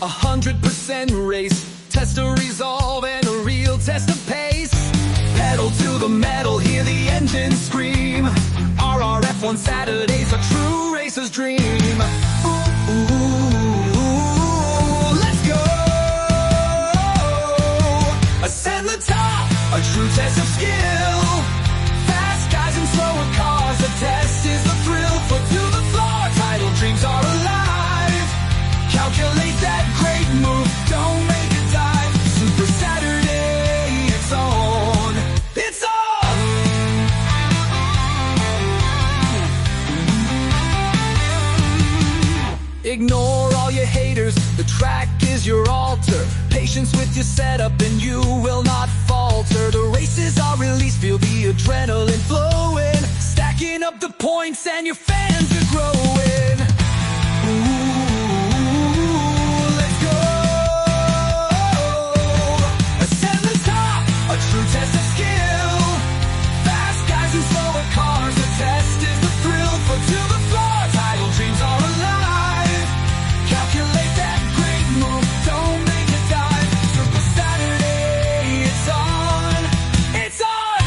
100% race, test of resolve and a real test of pace. Pedal to the metal, hear the engine scream. RRF1 Saturday's a true racer's dream. Ooh, let's go. Ascend the top, a true test of skill. Fast guys and slower cars, the test is the thrill. Foot to the floor, title dreams are alive. Calculate that great move, don't make it dive. Super Saturday, it's on. It's on! Ignore all your haters, the track is your altar. Patience with your setup and you will not falter. The races are released, feel the adrenaline flowing. Stacking up the points and your fans are growing. True test of skill. Fast guys and slower cars, the test is the thrill. Foot to the floor, title dreams are alive. Calculate that great move, don't make it dive. Super Saturday, it's on. It's on!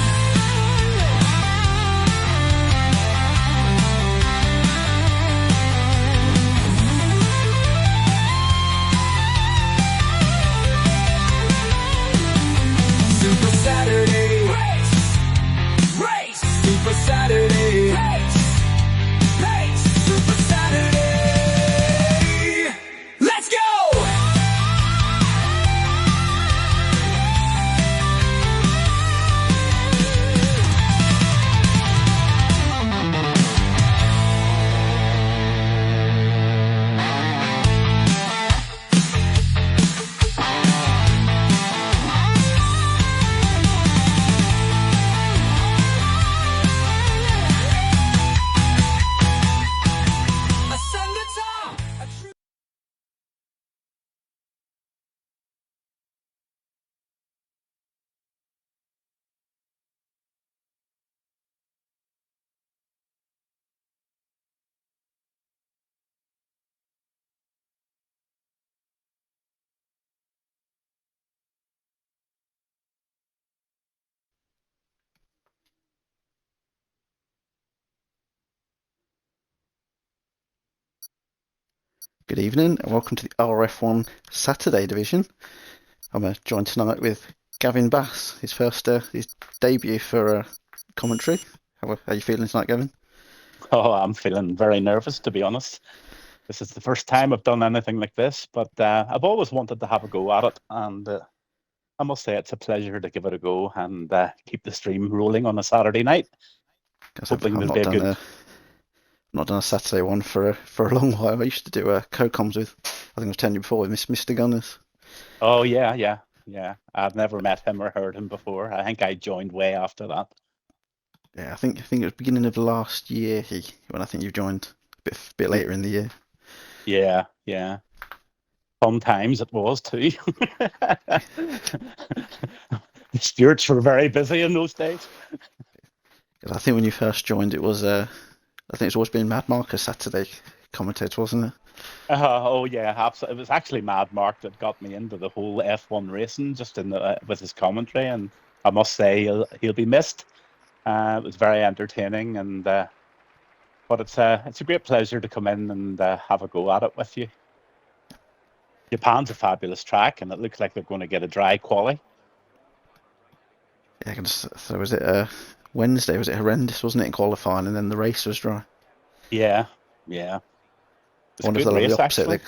Super Saturday, race, Super Saturday, race, Super Saturday. Let's go! Good evening and welcome to the RRF1 Saturday division. I'm joined tonight with Gavin Bass, his debut for commentary. How are you feeling tonight, Gavin? Oh, I'm feeling very nervous, to be honest. This is the first time I've done anything like this, but I've always wanted to have a go at it, and I must say it's a pleasure to give it a go and keep the stream rolling on a Saturday night. 'Cause Hoping I've there'll be a good. not done a Saturday one for a long while. I used to do co-coms with, I think I've told you before, with Mr. Gunners. Oh yeah, yeah, yeah. I've never met him or heard him before. I think I joined way after that. Yeah, I think it was beginning of last year when I think you joined a bit Y- later in the year. Yeah, yeah. Fun times it was too. The Stewarts were very busy in those days. 'Cause I think when you first joined, it was I think it's always been Mad Marcus Saturday commentator, wasn't it? Oh yeah, absolutely. It was actually Mad Mark that got me into the whole F1 racing, just in with his commentary, and I must say he'll be missed. It was very entertaining, and but it's a great pleasure to come in and have a go at it with you. Japan's a fabulous track, and it looks like they're going to get a dry quali. Yeah, so was it Wednesday? Was it horrendous, wasn't it, in qualifying, and then the race was dry. Yeah, yeah. It I was a wonder if good they'll have the race opposite. actually.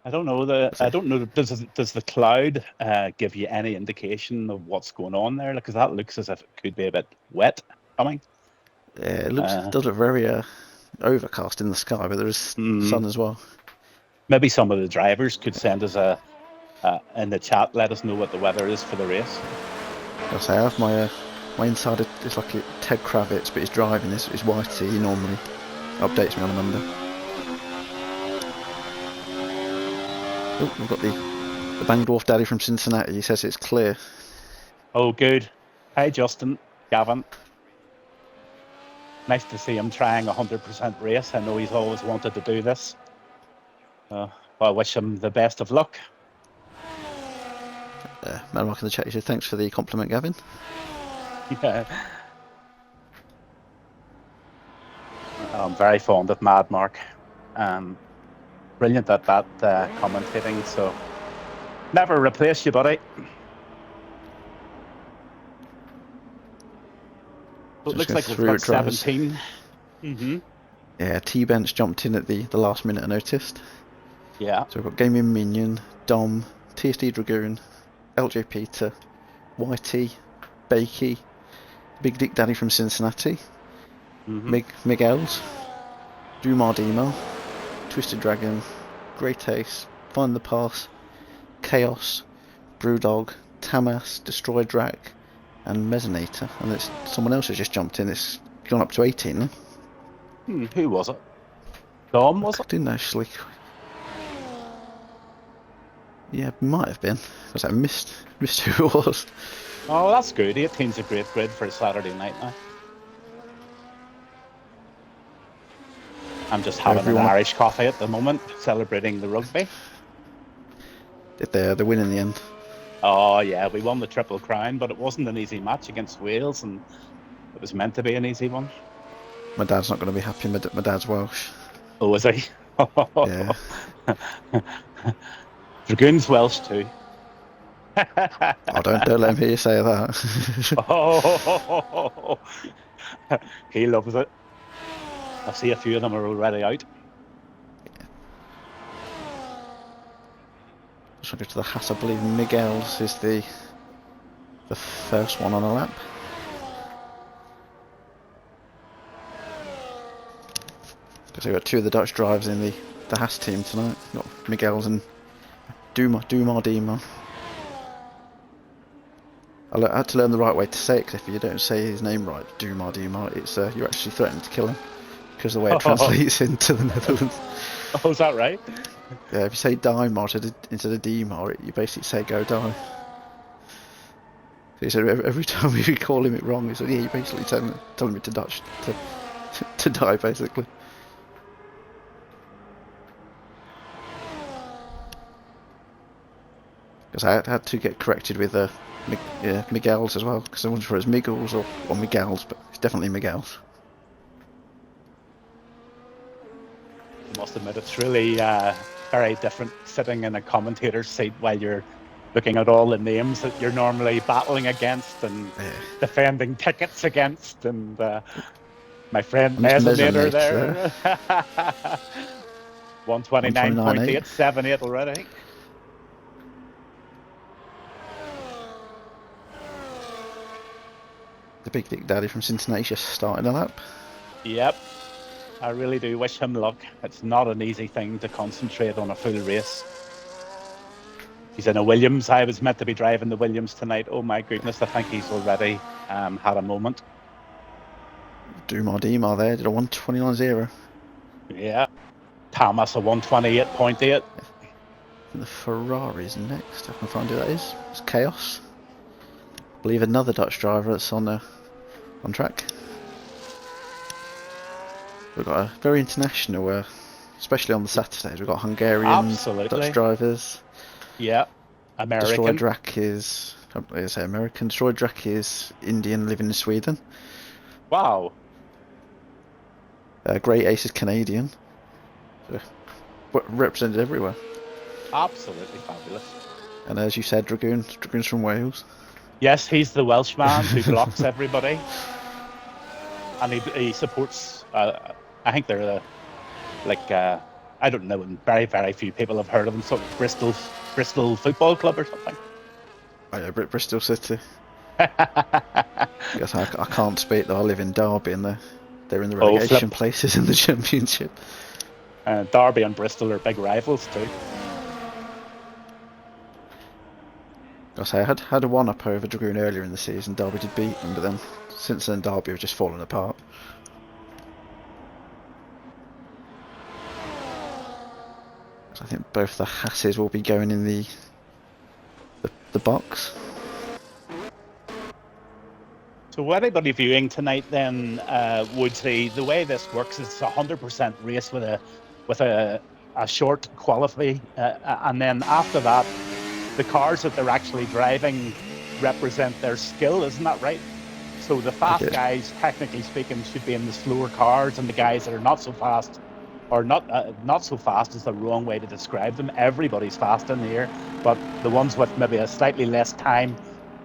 I don't know Is it? does the cloud give you any indication of what's going on there? Because that looks as if it could be a bit wet coming. Yeah, Uh, does look very overcast in the sky, but there is mm, sun as well. Maybe some of the drivers could send us a in the chat. Let us know what the weather is for the race. I say I have my insider is like Ted Kravitz, but he's driving. Is Whitey. He normally updates me on a Monday. Oh, we've got the Bang Dwarf Daddy from Cincinnati. He says it's clear. Oh, good. Hi, Justin, Gavin. Nice to see him trying 100% race. I know he's always wanted to do this. Well, I wish him the best of luck. Man Mark in the chat, he said thanks for the compliment, Gavin. Yeah. I'm very fond of Mad Mark. Brilliant at that commentating. So never replace you, buddy. So it Just looks going like we've through got it, drivers. 17. Mm-hmm. Yeah, T-Bench jumped in at the last minute, I noticed. Yeah. So we've got Gaming Minion, Dom, TSD Dragoon, LJ Peter, YT, Bakey, Big Dick Daddy from Cincinnati, Mm-hmm. Miguel's, Dumar Demo, Twisted Dragon, Great Ace, Find the Pass, Chaos, Brewdog, Tamas, Destroy Drac, and Mesonator. And it's someone else has just jumped in. It's gone up to 18 now. Who was it? Dom, was I it? didn't actually. Yeah, might have been. Was I missed who it was? Oh, that's good. 18's a great grid for a Saturday night now. I'm just So having an everyone Irish coffee at the moment, celebrating the rugby. did they win in the end? Oh yeah, we won the Triple Crown, but it wasn't an easy match against Wales, and it was meant to be an easy one. My dad's not going to be happy. My dad's Welsh. Oh, was he? Yeah. Dragoon's Welsh too. Oh, don't let him hear you say that. Oh, he loves it. I see a few of them are already out. Just go to the Haas. I believe Miguel's is the first one on a lap. Because we've got two of the Dutch drivers in the Haas team tonight. We've got Miguel's and Dumar Dima. I had to learn the right way to say it, because if you don't say his name right, Dumar Dima, it's you're actually threatening to kill him, because the way it translates into the Netherlands. Oh, is that right? Yeah, if you say Dimar instead of Dimar, you basically say go die. So he said every time we call him it wrong, he said, yeah, you're basically telling me to Dutch to die, basically. Because I had to get corrected with Miguel's as well, because I wasn't sure it's Miguel's or Miguel's, but it's definitely Miguel's. I must admit, it's really very different sitting in a commentator's seat while you're looking at all the names that you're normally battling against and defending tickets against. And My friend I missed Mesonator Mesonator there. there. 129.8, 129.8. 7.8 already. The Big Dick Daddy from Cincinnati just starting a lap. Yep. I really do wish him luck. It's not an easy thing to concentrate on a full race. He's in a Williams. I was meant to be driving the Williams tonight. Oh my goodness, I think he's already had a moment. Dumar Dimar there did a 129.0. Yeah. Thomas a 128.8. The Ferrari's next. I can find who that is. It's Chaos. I believe another Dutch driver that's on track. We've got a very international, especially on the Saturdays. We've got Hungarians, Absolutely. Dutch drivers. Yeah. Destroy American. Drac is, I say American. Destroy Drac is Indian living in Sweden. Wow. Great Ace is Canadian. So, represented everywhere. Absolutely fabulous. And as you said, Dragoon's from Wales. Yes, he's the Welshman who blocks everybody. And he supports, I think they're I don't know, and very, very few people have heard of them, sort of Bristol Football Club or something. Oh yeah, Bristol City. Yes, I can't speak though. I live in Derby and they're in the relegation places in the Championship. Derby and Bristol are big rivals too. I had a one-up over Dragoon earlier in the season. Derby did beat them, but then since then Derby have just fallen apart. So I think both the Hasses will be going in the box. So anybody viewing tonight then, Woodzy, the way this works is it's 100% race with a short qualify, and then after that, the cars that they're actually driving represent their skill, isn't that right? So the fast guys, technically speaking, should be in the slower cars, and the guys that are not so fast, or not so fast is the wrong way to describe them. Everybody's fast in here, but the ones with maybe a slightly less time,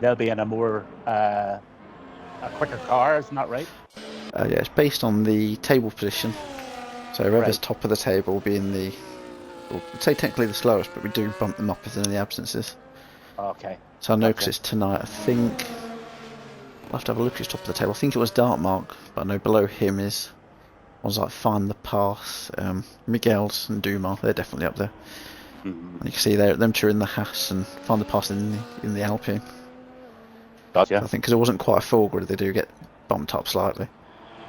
they'll be in a more a quicker car, isn't that right? Yeah, it's based on the table position. So whoever's top of the table will be in the, well, I'd say technically the slowest, but we do bump them up if there's any absences. Okay. So I know because it's tonight, I think, I'll have to have a look who's top of the table. I think it was Dartmark, but I know below him is ones like Find the Pass, Miguel's and Dumar, they're definitely up there. And you can see them two in the Haas and Find the Pass in the Alpine. Gotcha. I think because it wasn't quite a full grid, they do get bumped up slightly.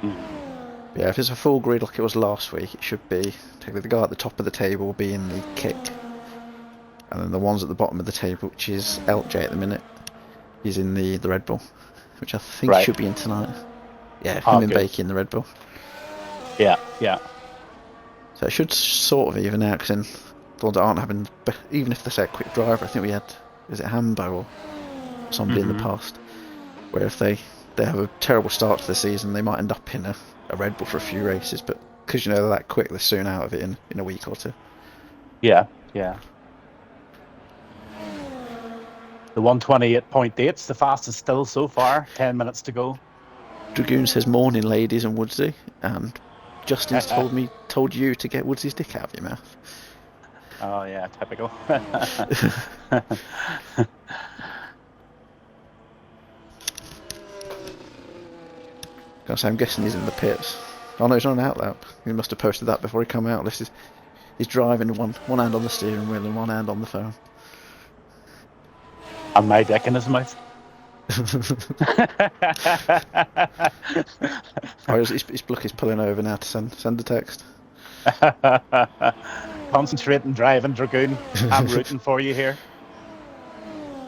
Yeah, if it's a full grid like it was last week, it should be technically the guy at the top of the table will be in the kick, and then the ones at the bottom of the table, which is LJ at the minute, he's in the Red Bull, which I think should be in tonight. Yeah, him and Bakey in the Red Bull. Yeah. So it should sort of even out, because then the ones that aren't having, even if they say a quick driver, I think we had, is it Hambo or somebody in the past, where if they have a terrible start to the season, they might end up in a Red Bull for a few races, but because you know they're that quick, they're soon out of it in a week or two. Yeah. The 128.8's the fastest still so far. 10 minutes to go. Dragoon says morning, ladies and Woodzy, and Justin's told you to get Woodzy's dick out of your mouth. Oh yeah, typical. I'm guessing he's in the pits. Oh no, he's on an out lap. He must have posted that before he come out. He's driving one hand on the steering wheel and one hand on the phone. And my dick in his mouth. His bloke is pulling over now to send a text. Concentrate and driving, Dragoon. I'm rooting for you here.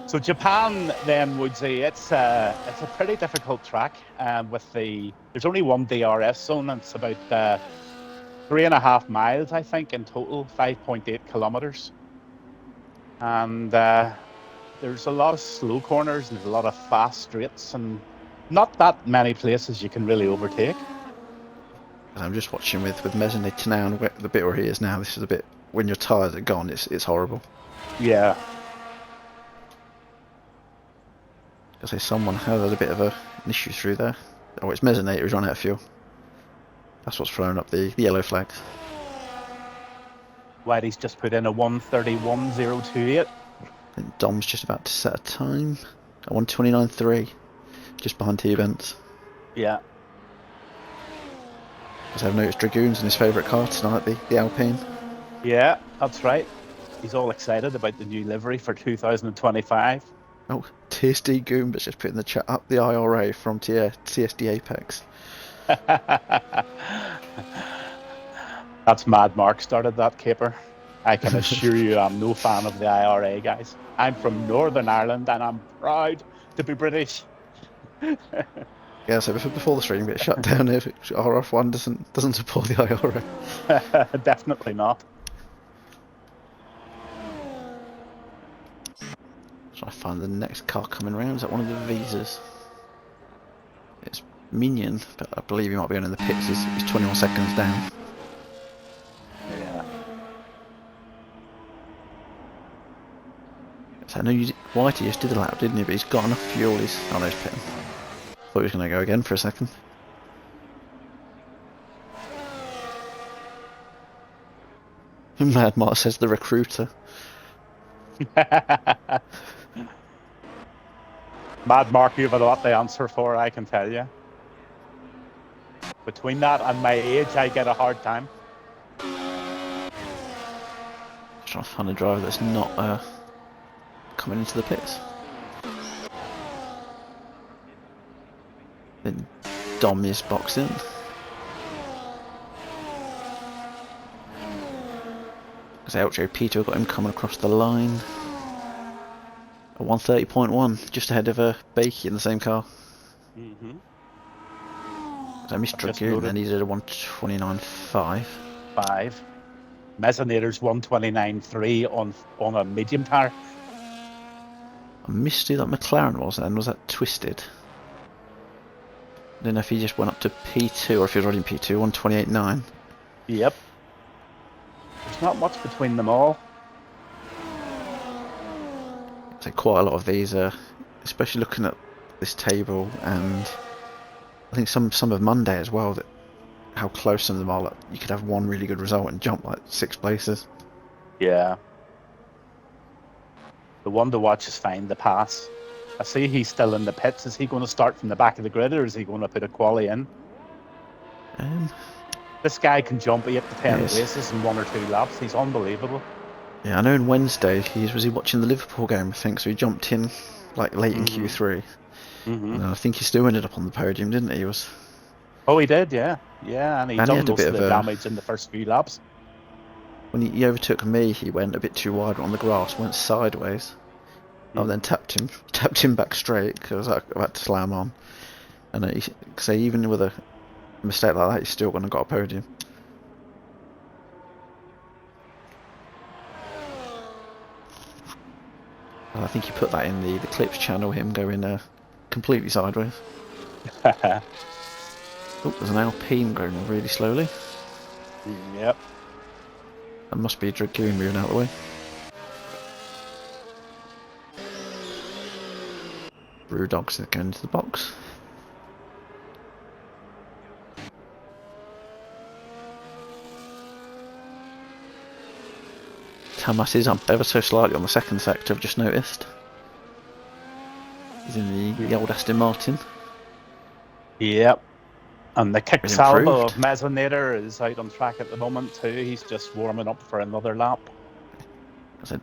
So Japan then, Woodzy, it's a pretty difficult track. There's only one DRS zone, and it's about 3.5 miles, I think, in total, 5.8 kilometers. And there's a lot of slow corners and there's a lot of fast straights, and not that many places you can really overtake. I'm just watching with Mesonator now, and the bit where he is now, this is the bit when your tyres are gone, it's horrible. Yeah. I say someone has had a bit of an issue through there. Oh, it's Mesonator who's run out of fuel. That's what's throwing up the yellow flags. Whitey's just put in a 1:31.028. And Dom's just about to set a time. A 1:29.3, just behind T-Bents. Yeah. As I've noticed Dragoon's in his favourite car tonight, the Alpine. Yeah, that's right. He's all excited about the new livery for 2025. Oh, TSD Goombas just put in the chat up the IRA from TSD Apex. That's Mad Mark started that caper. I can assure you I'm no fan of the IRA, guys. I'm from Northern Ireland and I'm proud to be British. Yeah, so before the stream gets shut down, if RRF1 doesn't support the IRA. Definitely not. So I find the next car coming round. Is that one of the visas? It's Minion, but I believe he might be on in the pits. He's 21 seconds down. Yeah. So I know Whitey just did the lap, didn't he? But he's got enough fuel. He's pitting. Thought he was going to go again for a second. Mad Mark says the recruiter. Mad Mark, you've a lot to answer for, I can tell you. Between that and my age, I get a hard time. Just trying to find a driver that's not coming into the pits. Then Dom is boxed in. Because Elcho Peter got him coming across the line. A 1:30.1, just ahead of Bakey in the same car. Mm-hmm. So Mr. Dragoon then he did a 1:29.5. 5. Mezzinator's 1:29.3 on a medium tire. I missed who that McLaren was then. Was that Twisted? I don't know if he just went up to P2 or if he was already in P2, 1:28.9. Yep. There's not much between them all. So quite a lot of these, especially looking at this table, and I think some of Monday as well, that how close some of them are. Like, you could have one really good result and jump like 6 places. Yeah. The one to watch is Find the Pass. I see he's still in the pits. Is he going to start from the back of the grid, or is he going to put a quali in? This guy can jump 8 to 10 places in 1 or 2 laps. He's unbelievable. Yeah, I know on Wednesday was he watching the Liverpool game, I think, so he jumped in like late in Q3. And I think he still ended up on the podium, didn't he? Oh, he did, yeah. Yeah, and he done most of the damage in the first few laps. When he overtook me, he went a bit too wide on the grass, went sideways. I then tapped him back straight because I was about to slam on. And so even with a mistake like that, he's still going to got a podium. I think he put that in the clips channel, him going completely sideways. Oh, there's an Alpine going really slowly. Yep. That must be a Dragoon moving out of the way. Brewdog's going into the box. Tamas is up ever so slightly on the second sector, I've just noticed. He's in the old Aston Martin. Yep. And the kick salvo of Mezzinator is out on track at the moment too. He's just warming up for another lap. I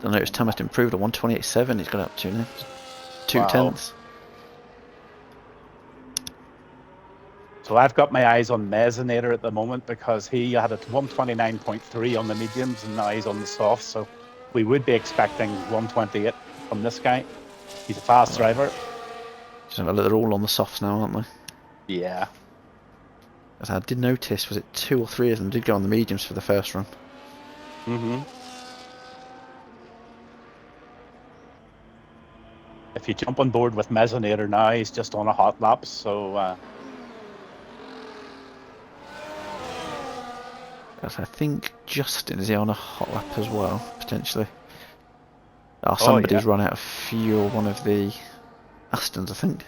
noticed Tamas improved at 1:28.7. He's got up to now. 2 tenths. So I've got my eyes on Mezzinator at the moment because he had a 1:29.3 on the mediums and now he's on the softs. So we would be expecting 1:28 from this guy. He's a fast driver. So they're all on the softs now, aren't they? Yeah. As I did notice, was it 2 or 3 of them did go on the mediums for the first run? If you jump on board with Mezzinator now, he's just on a hot lap, so... As I think Justin, is he on a hot lap as well, potentially? Somebody's run out of fuel, one of the Astons, I think.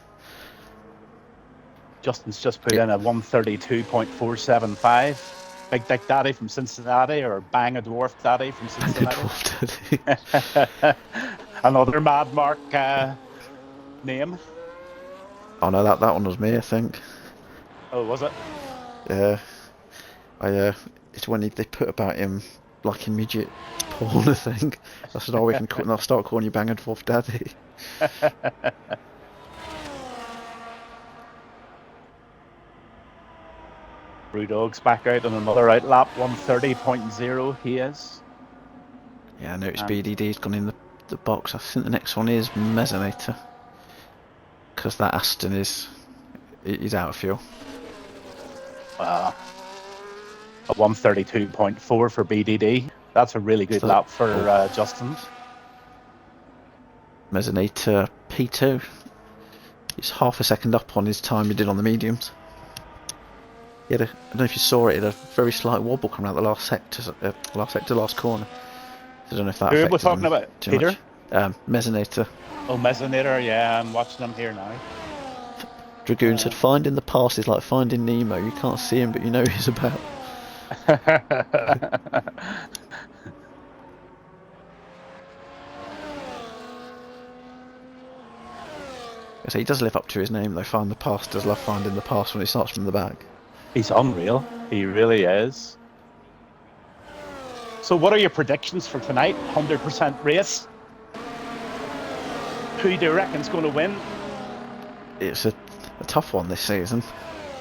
Justin's just put in a 132.475. Big Dick Daddy from Cincinnati, or Bang a Dwarf Daddy from Cincinnati. Another Mad Mark name. Oh no, that one was me, I think. Oh, was it? Yeah. It's when they put about him liking midget porn, I think. I said, oh, we can I'll start calling you Bang a Dwarf Daddy. Brewdog's back out on another outlap, 130.0 he is. Yeah, I noticed BDD's gone in the box. I think the next one is Mezzanator. Because that Aston he's out of fuel. A 132.4 for BDD. That's a really good lap for Justin. Mezzanator P2. He's half a second up on his time he did on the mediums. I don't know if you saw it, he had a very slight wobble coming out the last corner. I don't know if that affected him. Who are we talking about? Peter? Mezzanator. Oh, Mezzanator, yeah, I'm watching him here now. Dragoon said, finding the past is like finding Nemo. You can't see him, but you know he's about. So he does live up to his name, though. Find the past does love finding the past when he starts from the back. He's unreal. He really is. So what are your predictions for tonight? 100% race? Who do you reckon's going to win? It's a tough one this season.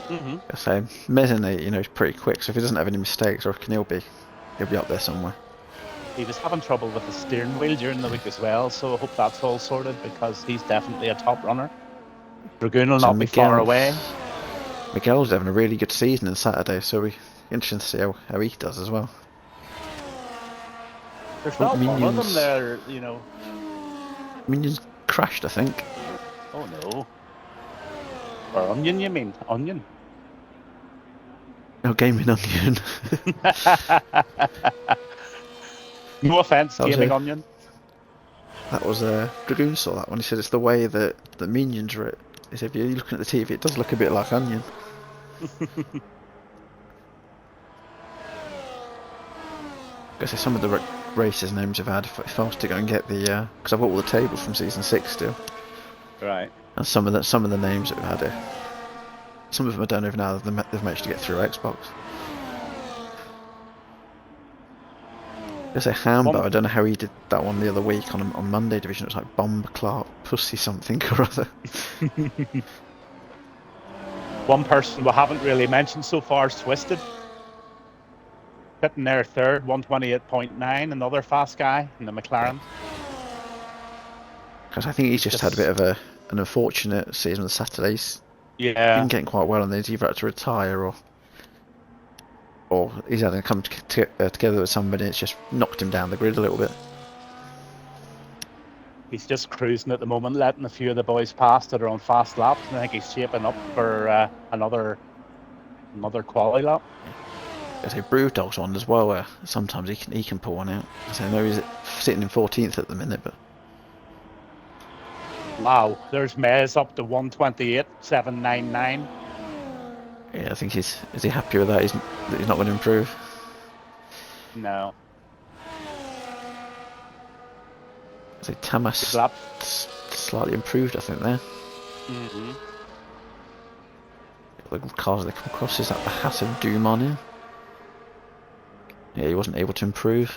I say Mezzanate, he's pretty quick, so if he doesn't have any mistakes, I reckon he'll be up there somewhere. He was having trouble with the steering wheel during the week as well, so I hope that's all sorted, because he's definitely a top runner. Dragoon will not be far away. Miguel's having a really good season on Saturday, so it'll be interesting to see how he does as well. There's not one of them there, Minions crashed, I think. Oh no. Or Onion, you mean? Onion? No, Gaming Onion. No offence, Gaming Onion. That was Dragoon saw that one. He said it's the way that the minions are. He said if you're looking at the TV, it does look a bit like Onion. I guess some of the races names I've had. If I was to go and get the, because I've got all the tables from season 6 still. Right. And some of the names that we've had. Some of them I don't even know they've managed to get through Xbox. I say Hambo, I don't know how he did that one the other week on Monday Division. It was like Bomb Clark Pussy something or other. One person we haven't really mentioned so far is Twisted. Sitting there third, 128.9, another fast guy in the McLaren. Because I think he's just had a bit of an unfortunate season on Saturdays. Yeah. Been getting quite well on these. He's either had to retire or he's had to come together with somebody. It's just knocked him down the grid a little bit. He's just cruising at the moment, letting a few of the boys pass that are on fast laps, and I think he's shaping up for another quality lap. I say Brewdog's on as well, where sometimes he can pull one out. I know he's sitting in 14th at the minute, but wow, there's Mez up to 128.799. Yeah, I think is he happy with that? He's not going to improve. No. I say Tamas slightly improved, I think there. The cars they come across, is that the Hat of Doom on him? Yeah, he wasn't able to improve.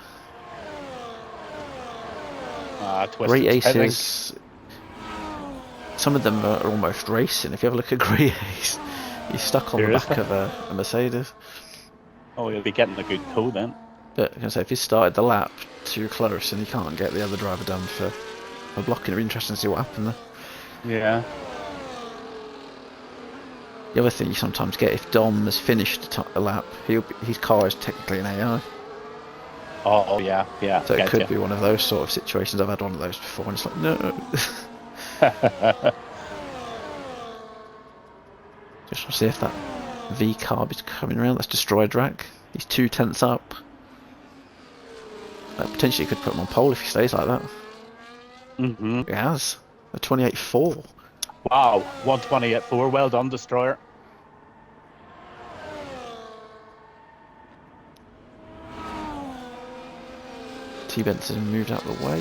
Great Aces. Some of them are almost racing. If you have a look at Great Ace, he's stuck on the back of a Mercedes. Oh, he'll be getting a good tow then. But I can say if he started the lap too close and he can't get the other driver done for blocking, it'll be interesting to see what happened there. Yeah. The other thing you sometimes get, if Dom has finished a lap, his car is technically an AI. Oh yeah. So it could be one of those sort of situations. I've had one of those before, and it's like, no. Just to see if that V carb is coming around. That's Destroy Drag. He's 2/10 up. Potentially could put him on pole if he stays like that. He has a 28.4. Wow, 128.4. Well done, Destroyer. T-Bents has moved out of the way.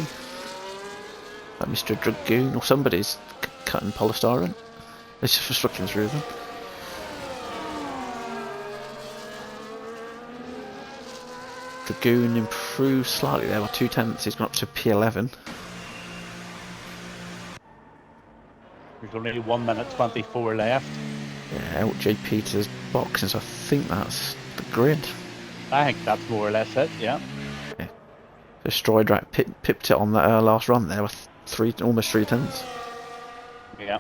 Like Mr. Dragoon or somebody's cutting polystyrene. It's just looking through them. Dragoon improved slightly there by 2/10. He's gone up to P11. There's only 1 minute 24 left. Yeah, LJ Peters boxing, so I think that's the grid. I think that's more or less it, yeah. Destroyed Drac pipped it on that last run there with almost 3/10. Yeah.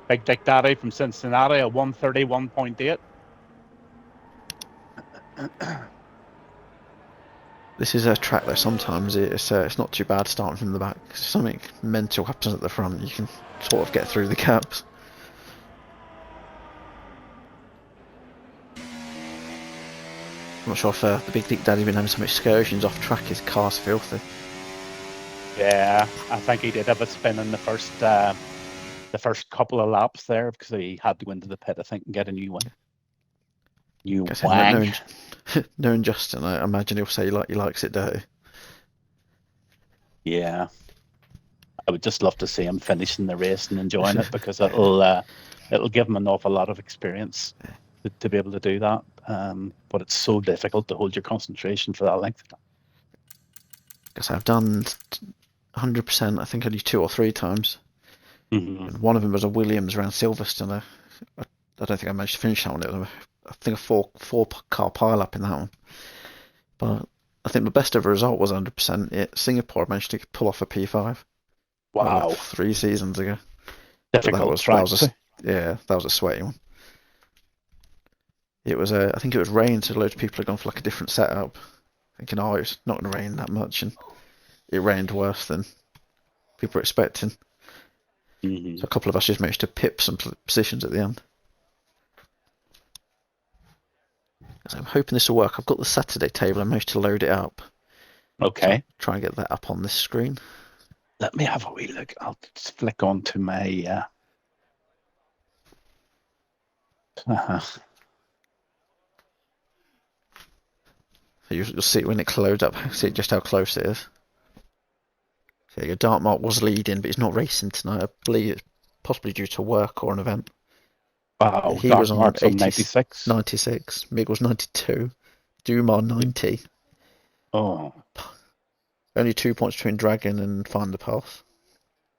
Big Dick Daddy from Cincinnati, a 131.8. This is a track though, sometimes it's not too bad starting from the back. If something mental happens at the front, you can sort of get through the gaps. I'm not sure if the Big Dick Daddy been having some excursions off track. His car's filthy. Yeah, I think he did have a spin in the first couple of laps there because he had to go into the pit, I think, and get a new one. New wang. Knowing Justin, I imagine he'll say he likes it dirty. Yeah, I would just love to see him finishing the race and enjoying it because it'll give him an awful lot of experience to be able to do that. But it's so difficult to hold your concentration for that length. Because I've done 100%, I think only 2 or 3 times. Mm-hmm. And one of them was a Williams around Silverstone. I don't think I managed to finish that one. It was I think a four car pile up in that one. But I think the best ever result was 100%. Singapore managed to pull off a P5. Wow. Like 3 seasons ago. Difficult track. That was a sweaty one. It was I think it was rain, so loads of people had gone for like a different setup, thinking, oh, it's not going to rain that much, and it rained worse than people were expecting. Mm-hmm. So a couple of us just managed to pip some positions at the end. So I'm hoping this will work. I've got the Saturday table. I managed to load it up. Okay. So try and get that up on this screen. Let me have a wee look. I'll just flick on to my. You'll see it when it loads up. See just how close it is. So your Dartmark was leading, but he's not racing tonight. I believe it's possibly due to work or an event. Wow, he was on 96. 96. Mig was 92. Dumar 90. Oh. Only 2 points between Dragon and Find the Path.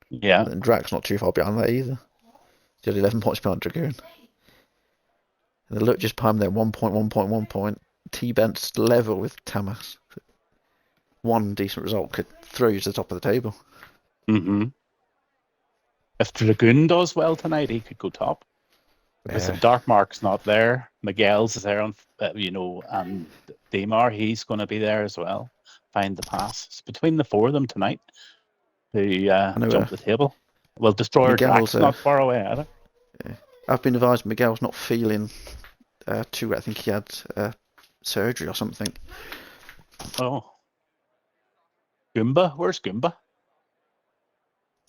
Yeah. And Drac's not too far behind that either. He had 11 points behind Dragoon. And the look just behind there, 1 point, 1 point. T-Bent's level with Tamas. One decent result could throw you to the top of the table. Mm-hmm. If Dragoon does well tonight, he could go top. Because if Dartmark's not there, Miguel's is there, on, and Damar, he's going to be there as well. Find the pass. It's between the 4 of them tonight to jump the table. Well, Destroyer Drac's not far away either. Yeah. I've been advised Miguel's not feeling too well. I think he had surgery or something. Oh. Goomba? Where's Goomba?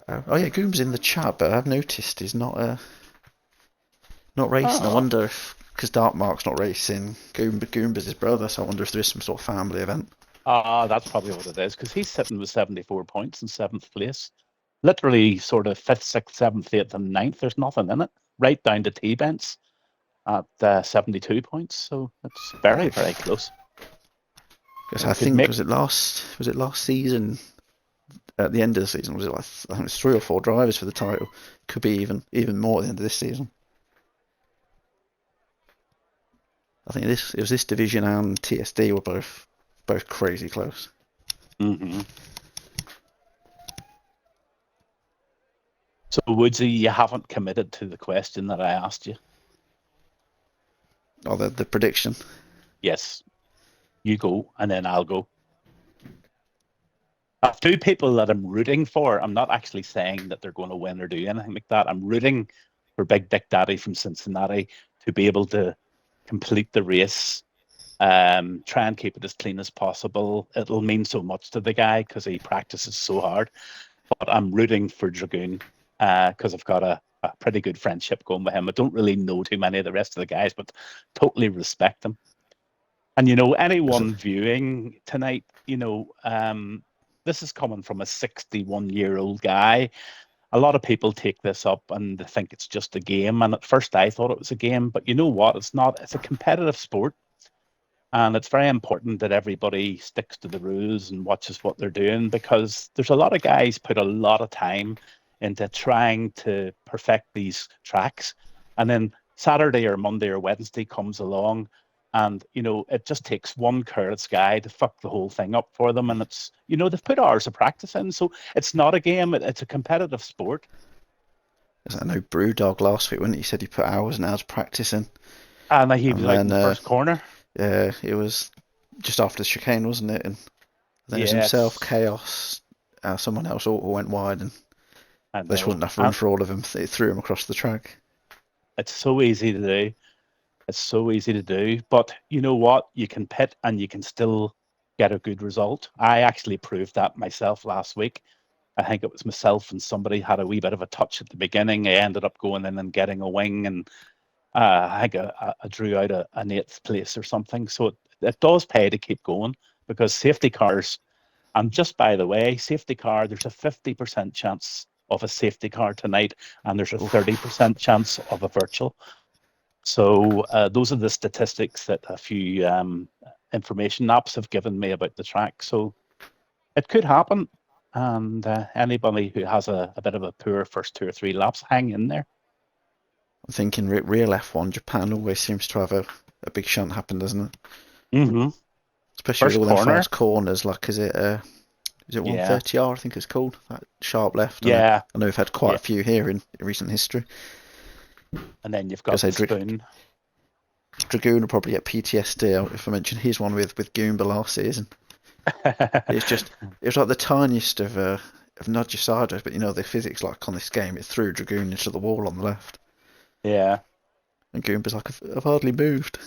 Oh yeah, Goomba's in the chat, but I've noticed he's not racing. I wonder if, because Dartmark's not racing, Goomba's his brother, so I wonder if there is some sort of family event. That's probably what it is, because he's sitting with 74 points in 7th place. Literally sort of 5th, 6th, 7th, 8th and 9th. There's nothing in it. Right down to T-Bents at 72 points. So it's very, very close. Because I think, was it last season, at the end of the season, was it like, I think it was 3 or 4 drivers for the title. Could be even more at the end of this season. I think it was this division and TSD were both crazy close. Mm-hmm. So Woodzy, you haven't committed to the question that I asked you. Oh, the prediction. Yes, you go and then I'll go. I have 2 people that I'm rooting for. I'm not actually saying that they're going to win or do anything like that. I'm rooting for Big Dick Daddy from Cincinnati to be able to complete the race, try and keep it as clean as possible. It'll mean so much to the guy because he practices so hard. But I'm rooting for Dragoon because I've got a pretty good friendship going with him. I don't really know too many of the rest of the guys, but totally respect them. And you know, There's a- anyone viewing tonight, this is coming from a 61-year-old guy. A lot of people take this up and they think it's just a game. And at first I thought it was a game, but you know what? It's not. It's a competitive sport. And it's very important that everybody sticks to the rules and watches what they're doing, because there's a lot of guys put a lot of time into trying to perfect these tracks. And then Saturday or Monday or Wednesday comes along, and it just takes one careless guy to fuck the whole thing up for them. And they've put hours of practice in. So it's not a game, it's a competitive sport. I know Brewdog last week when he said he put hours and hours practicing, And he was and out in then the first corner. yeah, it was just after the chicane, wasn't it? And then it was Yeah, himself, Chaos, someone else all went wide, and I they just know. wasn't enough room for all of them. They threw him across the track. It's so easy to do. It's so easy to do. But you know what? You can pit and you can still get a good result. I actually proved that myself last week. I think it was myself and somebody had a wee bit of a touch at the beginning. I ended up going in and getting a wing, and I think I drew out an eighth place or something. So it does pay to keep going, because safety cars, and just by the way, safety car, there's a 50% chance of a safety car tonight, and there's a Oof. 30% chance of a virtual. So those are the statistics that a few information apps have given me about the track. So it could happen. And anybody who has a bit of a poor first 2 or 3 laps, hang in there. I'm thinking real F1, Japan always seems to have a big shunt happen, doesn't it? Mm-hmm. Especially with First all them corner. fast corners, like is it Yeah. 130R, I think it's called, that sharp left. Yeah. I know we've had quite Yeah. a few here in recent history. And then you've got the spoon. Dragoon will probably get PTSD if I mention his one with Goomba last season. It was like the tiniest of nudge sideways, but the physics like on this game, it threw Dragoon into the wall on the left. Yeah. And Goomba's like, I've hardly moved.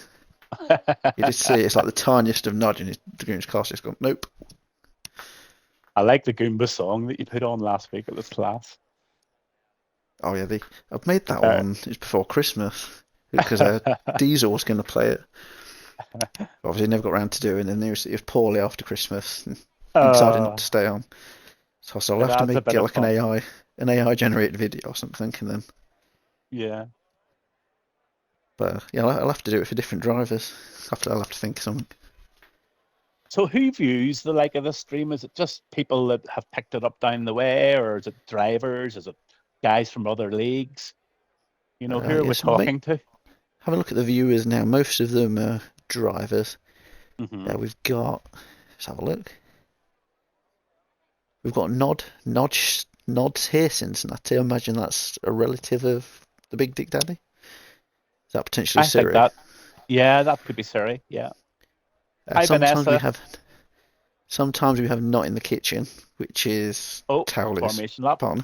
You just see it's like the tiniest of nudge, and Dragoon's cast just gone, nope. I like the Goomba song that you put on last week. It was class. Oh yeah, I've made that one just before Christmas because Diesel was going to play it. Obviously, never got around to doing it, and it was poorly after Christmas, and he decided not to stay on. So I'll have to get like an AI generated video or something, and then. Yeah. But yeah, I'll have to do it for different drivers. I'll have to think of something. So who views the like of this stream? Is it just people that have picked it up down the way, or is it drivers? Is it guys from other leagugues? Who are we talking to? Have a look at the viewers now. Most of them are drivers. Mm-hmm. Yeah, we've got. Let's have a look. We've got Nods here, Cincinnati. I imagine that's a relative of the Big Dick Daddy. Is that potentially Siri? I think that. Yeah, that could be Siri. Yeah. Hi, Vanessa. Sometimes we have Not in the Kitchen, which is Towley's formation lap. partner.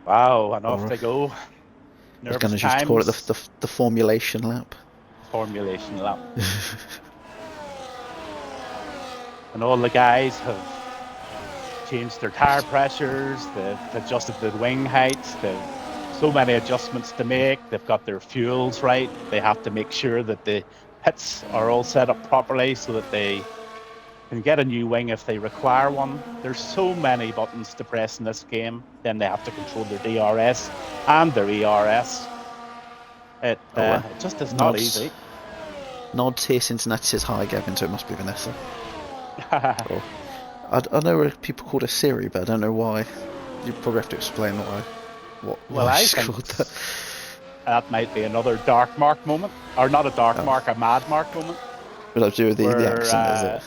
Wow, and off they go. I was going to just call it the formulation lap. Formulation lap. And all the guys have changed their tire pressures, they've adjusted the wing heights, they've so many adjustments to make, they've got their fuels right, they have to make sure that the pits are all set up properly so that they can get a new wing if they require one. There's so many buttons to press in this game. Then they have to control their DRS and their ERS. It just is not easy. Nods here, Cincinnati says hi, Gavin, so it must be Vanessa. I know people called her Siri, but I don't know why. You probably have to explain why she's called that. That might be another dark mark moment, or not a dark mark, a mad mark moment. But I'll do the accent, is it?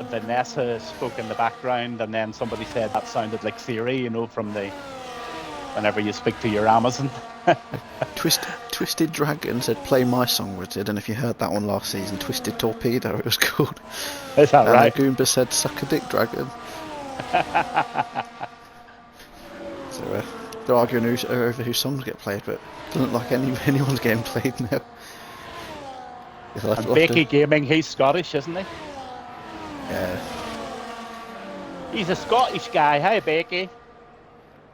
Vanessa spoke in the background, and then somebody said that sounded like Siri, from the whenever you speak to your Amazon. Twisted Dragon said, play my song, Woodzy. I don't know if you heard that one last season. Twisted Torpedo, it was called. Is that right? Goomba said, suck a dick, Dragon. So they're arguing over whose songs get played, but it doesn't look like anyone's getting played now. And Becky Gaming, he's Scottish, isn't he? Yeah. He's a Scottish guy. Hi, Becky.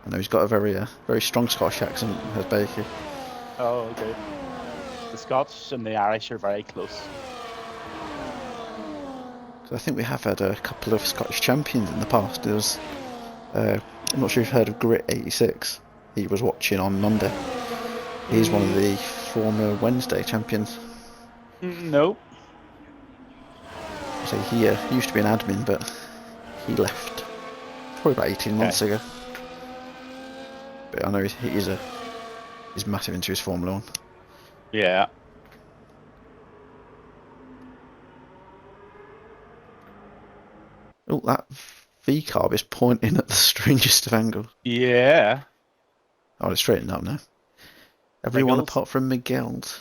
I know he's got a very strong Scottish accent, has Becky. Oh, good. The Scots and the Irish are very close. So I think we have had a couple of Scottish champions in the past. There was, I'm not sure if you've heard of Grit 86. He was watching on Monday. He's one of the former Wednesday champions. No. So he used to be an admin, but he left probably about 18 months ago. But I know he's massive into his Formula 1. Yeah. Oh, that V-carb is pointing at the strangest of angles. Yeah. Oh, it's straightened up now. Everyone Miguel's. apart from Miguel's.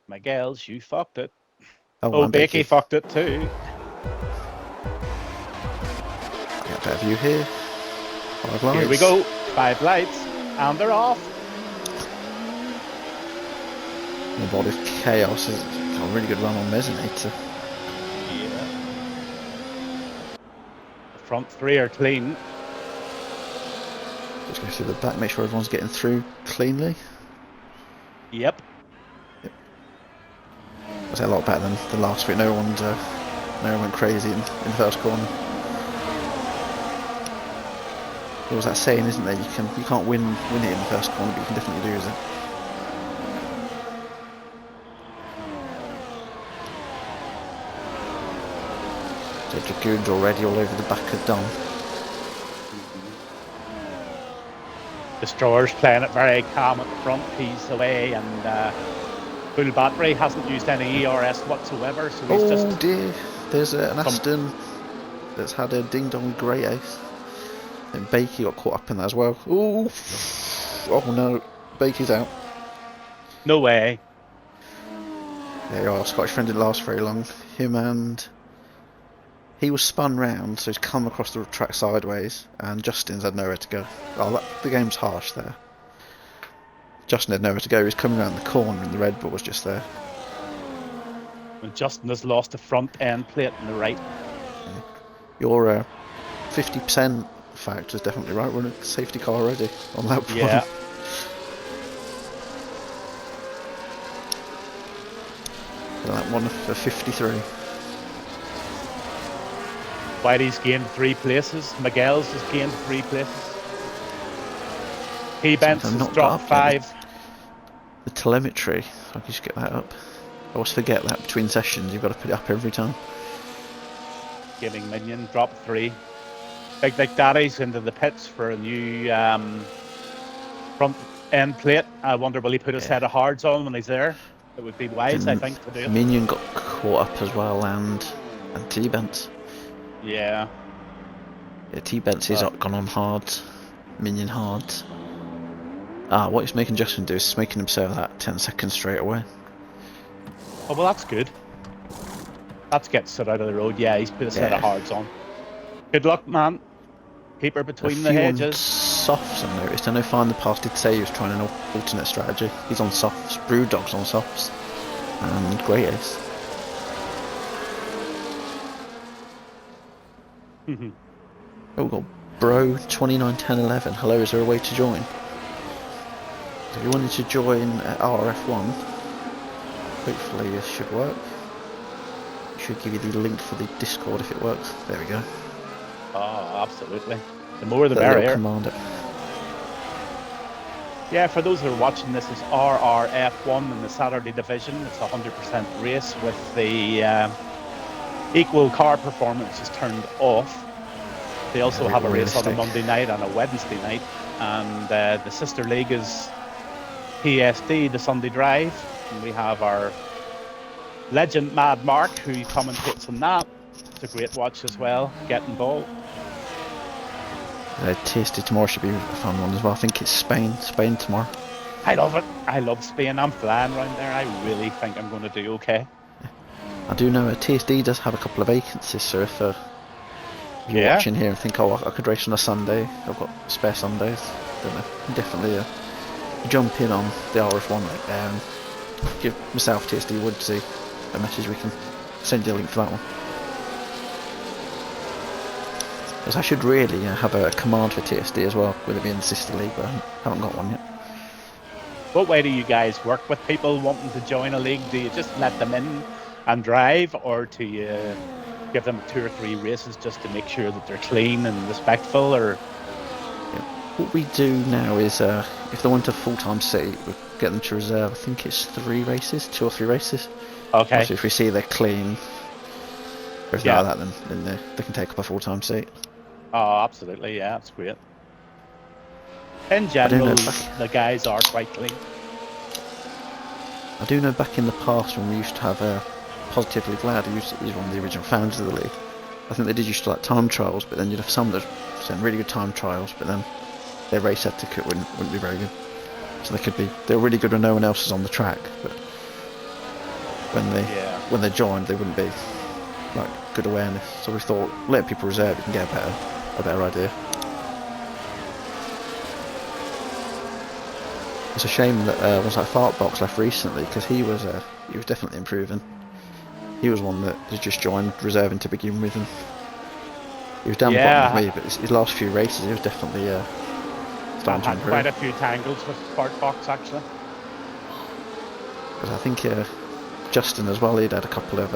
Miguel's, you fucked it. Oh, and Becky fucked it too. Get a better view here. 5 lights. Here we go. 5 lights. And they're off. The body of chaos has got a really good run on Mesinator. Yeah. The front 3 are clean. Just go through the back, make sure everyone's getting through cleanly. Yep. Was a lot better than the last week. No one went crazy in the first corner. There was that saying, isn't there? You can't win it in the first corner, but you can definitely lose it. So Dragoons already all over the back of Dom. Destroyer's playing it very calm at the front. He's away, and Full Battery hasn't used any ERS whatsoever, so he's just... Oh dear, there's an Aston that's had a ding-dong grey ace. And Bakey got caught up in that as well. Ooh. Oh no, Bakey's out. No way. There you are, Scottish friend didn't last very long. Him and... He was spun round, so he's come across the track sideways, and Justin's had nowhere to go. Oh, the game's harsh there. Justin had nowhere to go, he was coming around the corner and the Red Bull was just there. And Justin has lost the front end plate on the right. Yeah. Your 50% fact was definitely right, we're in a safety car already on lap 1. Yeah. Lap 1 for 53. Whitey's gained 3 places. Miguel's has gained 3 places. P-Bents has dropped 5. The telemetry, if I can just get that up. I always forget that between sessions, you've got to put it up every time. Gaming Minion dropped 3. Big Dick Daddy's into the pits for a new front end plate. I wonder will he put his head of hards on when he's there? It would be wise, I think, to do it. Minion got caught up as well, and T-Bents. Yeah. Yeah, T-Bents has gone on hard. Minion hard. What he's making Justin do is making him serve that 10 seconds straight away. Oh, well, that's good. That's gets it out of the road. Yeah, he's put a set of hards on. Good luck, man. Keep her between the hedges. Softs, I noticed. I know Find the Past did say he was trying an alternate strategy. He's on softs. Brewdog's on softs. And Grey Ace. Oh, we've got Bro 29 10 11. Hello, is there a way to join? So if you wanted to join RRF1, hopefully this should work. It should give you the link for the Discord if it works. There we go. Oh, absolutely. The more the That merrier. Commander. Yeah, for those who are watching, this is RRF1 in the Saturday division. It's a 100% race with the equal car performance is turned off. They also have a race on a Monday night and a Wednesday night. And the sister league is PSD, the Sunday Drive. And we have our legend Mad Mark, who commentates on that. It's a great watch as well. Get involved. Tasty tomorrow should be a fun one as well. I think it's Spain tomorrow. I love it. I love Spain. I'm flying around there. I really think I'm going to do okay. I do know TSD does have a couple of vacancies, so if you're watching here and think, oh, I could race on a Sunday, I've got spare Sundays, don't know, definitely jump in on the RF1 link there and give myself, TSD Woodzy, a message. We can send you a link for that one. Because I should really have a command for TSD as well, with it being the sister league, but I haven't got one yet. What way do you guys work with people wanting to join a league? Do you just let them in and drive, or do you give them 2 or 3 races just to make sure that they're clean and respectful? Or What we do now is, if they want a full-time seat, we get them to reserve. I think it's 3 races, 2 or 3 races. okay, Obviously, if we see they're clean, or if yeah, like that, then they can take up a full-time seat. oh, absolutely, yeah, that's great. In I do general, know the guys are quite clean. back in the past when we used to have a Positively Glad, he's one of the original founders of the league. I think they did used to like time trials, but then you'd have some that sent really good time trials, but then their race etiquette wouldn't be very good. So they were really good when no one else was on the track, but Yeah, when they joined, they wouldn't be like good awareness. So we thought, let people reserve, you can get a better idea. It's a shame that was like Fartbox left recently, because he was definitely improving. He was one that had just joined reserving to begin with, and he was down the bottom yeah. with me. But his last few races, he was definitely I starting to had improve. quite a few tangles with Fartbox actually. Because I think Justin as well, he'd had a couple of.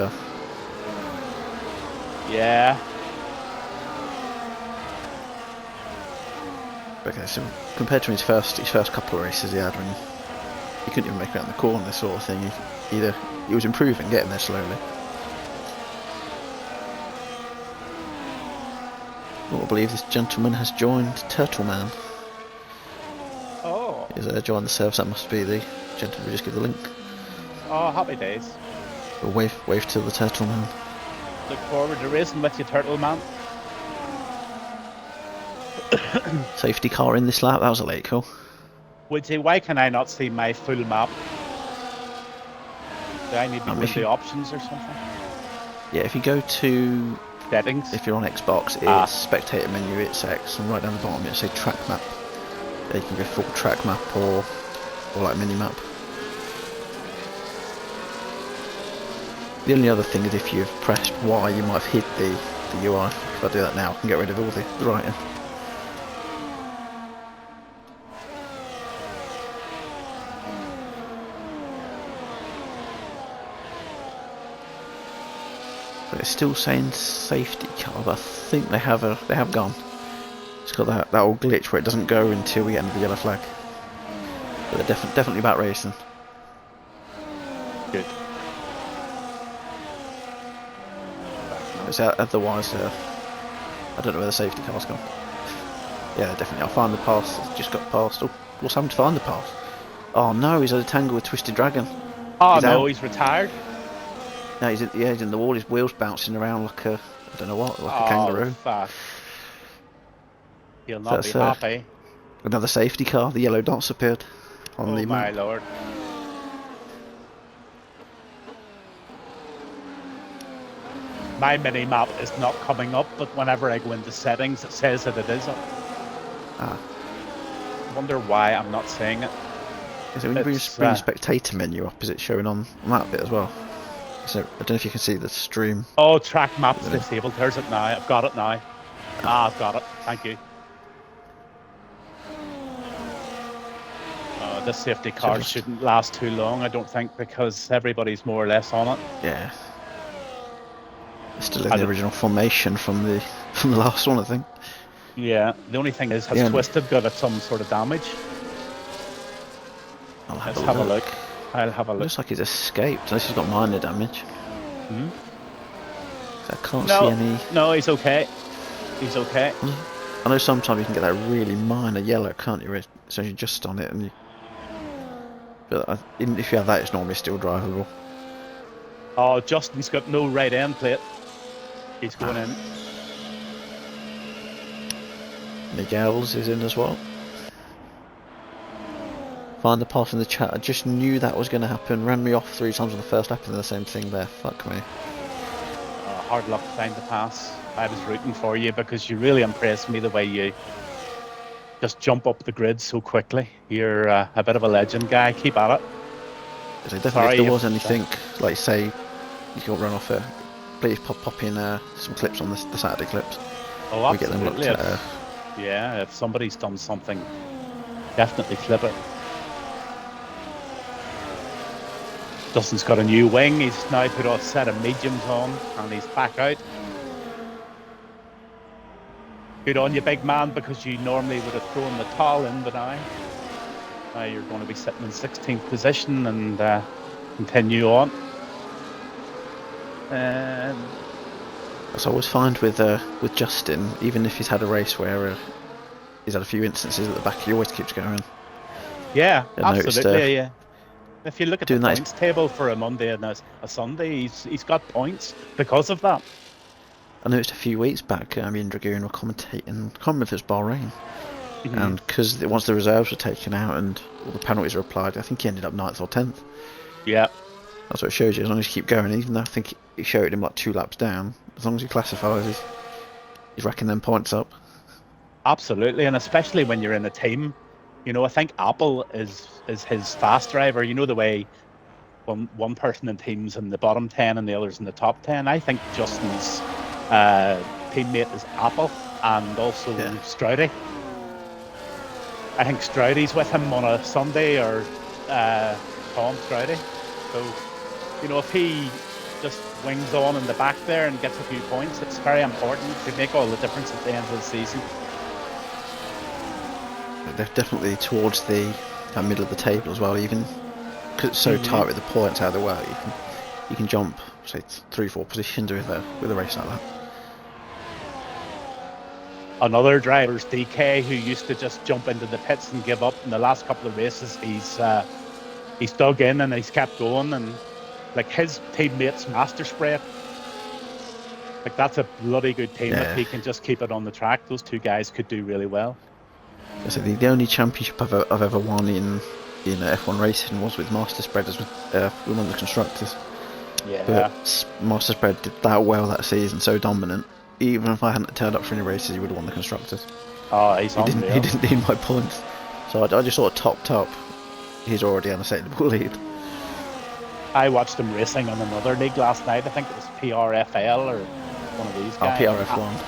Yeah, Okay, so compared to his first couple of races he had when he couldn't even make it around the corner, this sort of thing, he was improving, getting there slowly. I believe this gentleman has joined Turtle Man. oh, He's joined the service. That must be the gentleman. We just give the link. oh, happy days. We'll wave to the Turtle Man. Look forward to racing with you, Turtle Man. Safety car in this lap. That was a late call. Woodzy, why can I not see my full map? Do I need to go into the options or something? Yeah, if you go to Settings? if you're on Xbox, it's spectator menu, it's X, and right down the bottom it'll say track map. There you can go full track map or like mini map. The only other thing is if you've pressed Y, you might have hid the UI. If I do that now, I can get rid of all the writing. But it's still saying safety car, but I think they have gone. It's got that old glitch where it doesn't go until we get into the yellow flag. But they're definitely back racing. Good. Otherwise, I don't know where the safety car's gone. Yeah, definitely. I'll find the pass. It's just got past. Oh, what's happened to find the pass? Oh no, he's had a tangle with Twisted Dragon. Oh no, he's retired. No, he's in the wall. His wheels bouncing around like a, I don't know what, like a kangaroo. Fuck. He'll not be happy. Another safety car. The yellow dots appeared on the my map. lord. My mini map is not coming up, but whenever I go into settings, it says that it is up. Ah. I wonder why I'm not seeing it. So when you bring the spectator menu up, is it showing on that bit as well? So I don't know if you can see the stream. Oh, track map's disabled. There's it now. I've got it now. I've got it. Thank you. This safety car shouldn't last too long, I don't think, because everybody's more or less on it. Yeah. It's still in the original formation from the last one, I think. Yeah. The only thing is, has Twisted got some sort of damage? Let's have a look. I'll have a look. Looks like he's escaped, unless he's got minor damage. Hmm? I can't see any. No, he's okay. He's okay. I know sometimes you can get that really minor yellow, can't you? So you're just on it, and you. But even if you have that, it's normally still drivable. Oh, Justin's got no right end plate. He's going in. Miguel's is in as well. Find the pass in the chat. I just knew that was going to happen. Ran me off 3 times on the first lap and then the same thing there. Fuck me. Hard luck to find the pass. I was rooting for you because you really impressed me the way you just jump up the grid so quickly. You're a bit of a legend, guy. Keep at it. So definitely, if there was anything, like say, you got run off it, please pop in some clips on the Saturday clips. Oh, absolutely. We get them looked at. Yeah, if somebody's done something, definitely clip it. Dustin's got a new wing. He's now put a set of mediums on, and he's back out. Good on you, big man, because you normally would have thrown the towel in, but now you're going to be sitting in 16th position and continue on. As I always find with Justin, even if he's had a race where he's had a few instances at the back, he always keeps going. Yeah, I noticed, absolutely. Yeah. If you look at the doing that- points table for a Monday and a Sunday, he's got points because of that. I noticed a few weeks back, me and Dragoon were commentating, I can't remember if it was Bahrain, Mhm. and because once the reserves were taken out and all the penalties were applied, I think he ended up 9th or 10th. Yeah. That's what it shows you, as long as you keep going, even though I think it showed him like 2 laps down, as long as he classifies, he's racking them points up. Absolutely, and especially when you're in a team. You know, I think Apple is his fast driver. You know the way one person in teams in the bottom 10 and the others in the top 10. I think Justin's teammate is Apple and also Stroudy. I think Stroudy's with him on a Sunday, or Tom Stroudy. So, you know, if he just wings on in the back there and gets a few points, it's very important to make all the difference at the end of the season. They're definitely towards the middle of the table as well, even because it's so tight with the points out of the way. You can jump, say, 3-4 positions with a race like that. Another driver's DK, who used to just jump into the pits and give up. In the last couple of races, he's dug in and he's kept going, and like his teammates Master Spread, like that's a bloody good team. If he can just keep it on the track, those two guys could do really well. So the only championship I've ever won in F1 racing was with Master Spread, as with one of the constructors. Yeah. But Master Spread did that well that season, so dominant. Even if I hadn't turned up for any races, he would have won the constructors. Oh, he didn't need my points, so I just sort of topped up. He's already unassailable lead. I watched him racing on another league last night. I think it was PRFL or one of these guys. PRF1.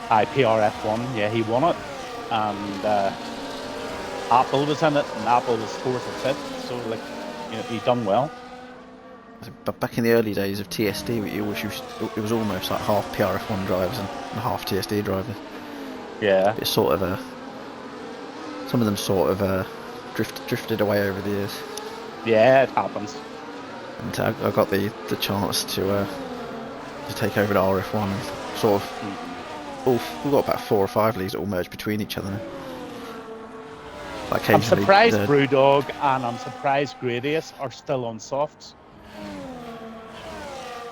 PRF1. Yeah, he won it, and Apple was in it, and Apple was 4th or 5th. So, like, you know, he done well. But back in the early days of TSD, it was almost like half PRF1 drivers and half TSD drivers. Yeah. It's sort of some of them sort of drifted away over the years. Yeah, it happens. And I got the chance to take over the RRF1. Sort of, we've got about 4 or 5 leagues that all merge between each other now. I'm surprised Brewdog and I'm surprised Gradius are still on softs.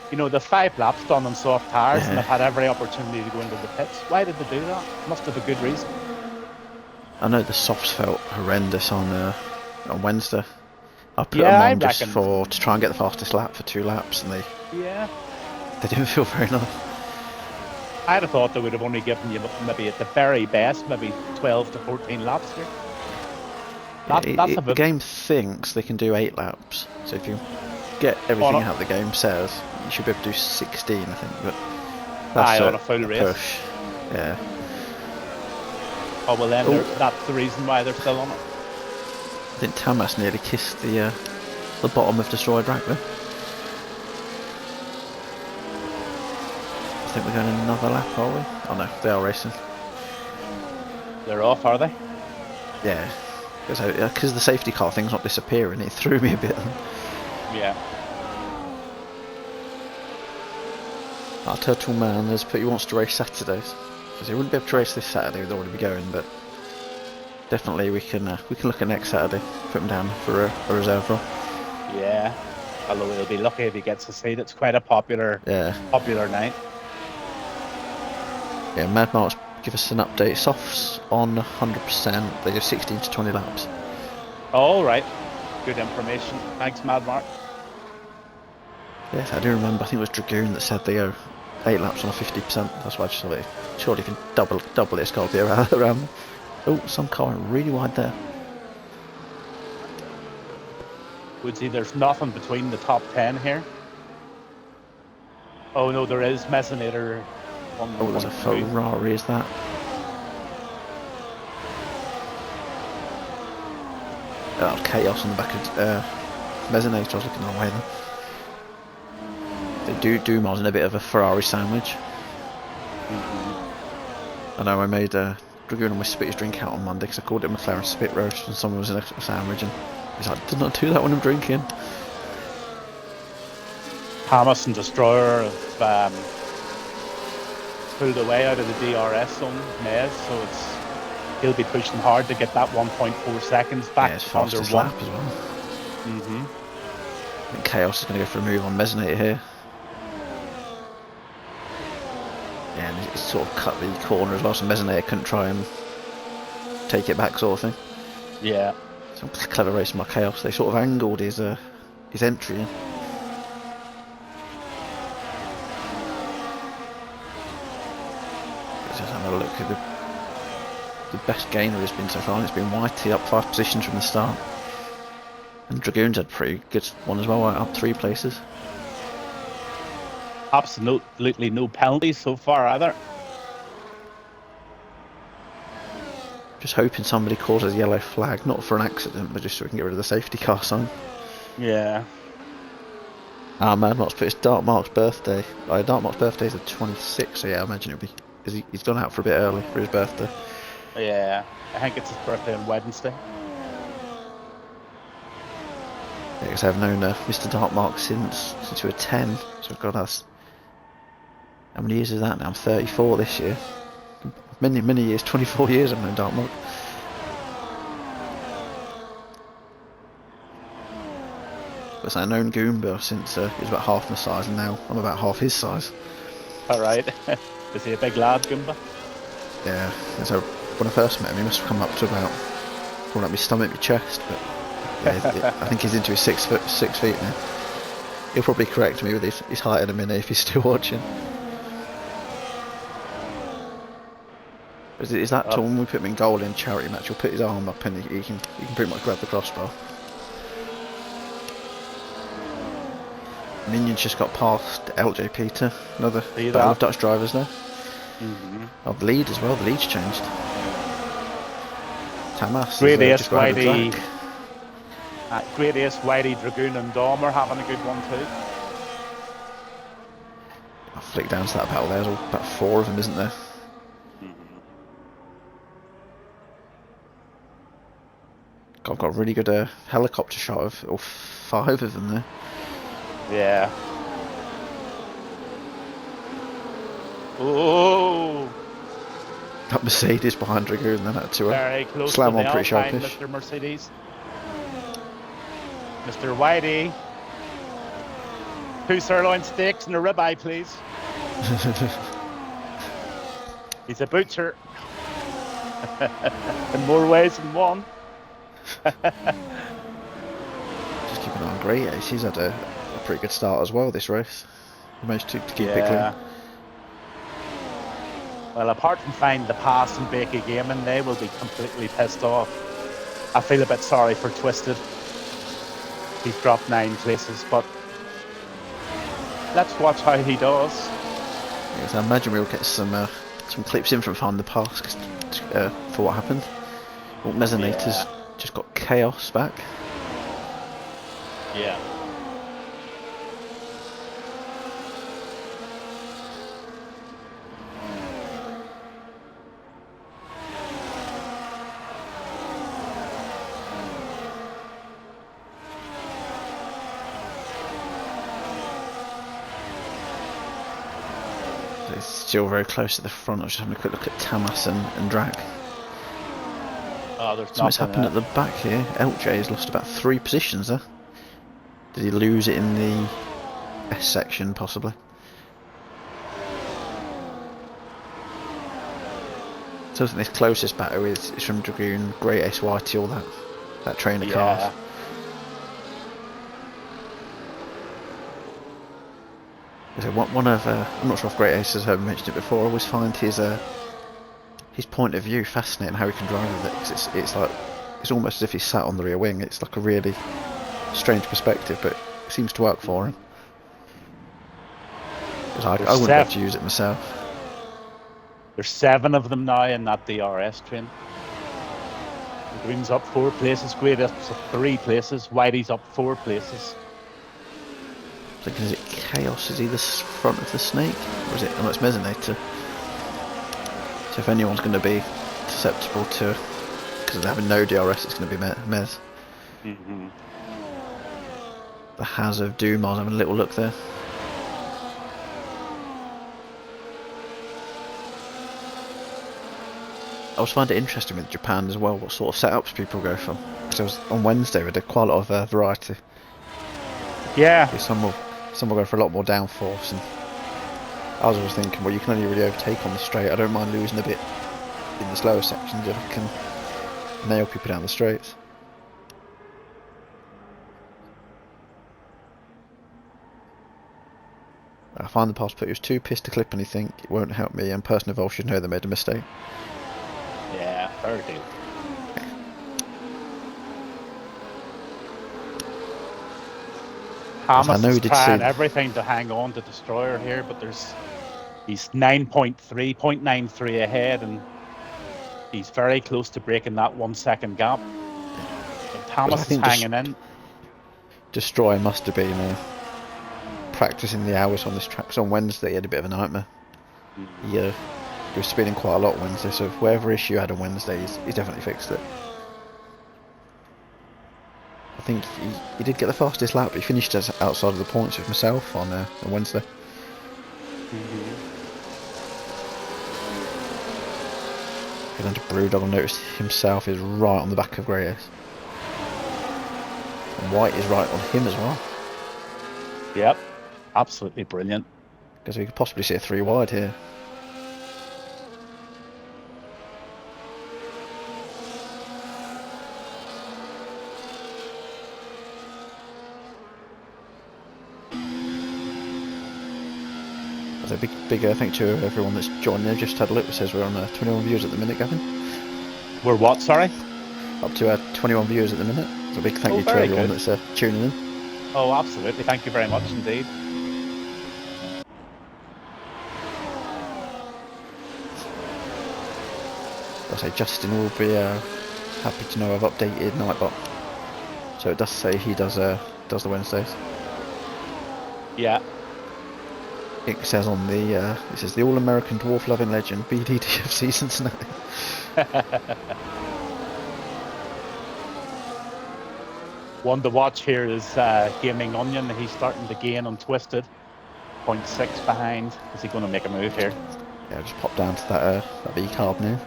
You know, the 5 laps done on soft tyres, and they've had every opportunity to go into the pits. Why did they do that? Must have a good reason. I know the softs felt horrendous on Wednesday. I put them on just to try and get the fastest lap for 2 laps, and they didn't feel very nice. I'd have thought they would have only given you maybe at the very best, maybe 12 to 14 laps here. The game thinks they can do 8 laps, so if you get everything out the game says, you should be able to do 16, I think, but that's on a full race. Push. Yeah. Oh well, then that's the reason why they're still on it. I think Tamas nearly kissed the bottom of Destroyed Rack there. I think we're going another lap, are we? Oh no, they are racing. They're off, are they? Yeah. Because the safety car thing's not disappearing, it threw me a bit. Yeah. Our Turtle Man has put he wants to race Saturdays. Because he wouldn't be able to race this Saturday, we'd already be going, but definitely we can look at next Saturday, put him down for a reserve run. Yeah. Although he'll be lucky if he gets a seat. It's quite a popular night. Yeah, Mad Marks give us an update. Softs on 100%. They go 16 to 20 laps. All right. Good information. Thanks, Mad Mark. Yes, I do remember. I think it was Dragoon that said they go 8 laps on a 50%. That's why I just thought surely you can double it. Scorpio around. Oh, some car went really wide there. Woodzy, there's nothing between the top 10 here. Oh no, there is Mezzinator. Oh, there's a Ferrari, is that? Oh, chaos on the back of Mezzinator. I was looking the wrong way then. Dumar's in a bit of a Ferrari sandwich. I know I made Dragoon on my spit his drink out on Monday because I called it McLaren spit roast, and someone was in a sandwich, and he's like, "Did not do that when I'm drinking." Hamas and Destroyer have pulled away out of the DRS zone, Mez, so he'll be pushing hard to get that 1.4 seconds back. Yeah, it's under fastest one lap as well. I think Chaos is going to go for a move on Mesonator here. Yeah, and he's sort of cut the corner as well, so Mesonator couldn't try and take it back, sort of thing. Yeah. Some clever racing by Chaos. They sort of angled his entry in. Let's just have a look at the best gainer has been so far, and it's been Whitey up 5 positions from the start. And Dragoon's had a pretty good one as well, up 3 places. Absolutely no penalties so far either. Just hoping somebody causes a yellow flag, not for an accident, but just so we can get rid of the safety car sign. Yeah. Mad Mark's put his Dark Mark's birthday. Dark Mark's birthday is the 26th, so yeah, I imagine it'll be. He's gone out for a bit early for his birthday. Yeah, I think it's his birthday on Wednesday. Yeah, because I've known Mr. Dark Mark since we were 10, so God, that's. How many years is that now? I'm 34 this year. Many years, 24 years I've known Dark Mark. But I've known Goomba since he was about half my size, and now I'm about half his size. Alright. Is he a big lad, Goomba? Yeah, so when I first met him, he must have come up to about, probably my stomach, my chest, but yeah, I think he's into his 6 feet now. He'll probably correct me with his height in a minute if he's still watching. Is that tall? When we put him in goal in charity match, he'll put his arm up and he can pretty much grab the crossbar. Minion's just got past LJ Peter, another battle of Dutch drivers there. Oh, the lead as well, the lead's changed. Tamas Gradius, Whitey, Whitey, Dragoon and Dom are having a good one too. I'll flick down to that battle there, there's about 4 of them, isn't there? I've got a really good helicopter shot of all 5 of them there. Yeah. Oh! That Mercedes behind Dragoon, then had to very close slam to on the pretty Alpine, sharpish. Mr. Mercedes. Mr. Whitey. 2 sirloin steaks and a ribeye, please. He's a butcher. In more ways than one. Just keep an eye on Grey Ace. He's had a pretty good start as well this race. He managed to keep it clean. Well, apart from finding the pass and Bakey Gaming, they will be completely pissed off. I feel a bit sorry for Twisted. He's dropped 9 places, but let's watch how he does. Yes, I imagine we'll get some clips in from Find the Pass for what happened. Well, Mesonator's just got Chaos back. Yeah. It's still very close to the front. I was just having a quick look at Tamas and Drag. Oh, there's Something's happened at the back here. LJ has lost about 3 positions there. Did he lose it in the S section, possibly? So I think this closest battle is from Dragoon, Great Ace Whitey, all that train of cars. So one of I'm not sure if Great Ace has ever mentioned it before. I always find his point of view fascinating, how he can drive with it. 'Cause it's like it's almost as if he's sat on the rear wing. It's like a really strange perspective, but it seems to work for him. I wouldn't be able to use it myself. There's 7 of them now in that DRS train. Green's up 4 places, Great Ace up 3 places, Whitey's up 4 places. thinking, is it Chaos? Is he the front of the snake? Or is it... Oh, it's Mesonator. So if anyone's going to be susceptible to... Because of having no DRS, it's going to be Mez. Mm-hmm. The Haz of Doom, I was having a little look there. I always find it interesting with Japan as well, what sort of setups people go for. Because on Wednesday we did quite a lot of variety. Yeah. Some will go for a lot more downforce, and I was always thinking, well, you can only really overtake on the straight. I don't mind losing a bit in the slower sections if I can nail people down the straights. I find the pass put was too pissed to clip anything, it won't help me, and person involved should know they made a mistake. Yeah, fair deal. Hamas is trying everything to hang on to Destroyer here, but he's 0.93 ahead, and he's very close to breaking that 1 second gap. But Hamas is hanging in. Destroyer must have been practicing the hours on this track, because on Wednesday he had a bit of a nightmare. He was speeding quite a lot Wednesday, so whatever issue he had on Wednesday, he's definitely fixed it. I think he did get the fastest lap, but he finished outside of the points with myself on Wednesday. Going to Brewdog, I noticed himself is right on the back of Grey Ace. And White is right on him as well. Yep, absolutely brilliant. Because we could possibly see a 3 wide here. A big thank you to everyone that's joined there. Just had a look. It says we're on 21 viewers at the minute, Gavin. We're what, sorry? Up to 21 viewers at the minute. So a big thank you to everyone that's tuning in. Oh, absolutely. Thank you very much indeed. I'll say Justin will be happy to know I've updated Nightbot. So it does say he does the Wednesdays. Yeah. It says on the it says the all-American dwarf loving legend BDD of Cincinnati. One to watch here is Gaming Onion. He's starting to gain on Twisted. 0.6 behind. Is he going to make a move here? Yeah, just pop down to that B card now.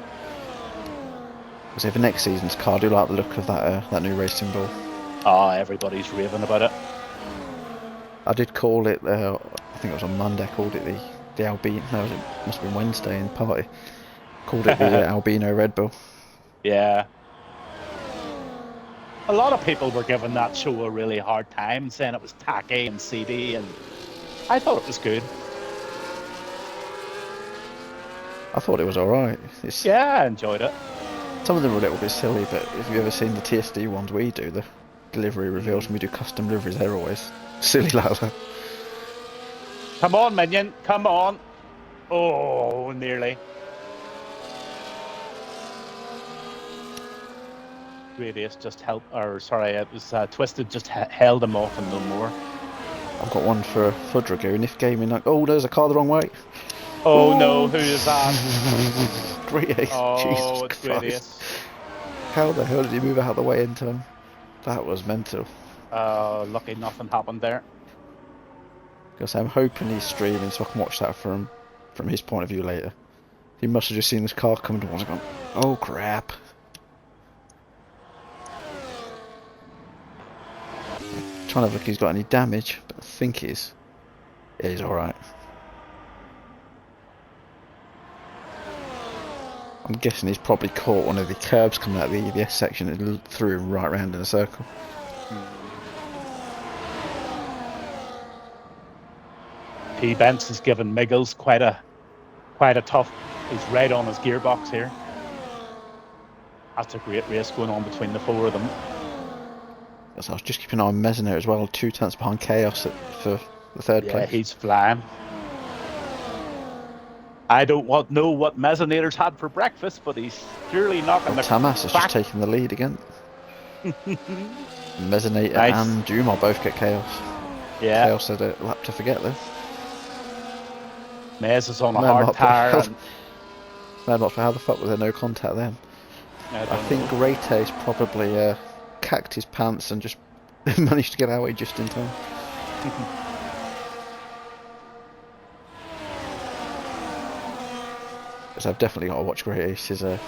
Because for next season's car, I do like the look of that new racing ball. Oh, everybody's raving about it. I did call it. I think it was on Monday. I called it the albino. No, it must have been Wednesday in party. Called it the albino Red Bull. Yeah. A lot of people were giving that show a really hard time, saying it was tacky and seedy, and I thought it was good. I thought it was alright. Yeah, I enjoyed it. Some of them were a little bit silly, but if you've ever seen the TSD ones we do, the delivery reveals, and we do custom deliveries, they're always silly like that. Come on, Minion, come on. Oh, nearly. Radius just helped, or sorry, it was Twisted just held him off and no more. I've got one for Fudrigo, and if gaming like, oh, there's a car the wrong way. Oh no, who is that? Great Ace. Oh, Jesus it's Christ. Radius. How the hell did he move out of the way in time? That was mental. Lucky nothing happened there. Because I'm hoping he's streaming so I can watch that from his point of view later. He must have just seen this car coming towards him and gone, oh crap. Trying to look if he's got any damage, but I think he's alright. I'm guessing he's probably caught one of the curbs coming out of the S section and threw him right round in a circle. P. Bence has given Miggles quite a tough. He's right on his gearbox here. That's a great race going on between the four of them. So I was just keeping an eye on Mesonator as well, 2 tenths behind Chaos for the third place. Yeah, he's flying. I don't know what Mesonator's had for breakfast, but he's surely knocking the Tamas has back. just taken the lead again. Mesonator Nice. and Doom both get Chaos. Yeah, Chaos had a lap to forget though. Mays is on a Mad hard Mark, tire, and Mad Mark, how the fuck was there no contact then? I I don't think know. Greytails probably cacked his pants and just managed to get away just in time. Because I've definitely got to watch Greytails'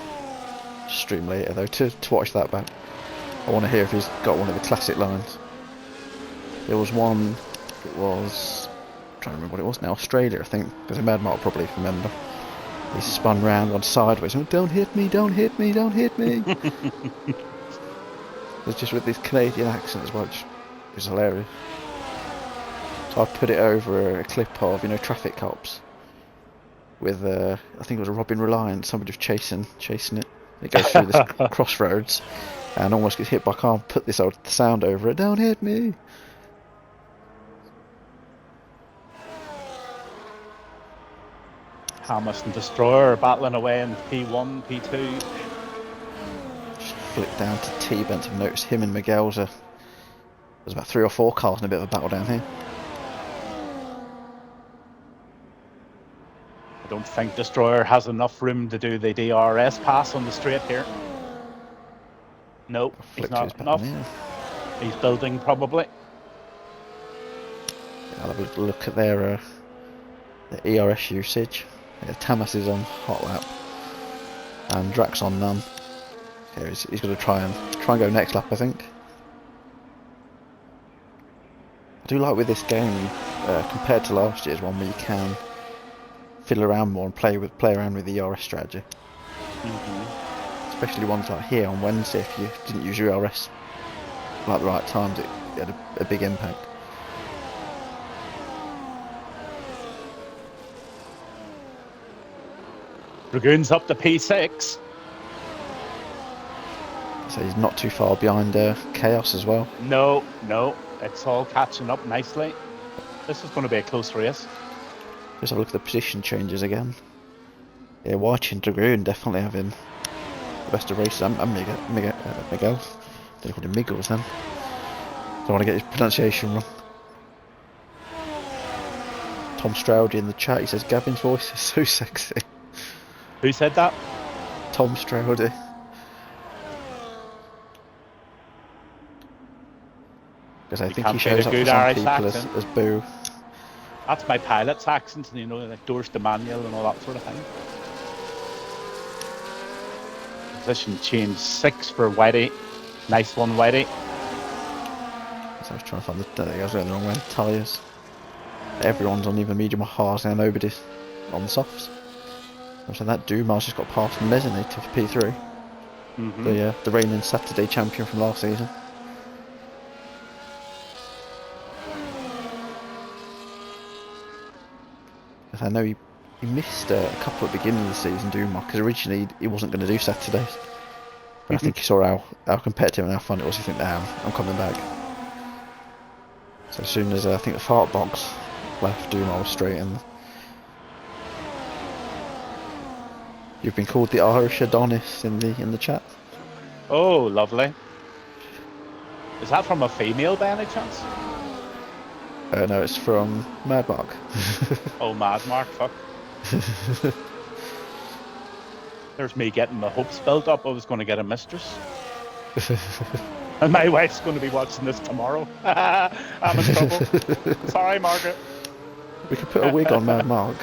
stream later though to watch that back. I want to hear if he's got one of the classic lines. There was one, it was, I'm trying to remember what it was now, Australia I think, because Mad Mark probably remember. He spun round on sideways, and don't hit me, don't hit me, don't hit me. It's just with this Canadian accent as well, it was hilarious. So I put it over a clip of, traffic cops with, I think it was a Robin Reliant, somebody just chasing it. It goes through this crossroads and almost gets hit by a car. Put this old sound over it, don't hit me. Hamas and Destroyer are battling away in P1, P2. Just flick down to T-Bent and notice him and Miguel's there's about 3 or 4 cars in a bit of a battle down here. I don't think Destroyer has enough room to do the DRS pass on the straight here. Nope, he's not enough. He's building probably. I'll have a look at their the ERS usage. Yeah, Tamas is on hot lap and Drax on none. Yeah, he's going to try and go next lap, I think. I do like with this game compared to last year's one where you can fiddle around more and play around with the ERS strategy. Especially ones like here on Wednesday. If you didn't use your ERS like the right times, it had a big impact. Dragoon's up to P6. So he's not too far behind Chaos as well. No, it's all catching up nicely. This is going to be a close race. Just have a look at the position changes again. Yeah, White and Dragoon definitely having the best of races. And Miguel. Don't call him Miggles then. Don't want to get his pronunciation wrong. Tom Stroudy in the chat, he says Gavin's voice is so sexy. Who said that? Tom Stroudy. Because I think he shows up for some people as Boo. That's my pilot's accent, like Doris de Manuel and all that sort of thing. Position change 6 for Whitey. Nice one, Whitey. So I was trying to find I was going the wrong way. Tyres. Everyone's on either medium or hard, now nobody's on the softs. So that Dumas just got past and Mezzanate to P3. The reigning Saturday champion from last season. I know he missed a couple at the beginning of the season, Dumas, because originally he wasn't going to do Saturdays. But I think he saw how competitive and how fun it was. He think, damn, I'm coming back. So as soon as I think the fart box left, Dumas was straight in. You've been called the Irish Adonis in the chat. Oh, lovely. Is that from a female by any chance? No, it's from Mad Mark. Oh, Mad Mark, fuck. There's me getting my hopes built up. I was going to get a mistress. And my wife's going to be watching this tomorrow. I'm in trouble. Sorry, Margaret. We could put a wig on Mad Mark.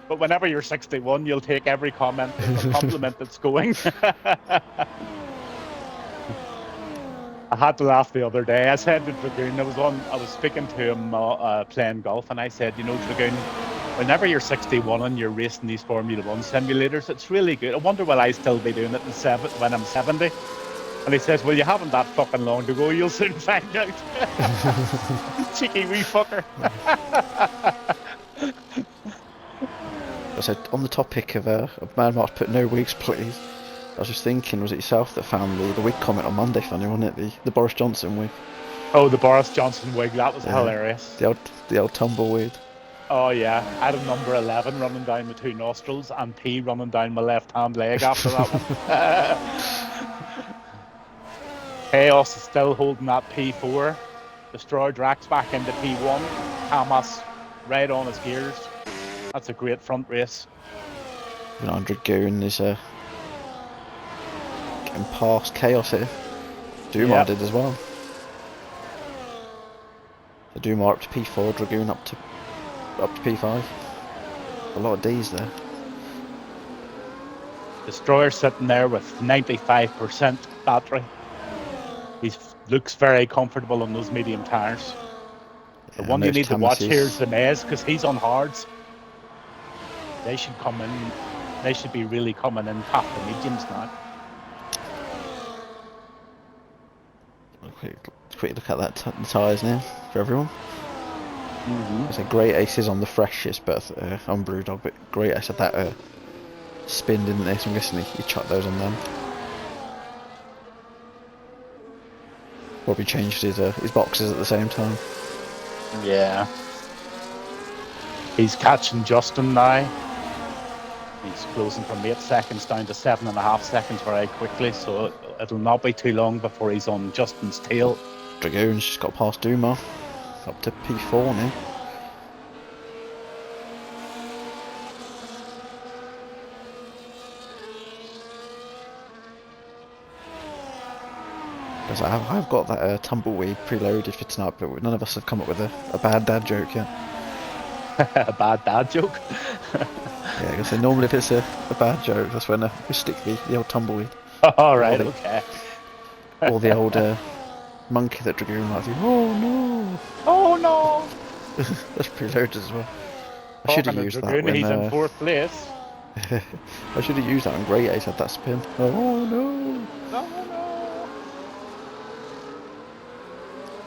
But whenever you're 61, you'll take every comment as a compliment that's going. I had to laugh the other day. I said to Dragoon, I was speaking to him playing golf, and I said, Dragoon, whenever you're 61 and you're racing these Formula 1 simulators, it's really good. I wonder will I still be doing it when I'm 70? And he says, well, you haven't that fucking long to go. You'll soon find out. Cheeky wee fucker. So on the topic of Mad Mark, put no wigs, please. I was just thinking, was it yourself that found the wig comment on Monday funny, wasn't it? The Boris Johnson wig. Oh, the Boris Johnson wig, that was hilarious. The old tumbleweed. Oh yeah, I had a number 11 running down my 2 nostrils and P running down my left hand leg after that one. Chaos is still holding that P4. Destroyer Drax back into P1. Hamas right on his gears. That's a great front race. 100 Goon is getting past Chaos here. Dumar did as well. So Dumar up to P4, Dragoon up to P5. A lot of Ds there. Destroyer sitting there with 95% battery. He looks very comfortable on those medium tyres. The one you need to watch here is the Maze, because he's on hards. They should come in. They should be really coming in past the mediums now. Quick look at that the tyres now for everyone. There's a Great Ace is on the freshest, but on Brewdog, but Great Ace had that spin, didn't they? So I'm guessing he chucked those on them. Probably changed his boxes at the same time. Yeah. He's catching Justin now. He's closing from 8 seconds down to 7.5 seconds very quickly, so it'll not be too long before he's on Justin's tail. Dragoon's just got past Duma, up to P4 now. Because I've got that tumbleweed preloaded for tonight, but none of us have come up with a bad dad joke yet. A bad dad joke? Yeah, I guess normally if it's a bad joke, that's when we stick the old tumbleweed. All right, okay. Or the old monkey that Dragoon might think, oh no! Oh no! That's preloaded as well. I should have used that when... he's in 4th place. I should have used that when Great Ace had that spin. Oh no!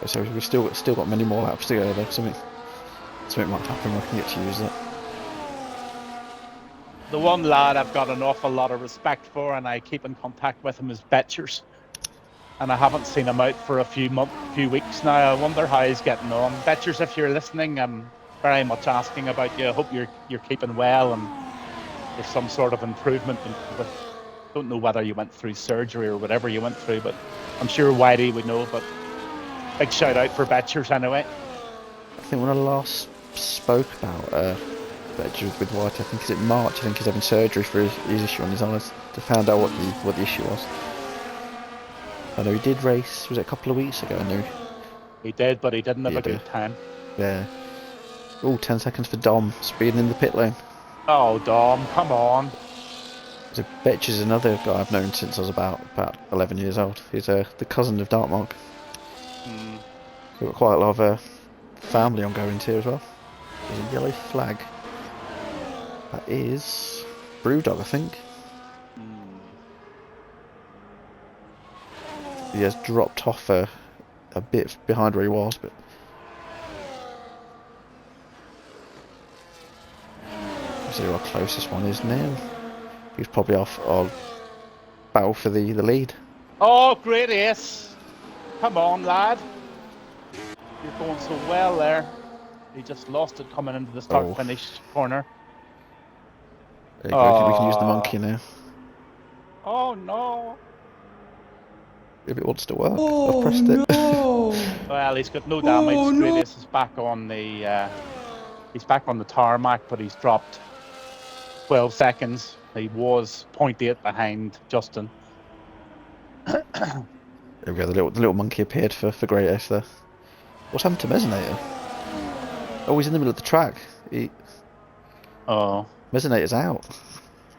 So we've still got many more laps to go though. Something might happen where I can get to use that. The one lad I've got an awful lot of respect for, and I keep in contact with him, is Betchers. And I haven't seen him out for a few weeks now. I wonder how he's getting on. Betchers, if you're listening, I'm very much asking about you. I hope you're keeping well and there's some sort of improvement. Don't know whether you went through surgery or whatever you went through, but I'm sure Whitey would know. But big shout out for Betchers anyway. I think when I last spoke about Betchers with Whitey, I think it's in March. I think he's having surgery for his issue on his eyes to find out what the issue was. I know he did race, was it a couple of weeks ago? I know he did, but he didn't have a good time. Yeah. Oh, 10 seconds for Dom, speeding in the pit lane. Oh, Dom, come on. So Betch is another guy I've known since I was about 11 years old. He's the cousin of Dartmark. We've got quite a lot of family ongoing here as well. There's a yellow flag. That is Brewdog, I think. He has dropped off a bit behind where he was, but see who our closest one is now. He's probably off on battle for the lead. Oh, great ace! Come on, lad. You're going so well there. He just lost it coming into the start-finish corner. There you go. We can use the monkey now. Oh no! If it wants to work, I've pressed it. No. Well, he's got no damage. Oh, no. Great is back on the he's back on the tarmac, but he's dropped 12 seconds. He was 0.8 behind Justin. There we go. The little monkey appeared for Great Ace there. What's happened to Mesonator? Oh, he's in the middle of the track. Mesonator's out.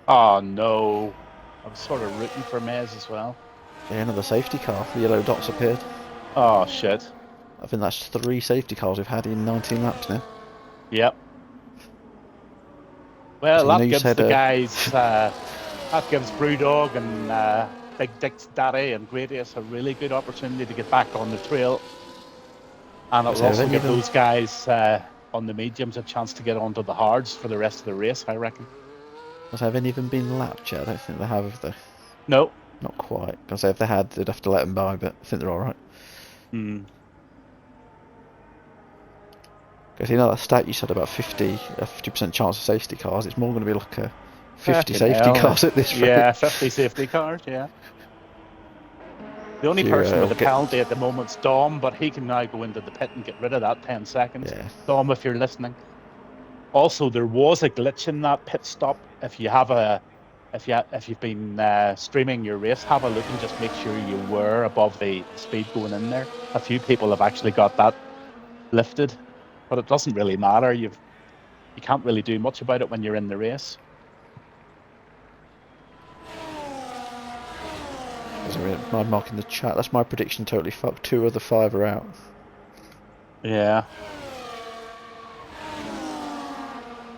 Oh no! I was sort of rooting for Mez as well. Yeah, another safety car. The yellow dots appeared. Oh shit! I think that's 3 safety cars we've had in 19 laps now. Yep. Well, so that gives the guys, that gives Brewdog and Big Dick's daddy and Great Ace a really good opportunity to get back on the trail. And it'll also give those guys on the mediums a chance to get onto the hards for the rest of the race, I reckon. Have any of them been lapped yet? I don't think they have, have they? No. Not quite. Because if they had, they'd have to let them by, but I think they're alright. Because you know that stat you said about 50% chance of safety cars, it's more going to be like a 50 safety cars at this rate. Yeah, 50 safety cars, yeah. The only If you, person with a get, penalty at the moment's Dom, but he can now go into the pit and get rid of that 10 seconds. yeah, Dom, if you're listening. Also, there was a glitch in that pit stop. If you've been streaming your race, have a look and just make sure you were above the speed going in there. A few people have actually got that lifted, but it doesn't really matter. You can't really do much about it when you're in the race. there's a red mark in the chat. That's my prediction. Totally fucked. 2 of the 5 are out. Yeah.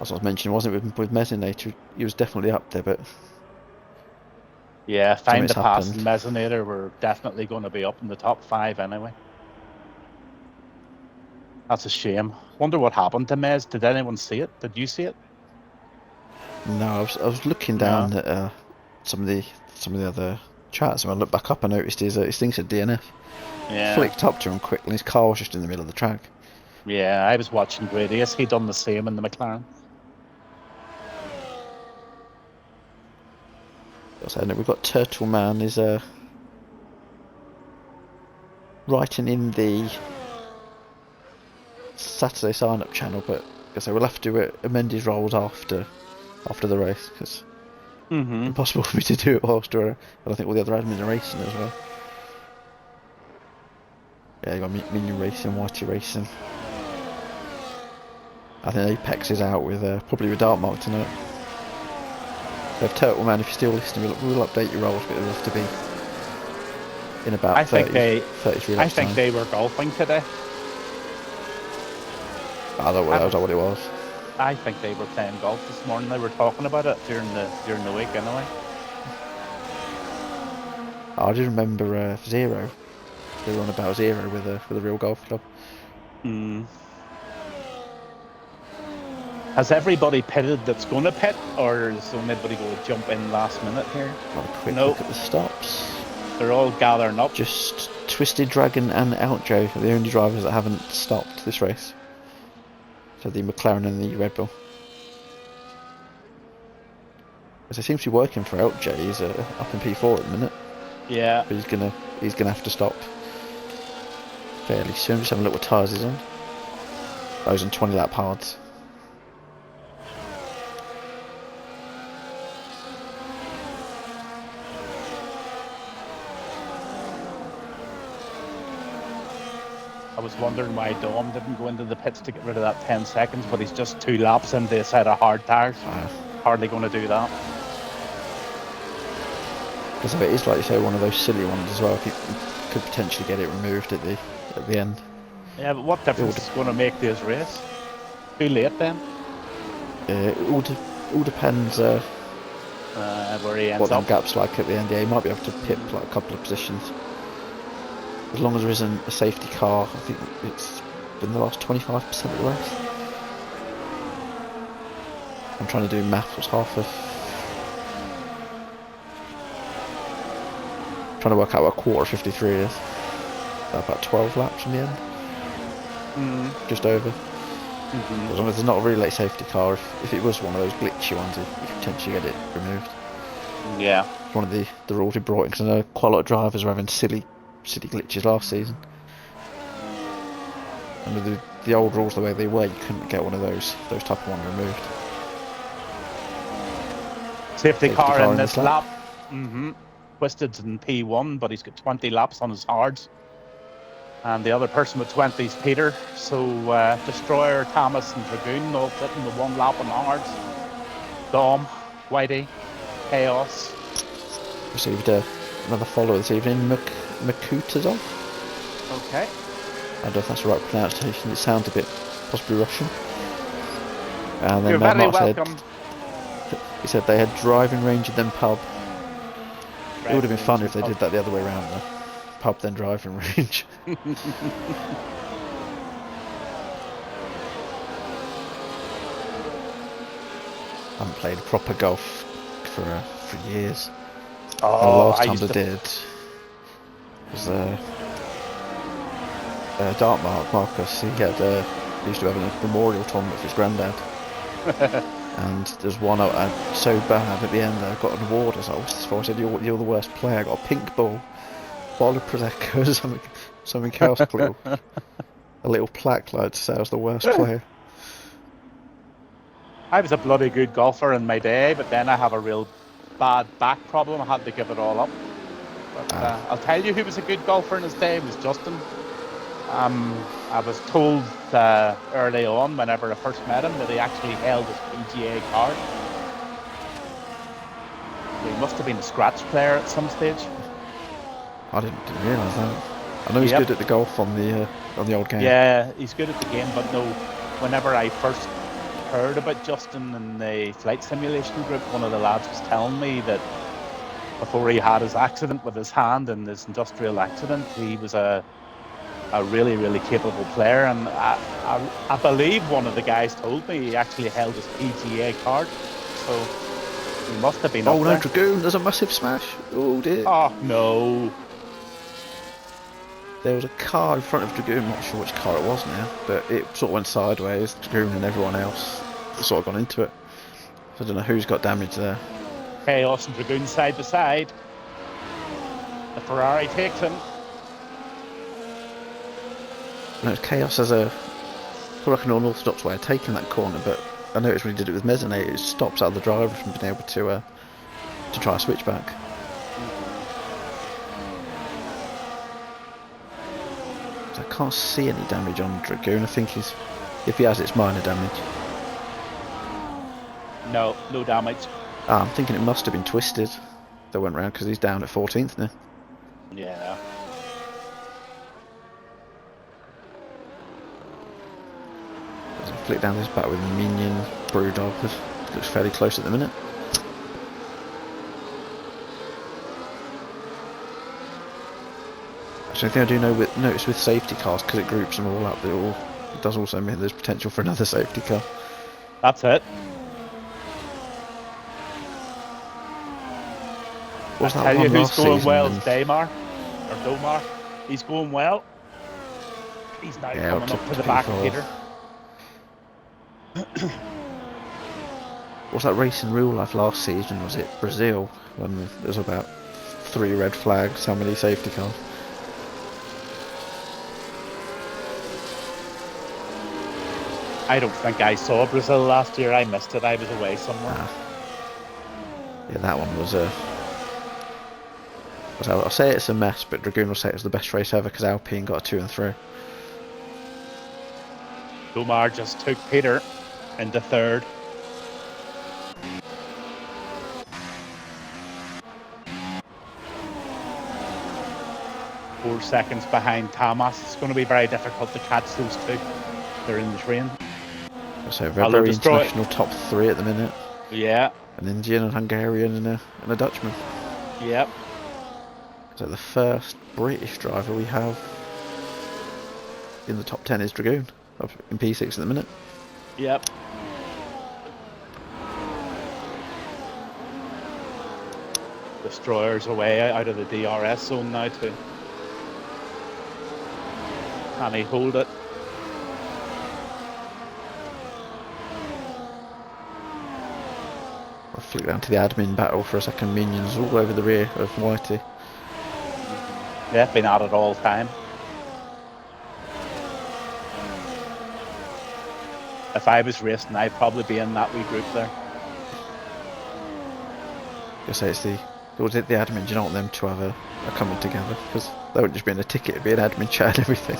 As I was mentioning, wasn't it, with Mesinator? He was definitely up there, but Yeah, Find the something's Pass and happened. Mesonator were definitely going to be up in the top 5 anyway. That's a shame. Wonder what happened to Mez. Did anyone see it? Did you see it? No, I was looking down at some of the other chats, and when I looked back up, I noticed his thing said DNF. Yeah. Flicked up to him quickly, and his car was just in the middle of the track. Yeah, I was watching Gradius. He done the same in the McLaren. So we've got Turtle Man is writing in the Saturday sign-up channel, but I say we'll have to amend his roles after the race, because impossible for me to do it whilst I don't think all the other admins are racing as well. Yeah, you got Minion Racing, Whitey Racing. I think Apex is out with probably with Dark Mark tonight. So if Turtle Man, if you're still listening, we'll update your roles, but it'll have to be in about 30 laps I think they were golfing today. I don't know that was what it was. I think they were playing golf this morning. They were talking about it during the week anyway. I just remember Zero. They were on about Zero with a real golf club. Has everybody pitted that's going to pit, or is anybody going to jump in last minute here? Got a quick look at the stops. They're all gathering up. Just Twisted Dragon and Outjo are the only drivers that haven't stopped this race. So the McLaren and the Red Bull. Because it seems to be working for Outjo. He's up in P4 at the minute. Yeah. But he's gonna have to stop fairly soon. Just having a look what tyres he's on. Oh, he's on 20 lap hards. I was wondering why Dom didn't go into the pits to get rid of that 10 seconds, but he's just 2 laps into a set of hard tyres. Hardly going to do that. Because if it is, like you say, one of those silly ones as well, if you could potentially get it removed at the end. Yeah, but what difference is going to make to his race? Too late then? It all depends where he ends what them up. gaps like at the end. Yeah, he might be able to pip like a couple of positions. As long as there isn't a safety car, I think it's been the last 25% of the race. I'm trying to do math, what's half of... Trying to work out what a quarter of 53 is. About 12 laps in the end. Just over. As long as there's not a really late safety car, if it was one of those glitchy ones, you could potentially get it removed. Yeah. It's one of the rules we brought in, because I know quite a lot of drivers were having silly glitches last season. And with the old rules the way they were, you couldn't get one of those type of one removed. Safety car in this lap. Twisted's in P1, but he's got 20 laps on his hards. And the other person with 20 is Peter. So Destroyer, Thomas and Dragoon all sitting with 1 lap on the hards. Dom, Whitey, Chaos. Received another follow this evening, Makutazov. Okay. I don't know if that's the right pronunciation, it sounds a bit possibly Russian. And then You're very Mark welcome. He said they had driving range and then pub. It would have been Range funny if they and did that the other way around though. Pub then driving range. I haven't played proper golf for years. Oh, the last time I did was Dark Marcus. He used to have a memorial tournament for his granddad. And there's one I so bad at the end I got an award. I was like, what's this for? I said, you're the worst player. I got a pink ball bottle of Prosecco or something else, a little plaque like to say I was the worst player. I was a bloody good golfer in my day, but then I have a real bad back problem. I had to give it all up. But I'll tell you who was a good golfer in his day was Justin. I was told early on, whenever I first met him, that he actually held his PGA card. He must have been a scratch player at some stage. I didn't realise that. I know he's good at the golf on the old game. Yeah, he's good at the game, but no, whenever I first heard about Justin in the flight simulation group, one of the lads was telling me that before he had his accident with his hand and his industrial accident, he was a really, really capable player. And I believe one of the guys told me he actually held his PGA card. So he must have been up no, there. Dragoon, there's a massive smash. Oh dear. Oh, no. There was a car in front of Dragoon, I'm not sure which car it was now, but it sort of went sideways. Dragoon and everyone else sort of gone into it. So I don't know who's got damage there. Chaos and Dragoon side by side. The Ferrari takes him. No, Chaos has a like an unorthodox way of taking that corner, but I noticed when he did it with Mezzanate, it stops out the driver from being able to try a switchback. So I can't see any damage on Dragoon. I think if he has, it's minor damage. No damage. I'm thinking it must have been twisted that went round because he's down at 14th now. Yeah. As I flick down this back with Minion, Brewdog, looks fairly close at the minute. Actually, I think I do notice with safety cars, because it groups them all up, it does also mean there's potential for another safety car. That's it. What's that tell you one who's last going season well, then? Domar. He's going well. He's now coming up to the back of Peter. What's that race in real life last season? Was it Brazil when there was about 3 red flags? How many safety cars? I don't think I saw Brazil last year. I missed it. I was away somewhere. Yeah, that one was I'll say it's a mess, but Dragoon will say it was the best race ever because Alpine got a 2 and 3. Domar just took Peter into third. Four seconds behind Thomas. It's going to be very difficult to catch those two. They're in the train. So very international top 3 at the minute. Yeah. An Indian, an Hungarian, and a Dutchman. Yep. So the first British driver we have in the top 10 is Dragoon, up in P6 at the minute. Yep. Destroyer's away out of the DRS zone now too. Can he hold it? I'll flick down to the admin battle for a second. Minions all over the rear of Whitey. Yeah, been at it all time. If I was racing, I'd probably be in that wee group there. I say it's the admin. You don't want them to have a coming together because that would just be in a ticket. It'd be an admin chat and everything.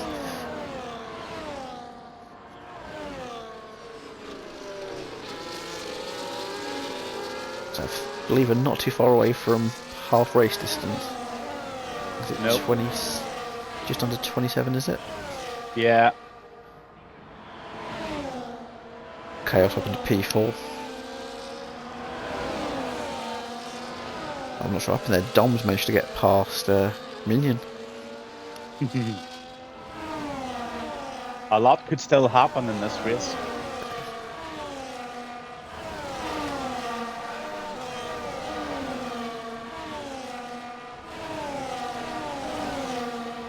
So I believe we're not too far away from half race distance. Is it Nope. 20? Just under 27, is it? Yeah. Chaos up into P4. I'm not sure what happened there. Dom's managed to get past Minion. A lot could still happen in this race.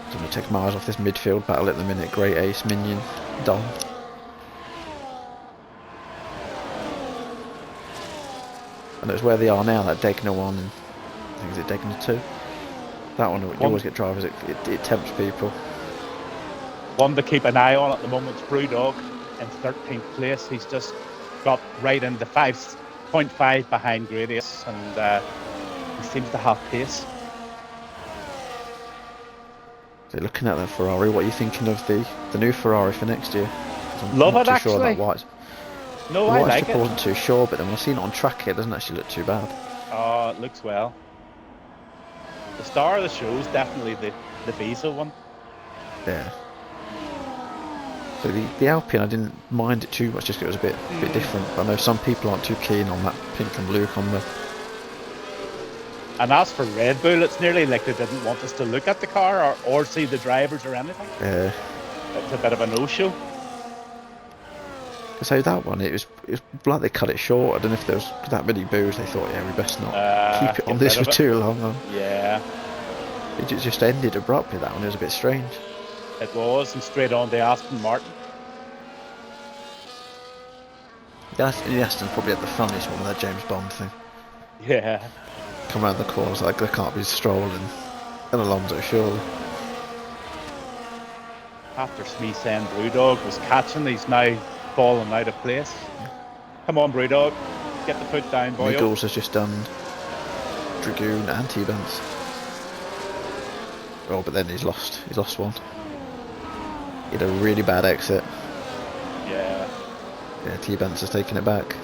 I'm going to take my eyes off this midfield battle at the minute. Great Ace, Minion, Dom. And it's where they are now, that Degna 1 and I think is it Degna 2? That one, you always get drivers, it tempts people. One to keep an eye on at the moment is Brewdog in 13th place. He's just got right into 5.5 behind Gradius, and he seems to have pace. So looking at that Ferrari, what are you thinking of the new Ferrari for next year? I'm Love not it, too sure about actually. white. No, The I white like strip I it. wasn't too sure, but then when I seen it on track, it doesn't actually look too bad. Oh, it looks well. The star of the show is definitely the Visa one. Yeah. So the Alpine, I didn't mind it too much, just 'cause it was a bit different. But I know some people aren't too keen on that pink and blue combo. And as for Red Bull, it's nearly like they didn't want us to look at the car or see the drivers or anything. Yeah. It's a bit of a no-show. So that one, it was like they cut it short. I don't know if there was that many boos. They thought, yeah, we best not keep it on this for too long. Yeah. It just ended abruptly. That one, it was a bit strange. It was, and straight on to Aston Martin. The Aston's probably at the funniest one with that James Bond thing. Yeah. Come around the corners like there can't be Stroll and Alonso, surely. After Smee saying Brewdog was catching, he's now falling out of place. Come on, Brewdog. Get the foot down, boy. Nichols has just done Dragoon and T-Benz. Oh, but then he's lost one. He had a really bad exit. Yeah. Yeah, T-Benz has taken it back.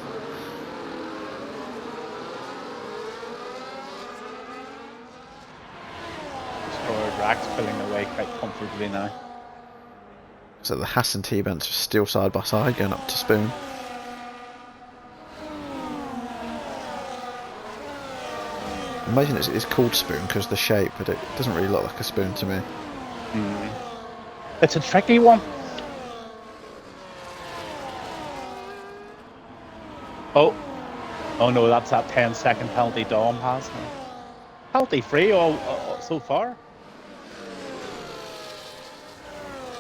Destroyer Drax pulling away quite comfortably now. So the Haas and T-Benz are still side by side, going up to Spoon. Imagine it's called Spoon because of the shape, but it doesn't really look like a spoon to me. It's a tricky one. Oh no, that's that 10-second penalty Dom has. Penalty free all so far.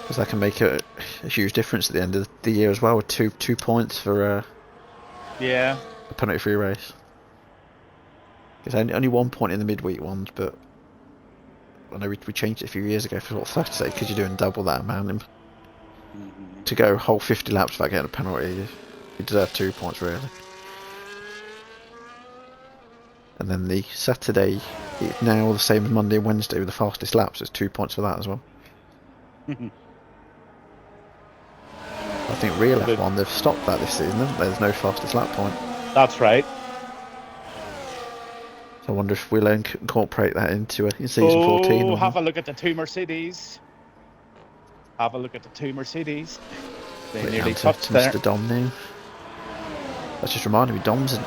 Because that can make a huge difference at the end of the year as well, with two points for Yeah. a penalty-free race. It's only 1 point in the midweek ones, but I know we changed it a few years ago for what Saturday because you're doing double that amount. And to go a whole 50 laps without getting a penalty, you deserve 2 points really. And then the Saturday, it's now the same as Monday and Wednesday with the fastest laps. It's 2 points for that as well. I think real F1, they've stopped that this season, haven't they? There's no fastest lap point. That's right. So I wonder if we'll incorporate that into in season 14. Oh, have a look at the two Mercedes. Have a look at the two Mercedes. They nearly touched there. Mr. Dom now. That's just reminded me, Dom's a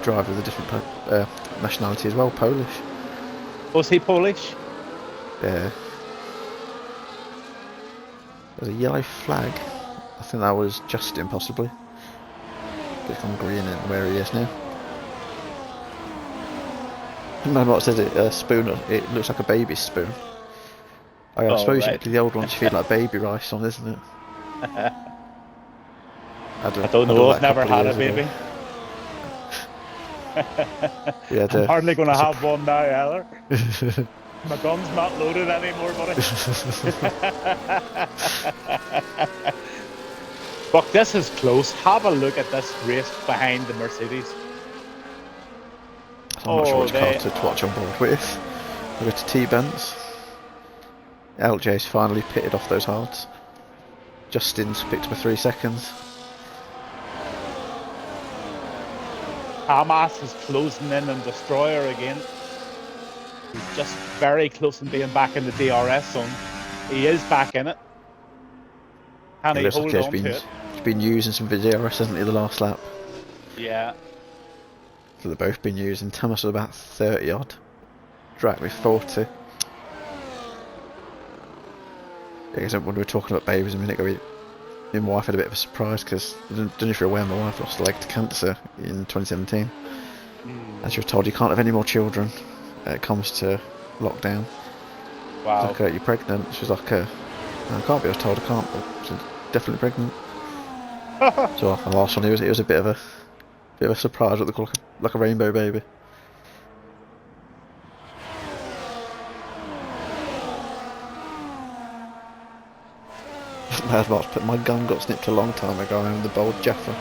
driver with a different nationality as well, Polish. Was he Polish? Yeah. There's a yellow flag. I think that was Justin, possibly. It's gone green in where he is now. Man, what says it? Spoon. It looks like a baby spoon. I suppose right. the old ones feed like baby rice on, isn't it? I don't know. I've never had a baby. I'm hardly going to have one now either. My gun's not loaded anymore, buddy. But this is close. Have a look at this race behind the Mercedes. I'm not sure which car to watch on board with. We'll go to T-Benz. LJ's finally pitted off those hards. Justin's picked up 3 seconds. Hamas is closing in on Destroyer again. He's just very close in being back in the DRS zone. He is back in it. Can he hold on to it? He's been using some DRS, hasn't he, the last lap? Yeah. So they've both been using. Thomas was about 30 odd. Drac with 40. I guess when we were talking about babies a minute ago, my wife had a bit of a surprise because I don't know if you're aware, my wife lost a leg to cancer in 2017. And she was told you can't have any more children when it comes to lockdown. Wow. Like, you're pregnant. She was like, I can't be. I was told I can't, but she's definitely pregnant. So the last one, it was a bit of a surprise. What they call like a rainbow baby. heard Mark's put my gun got snipped a long time ago. I'm the bold Jaffa.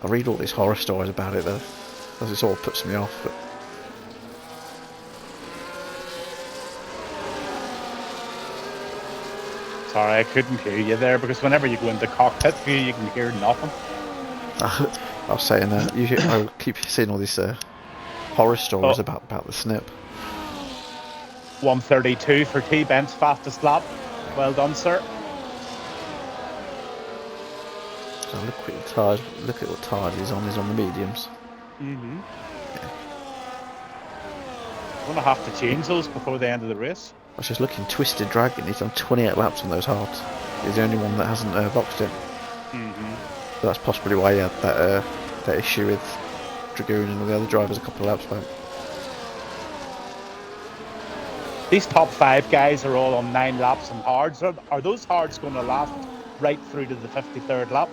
I read all these horror stories about it though, because it sort of puts me off. But Sorry, I couldn't hear you there because whenever you go into cockpit view, you can hear nothing. I was saying that I keep seeing all these horror stories about the snip. 132 for T-Bent's fastest lap. Well done, sir. So look at the tyres. Look at what tyres he's on. He's on the mediums. Mm-hmm. Gonna have to change those before the end of the race. I was just looking. Twisted Dragon. He's done 28 laps on those hards. He's the only one that hasn't boxed it. Mm-hmm. So that's possibly why he had that issue with Dragoon and all the other drivers a couple of laps back. These top 5 guys are all on 9 laps and hards. Are those hards going to last right through to the 53rd lap?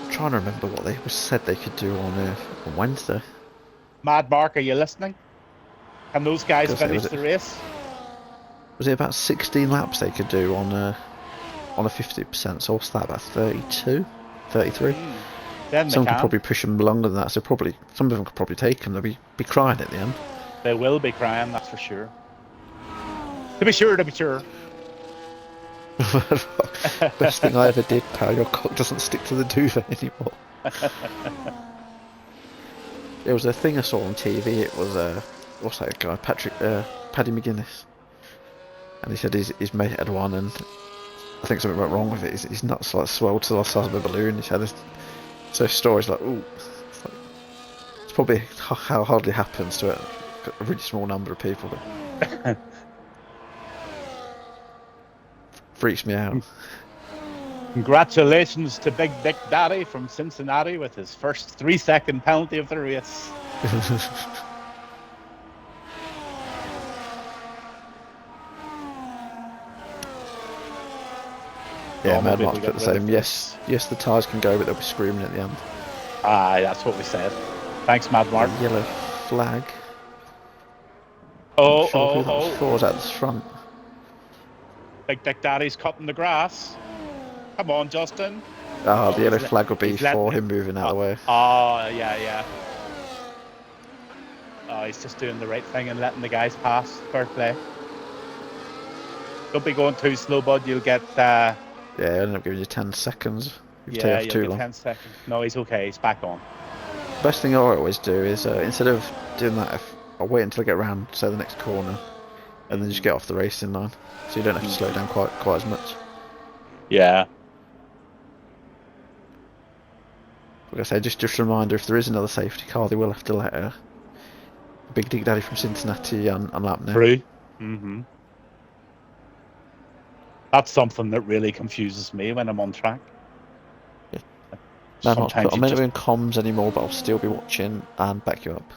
I'm trying to remember what they said they could do on Wednesday. Mad Mark, are you listening? Can those guys finish the race? Was it about 16 laps they could do on a 50%? So what's that? About 32, 33? Then some could probably push them longer than that. So probably some of them could probably take them. They'll be crying at the end. They will be crying, that's for sure. To be sure, to be sure. Best thing I ever did, pal. Your cock doesn't stick to the duvet anymore. There was a thing I saw on TV. It was what's that guy? Paddy McGuinness, and he said his mate had one, and I think something went wrong with it. His nuts like swelled to the size of a balloon. He had this. So stories like, ooh, it's probably how hardly happens to a really small number of people. But freaks me out. Congratulations to Big Dick Daddy from Cincinnati with his first 3-second penalty of the race. Yeah, Mad Mark's put the same. Yes, the tyres can go, but they'll be screaming at the end. Aye, that's what we said. Thanks, Mad Mark. Yellow flag. Four's at the front. Big Dick Daddy's cutting the grass. Come on, Justin. The yellow flag will be for him moving out of the way. Yeah. He's just doing the right thing and letting the guys pass. Fair play. Don't be going too slow, bud. You'll get... Yeah, I'll end up giving you 10 seconds. Yeah, you'll get 10 seconds. No, he's okay. He's back on. Best thing I always do is, instead of doing that, I'll wait until I get round, say, the next corner, and then just get off the racing line. So you don't have to slow down quite as much. Yeah. Like I say, just a reminder, if there is another safety car, they will have to let Big Dick Daddy from Cincinnati unlap now. True. Mm-hmm. That's something that really confuses me when I'm on track. Yeah. I'm not doing comms anymore, but I'll still be watching and back you up.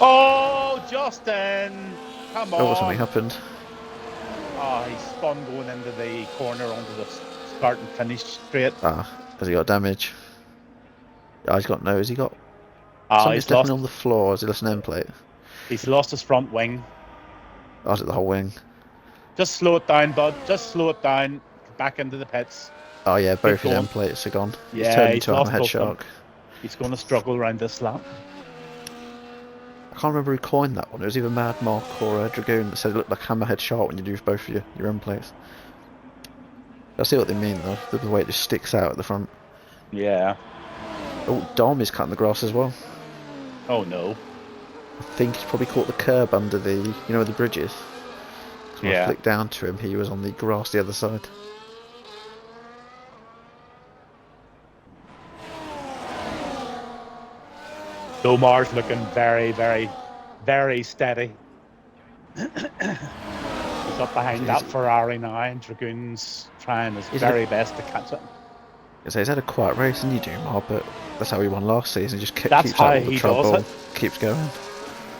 Oh, Justin! Come on! Oh, something happened. Oh, he spun going into the corner onto the start and finish straight. Has he got damage? Has he got... Something's stepping on the floor. Has he lost an end plate? He's lost his front wing. Is it the whole wing? Just slow it down, bud. Just slow it down. Back into the pits. Oh yeah, both his end plates are gone. Yeah, he's turned into a hammerhead shark. He's going to struggle around this lap. I can't remember who coined that one. It was either Mad Mark or Dragoon that said it looked like hammerhead shark when you do both of your end plates. I see what they mean though. The way it just sticks out at the front. Yeah. Oh, Dom is cutting the grass as well. Oh no. I think he's probably caught the curb under the, where the bridge is. So when I flicked down to him, he was on the grass the other side. Domar's looking very, very, very steady. He's up behind that Ferrari now, and Dragoon's trying his very best to catch it. So he's had a quiet race, and you do more, but that's how he won last season. Just keeps how out all the he trouble, does it. keeps going.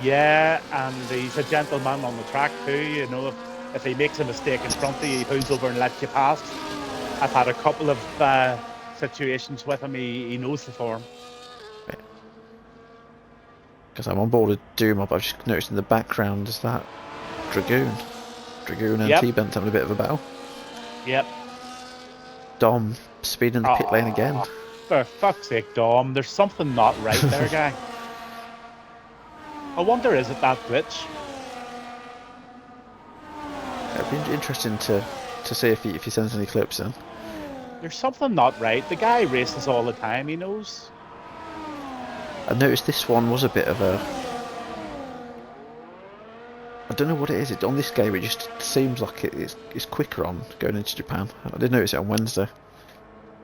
Yeah, and he's a gentleman on the track too. You know, if he makes a mistake in front of you, he pulls over and lets you pass. I've had a couple of situations with him. He knows the form. Because I'm on board with Doom, but I've just noticed in the background is that Dragoon. Dragoon and Yep. T-Bent having a bit of a battle. Yep. Dom speeding the pit lane again. For fuck's sake, Dom. There's something not right there, guy. I wonder, is it that glitch? It'd be interesting to see if he sends any clips in. There's something not right. The guy races all the time, he knows. I noticed this one was a bit of a... I don't know what it is. On this game, it just seems like it's quicker on going into Japan. I did notice it on Wednesday.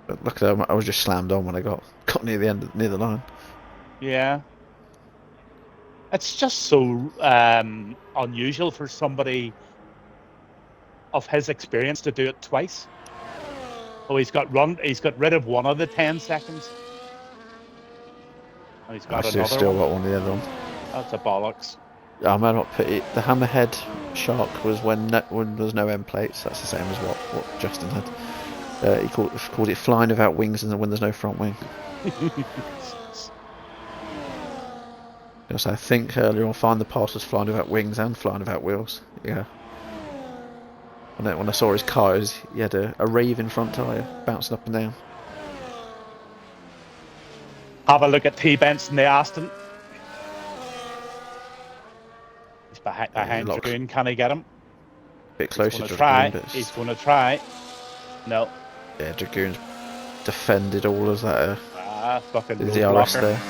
But luckily, I was just slammed on when I got near the line. Yeah. It's just so unusual for somebody of his experience to do it twice. Oh, he's got rid of one of the 10 seconds. And he's got another still one. got one of the other one. That's a bollocks. I might not put it. The hammerhead shark was when there's no end plates. That's the same as what Justin had. He called it flying without wings, and when there's no front wing. Yes, I think earlier on, Find the Pass was flying without wings and flying without wheels. Yeah. When I saw his car, he had a raving front tyre bouncing up and down. Have a look at T-Benson, the Aston. He's behind Dragoon. Can he get him? A bit closer to Dragoon. He's going to try. No. Yeah, Dragoon's defended all of that. Fucking the DRS there.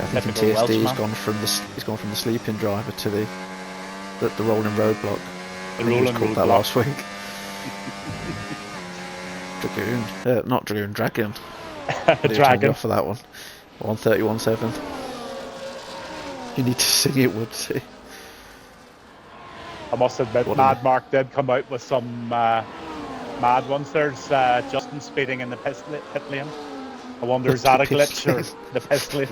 I think in TSD he's gone from the sleeping driver to the rolling roadblock. The rolling roadblock. That last week. Dragoon, not Dragoon, Dragon. Dragon. For that one. 131.7. You need to sing it, Woodzy. I must admit, Mad Mark did come out with some mad ones. There's Justin speeding in the pit lane. I wonder, is that a glitch or the piss lane?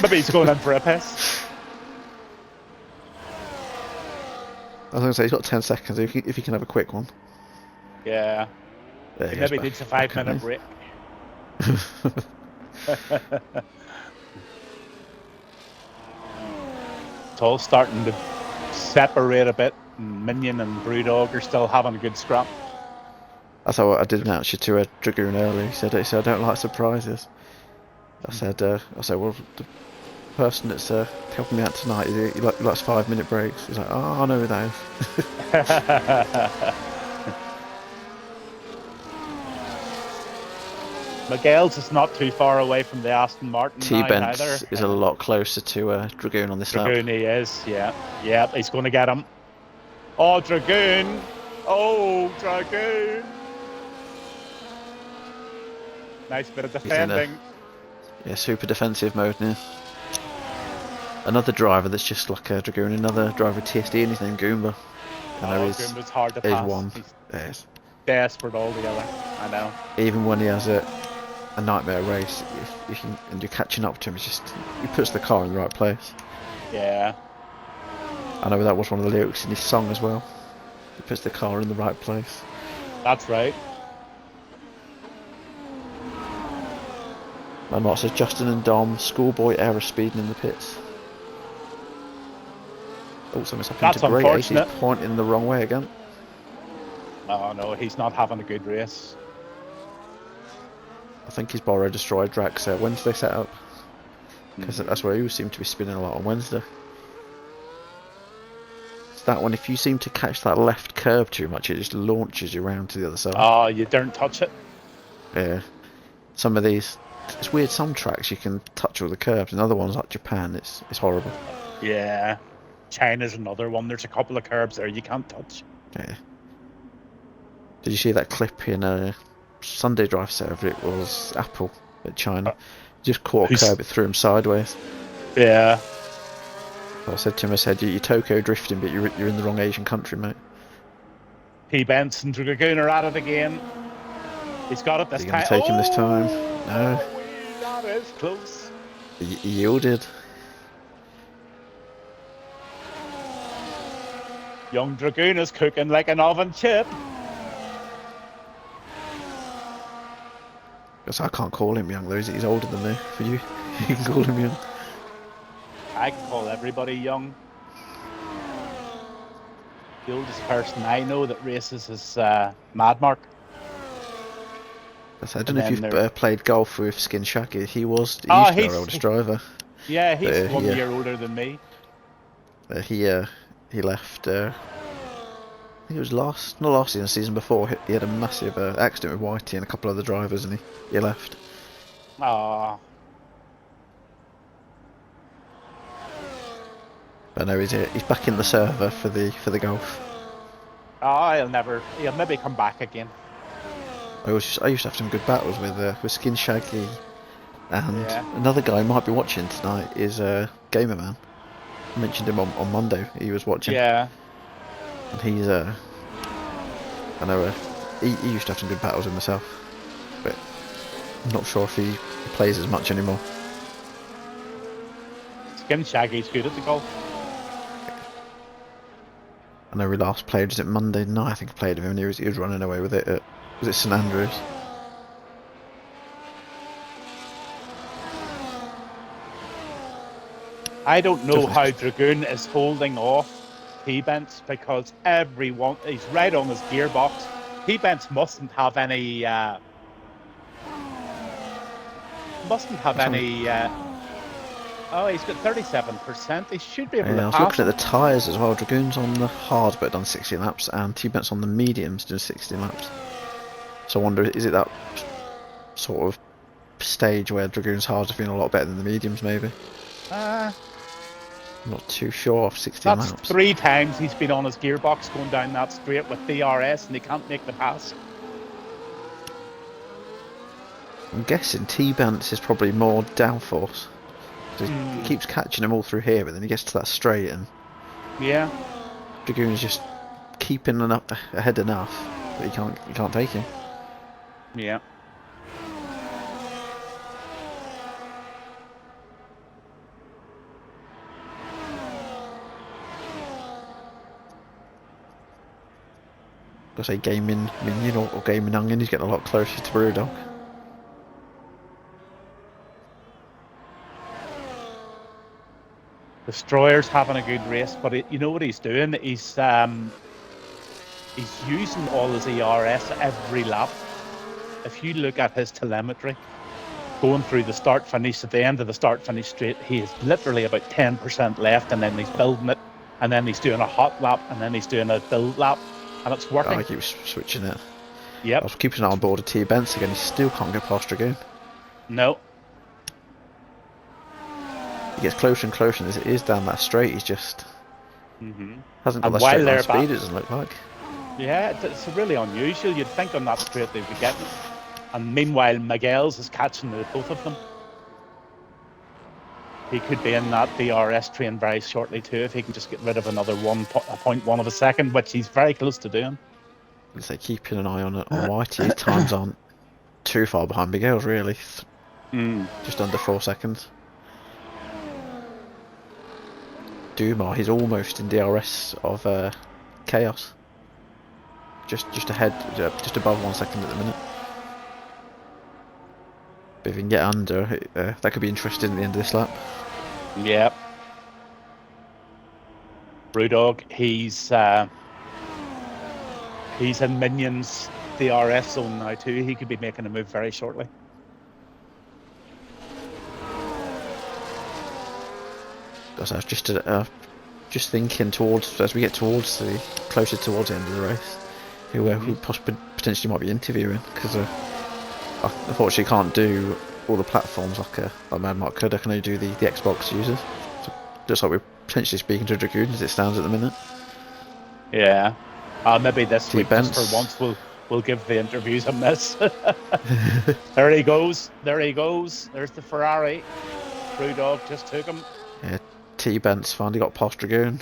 Maybe he's going in for a piss. I was going to say, he's got 10 seconds if he can have a quick one. Yeah. He maybe needs a 5-minute break. It's all starting to separate a bit. Minion and Brewdog are still having a good scrap. That's how I did announce you to a Dragoon earlier. He said, I don't like surprises. I said, well, the person that's helping me out tonight, he likes 5-minute breaks. He's like, oh, I know who that is. Miguel's is not too far away from the Aston Martin. T-Bent is a lot closer to Dragoon on this lap. Dragoon he is, yeah. Yeah, he's going to get him. Oh, Dragoon! Oh, Dragoon! Nice bit of defending. Yeah, super defensive mode now. Another driver that's just like a Dragoon, another driver with TSD, and his name Goomba. Goomba's hard to pass. One. He's desperate altogether, I know. Even when he has a nightmare race, and you're catching up to him, he puts the car in the right place. Yeah. I know that was one of the lyrics in his song as well. He puts the car in the right place. That's right. My mark says Justin and Dom, schoolboy error speeding in the pits. Oh, something's happened to Great Ace. He's pointing the wrong way again. Oh no, he's not having a good race. I think he's borrowed Destroy Drag's Wednesday setup. Because that's where he seemed to be spinning a lot on Wednesday. It's that one, if you seem to catch that left curve too much, it just launches you around to the other side. Oh, you don't touch it. Yeah. Some of these, it's weird, some tracks you can touch all the curbs, and other ones like Japan, it's horrible. Yeah. China's another one. There's a couple of curbs there you can't touch. Yeah. Did you see that clip in a Sunday Drive server? It was Apple at China. Just caught a curb, it threw him sideways. Yeah. I said to him, you're Tokyo drifting, but you're in the wrong Asian country, mate. T-Benson and Dragoon are at it again. He's got it Is this he going time. to take him this time? Oh, No. we got as close. He yielded. Young Dragoon is cooking like an oven chip. Because I can't call him young though. He's older than me. For you, you can call him young. I can call everybody young. The oldest person I know that races is Mad Mark. I don't And know if then you've there. played golf with Skin Shaggy. He used Oh, to be our oldest driver, yeah, but he's 1 year older than me. he left. I think it was not last season, the season before. He had a massive accident with Whitey and a couple other drivers, and he left. Oh, But no, he's back in the server for the golf. he'll maybe come back again. I used to have some good battles with Skin Shaggy, and Yeah. another guy who might be watching tonight is Gamer Man. I mentioned him on Monday. He was watching. Yeah. And he's I know he used to have some good battles with myself, but I'm not sure if he plays as much anymore. Skin Shaggy's good at the golf. I know we last played, was it Monday night? I think I played with him, and he was running away with it at, was it St Andrews? I don't know how Dragoon is holding off T-Bents because he's right on his gearbox. T-Bents mustn't have any oh, he's got 37%. He should be able Yeah, to I was pass looking him. at the tyres as well. Dragoon's on the hard but done 60 laps, and T-Bent's on the mediums doing 60 laps. So I wonder, is it that sort of stage where Dragoon's hards have been a lot better than the mediums, maybe? I'm not too sure off 16 That's laps. 3 times he's been on his gearbox going down that straight with DRS and he can't make the pass. I'm guessing T-Bents is probably more downforce. He keeps catching him all through here, but then he gets to that straight, and yeah, Dragoon's just keeping ahead enough, but he can't take him. yeah. I say Gaming Minion or Gaming Onion, he's getting a lot closer to Brewdog. Destroyer's having a good race, but you know what he's doing? He's using all his ERS every lap. If you look at his telemetry, going through the start finish, at the end of the start finish straight, he is literally about 10% left, and then he's building it, and then he's doing a hot lap, and then he's doing a build lap, and it's working. I keep switching it. Yep. I was keeping an eye on board of T-Bents again, he still can't get past Dragoon. No. He gets closer and closer, and as it is down that straight, he's just hasn't got And that while straight line they're speed, it doesn't look like. Yeah, it's really unusual. You'd think on that straight they'd be getting it. And meanwhile, Miguel's is catching the both of them. He could be in that DRS train very shortly too if he can just get rid of another 1.1 of a second, which he's very close to doing. Let's say keeping an eye on Whitey. His times aren't too far behind Miguel's, really. Just under 4 seconds. Dumar, he's almost in DRS of Chaos. Just ahead, just above 1 second at the minute. But if he can get under, that could be interesting at the end of this lap. Yep. Brewdog, he's in Minions DRS zone now too. He could be making a move very shortly. Because I was just thinking towards, as we get closer towards the end of the race, who we potentially might be interviewing, because I unfortunately can't do all the platforms like Mad Mark could. I can only do the Xbox users. So just like we're potentially speaking to Dragoon as it stands at the minute. Yeah. Maybe this week, T-Bents. just for once, we'll give the interviews a miss. There he goes. There's the Ferrari. Brewdog just took him. Yeah, T-Bents finally got past Dragoon.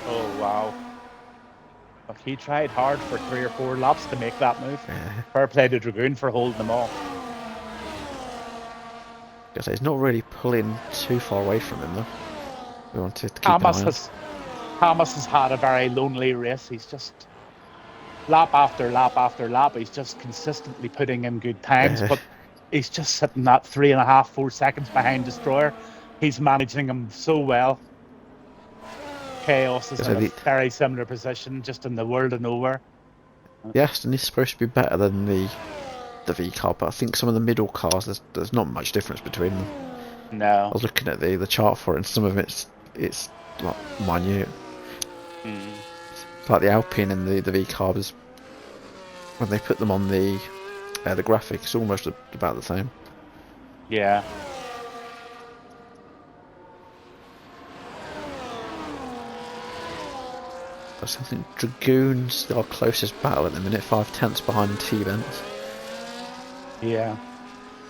Oh wow. But he tried hard for 3 or 4 laps to make that move. Yeah. Fair play to Dragoon for holding them off. Because he's not really pulling too far away from him though. We wanted to keep an eye on. Thomas has had a very lonely race. He's just lap after lap after lap. He's just consistently putting in good times, but he's just sitting at 3.5, 4 seconds behind Destroyer. He's managing him so well. Chaos is in a very similar position, just in the world of nowhere. The Aston is supposed to be better than the V car, but I think some of the middle cars, there's not much difference between them. No. I was looking at the chart for it, and some of it's like minute. Like the Alpine and the V cars, when they put them on the graphic, it's almost about the same. Yeah. I think Dragoon's our closest battle at the minute, 5/10 behind T-Benz. Yeah.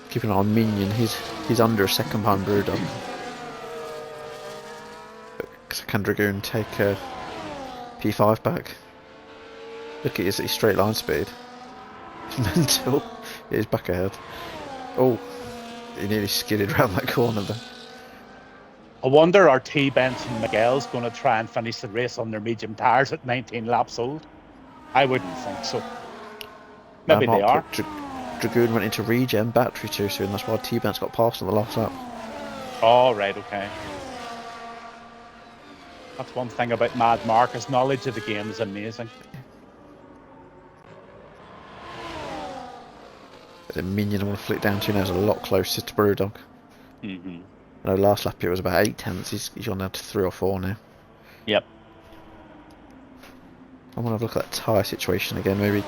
Keeping an eye on Minion, he's under a second behind Brewdog. Can Dragoon take a P5 back? Look at his straight line speed. It's mental. He's back ahead. Oh, he nearly skidded around that corner there. I wonder are T-Benz and Miguel's going to try and finish the race on their medium tyres at 19 laps old? I wouldn't think so. Maybe they are. Dragoon went into regen battery too soon, that's why T-Benz got past on the last lap. Oh, right, okay. That's one thing about Mad Mark, his knowledge of the game is amazing. The Minion I want to flick down to now is a lot closer to Brewdog. I know last lap it was about 8/10, he's on down to 3 or 4 now. Yep. I want to have a look at that tyre situation again, maybe.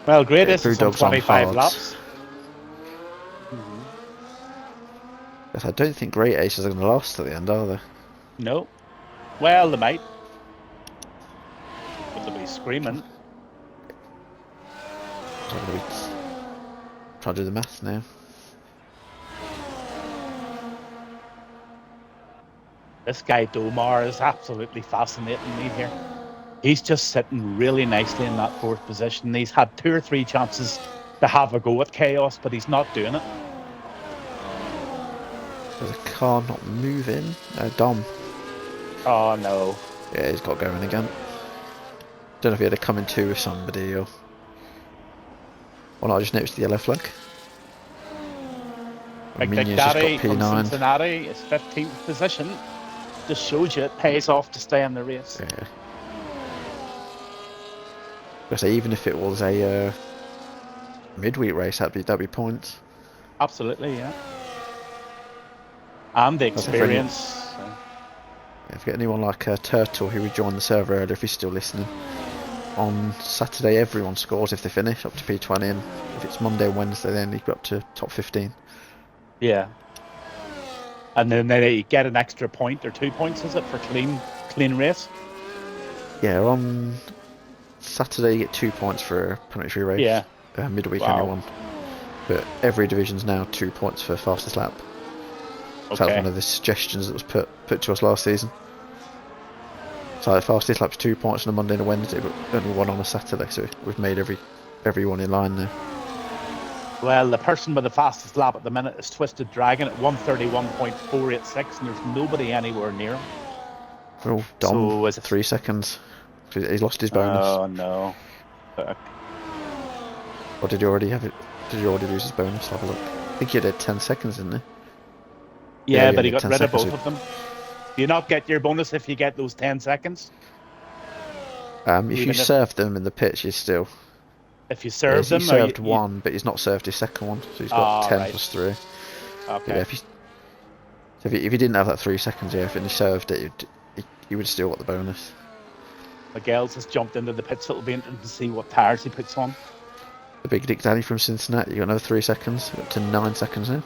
Well, greatest is on 25 laps. Yes, I don't think Great Aces are going to last at the end, are they? No. Well, they might. But they'll be screaming. Try to do the maths now. This guy Domar is absolutely fascinating me here. He's just sitting really nicely in that 4th position. He's had 2 or 3 chances to have a go at Chaos, but he's not doing it. There's a car not moving. Dom. Oh no. Yeah, he's got going again. Don't know if he had to come in 2 with somebody or... Well, I just noticed the yellow flag. Big Daddy from Cincinnati is 15th position. Just shows you it pays off to stay in the race. Yeah. I say, even if it was a midweek race, that'd be points. Absolutely, yeah. And the experience. If you get anyone like Turtle who rejoined the server earlier, if he's still listening, on Saturday everyone scores if they finish up to P20, and if it's Monday and Wednesday then you go up to top 15. Yeah. And then they get an extra point or 2 points, is it, for clean race? Yeah, on Saturday you get 2 points for a penalty-free race. Yeah. Midweek only 1. But every division's now 2 points for fastest lap. Okay. So that was one of the suggestions that was put to us last season. So the fastest lap's 2 points on a Monday and a Wednesday, but only 1 on a Saturday, so we've made everyone in line now. Well, the person with the fastest lap at the minute is Twisted Dragon at 1:31.486, and there's nobody anywhere near him. Oh, Dom, so 3 seconds. He's lost his bonus. Oh no. Or did you already have it? Did you already lose his bonus? Have a look. I think he had 10 seconds, didn't he? Yeah, but he got rid of both of them. Do you not get your bonus if you get those 10 seconds? If you serve them in the pitch, you still... If you serve them... He served 1, but he's not served his second one, so he's got 10 plus 3. Okay. Yeah, if he didn't have that 3 seconds, yeah, if he served it, he would still got the bonus. Miguel's has jumped into the pits, so it'll be interesting to see what tyres he puts on. The big Dick Daddy from Cincinnati, you got another 3 seconds, up to 9 seconds now.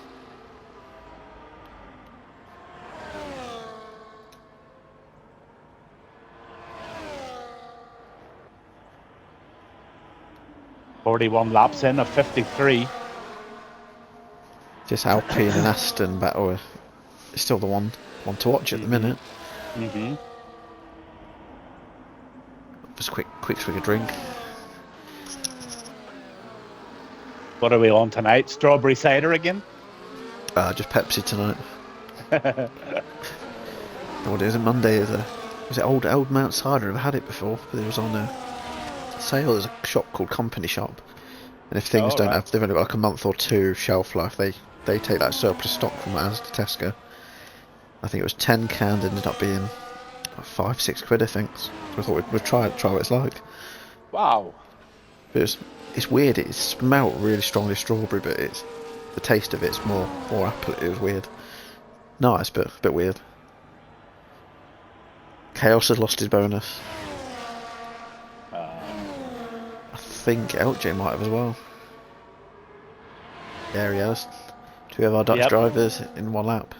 .41 laps in of 53. This Alpine and Aston battle is still the one to watch at the minute. Just a quick swig of drink. What are we on tonight? Strawberry cider again? Just Pepsi tonight. What is it? Monday is was it old Mount Cider? I've had it before, but it was on a sale. There's a shop called Company Shop, and if things don't have, they've only got like a month or two shelf life, they take that surplus stock from Asda to Tesco. I think it was 10 cans, ended up being £5-6 quid, I think. So I thought we'd try what it's like. Wow. But it's weird. It smelled really strongly strawberry, but the taste of it's more apple. It was weird. Nice, but a bit weird. Chaos has lost his bonus. I think LJ might have as well. Yeah, he has. 2 of our Dutch drivers in 1 lap.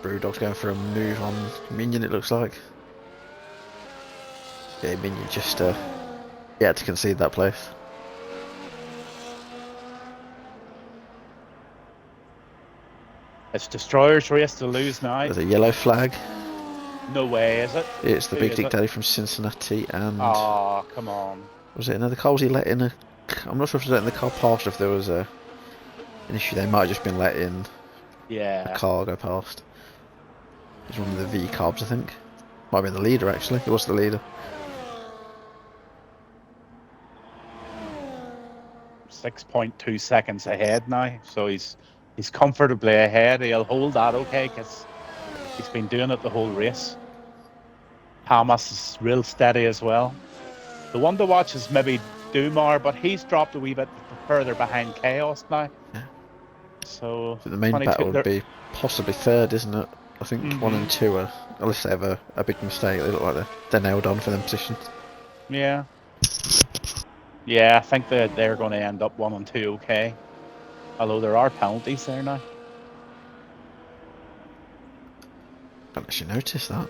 Brewdog's going for a move on Minion, it looks like. Yeah, Minion just had to concede that place. It's Destroyer's race to lose now. There's a yellow flag. No way, is it? It's the Big Dick Daddy from Cincinnati, and oh, come on. Was it another car? Was he letting a? I'm not sure if he was letting the car past, or if there was an issue. They might have just been letting a car go past. It was one of the V carbs, I think. Might have been the leader, actually. It was the leader. 6.2 seconds ahead now, so he's comfortably ahead. He'll hold that okay, because he's been doing it the whole race. Hamas is real steady as well. The one to watch is maybe Dumar, but he's dropped a wee bit further behind Chaos now. Yeah. So the main battle would be possibly third, isn't it? I think 1 and 2 are, unless they have a big mistake, they look like they're nailed on for them positions. Yeah. Yeah, I think that they're going to end up 1 and 2 okay. Although there are penalties there now. Don't actually notice that.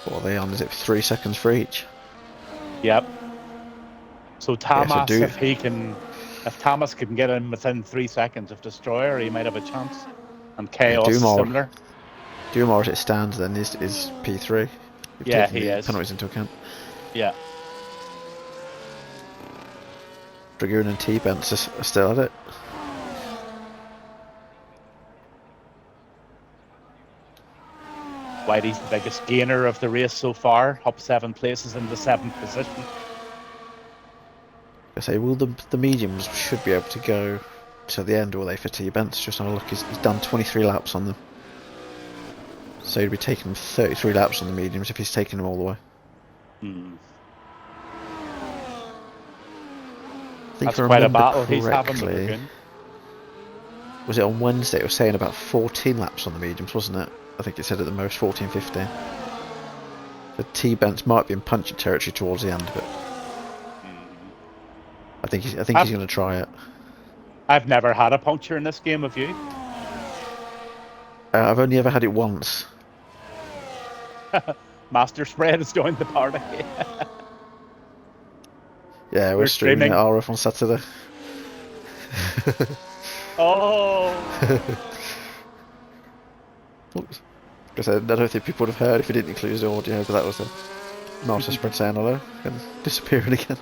What are they on? Is it 3 seconds for each? Yep. So Tamas, if Tamas can get in within 3 seconds of Destroyer, he might have a chance. And Chaos is similar. Dumar, as it stands, then is P3. Yeah, he is. Penalties into account. Yeah. Dragoon and T-Bents are still at it. Whitey's the biggest gainer of the race so far, up 7 places in the 7th position. I say, well, the mediums should be able to go to the end, will they, for T-Bents? Just have a look, he's done 23 laps on them. So he'd be taking 33 laps on the mediums if he's taking them all the way. I think that's quite a battle he's having with the gun. Was it on Wednesday? It was saying about 14 laps on the mediums, wasn't it? I think it said at the most 14, 15. The T-Bents might be in punching territory towards the end, but I think he's going to try it. I've never had a puncture in this game, have you? I've only ever had it once. Master Spread has joined the party. Yeah, we're streaming at RRF on Saturday. Oh! Oops. I don't think people would have heard if we didn't include the audio, but that was the Master Spread saying hello and disappearing again.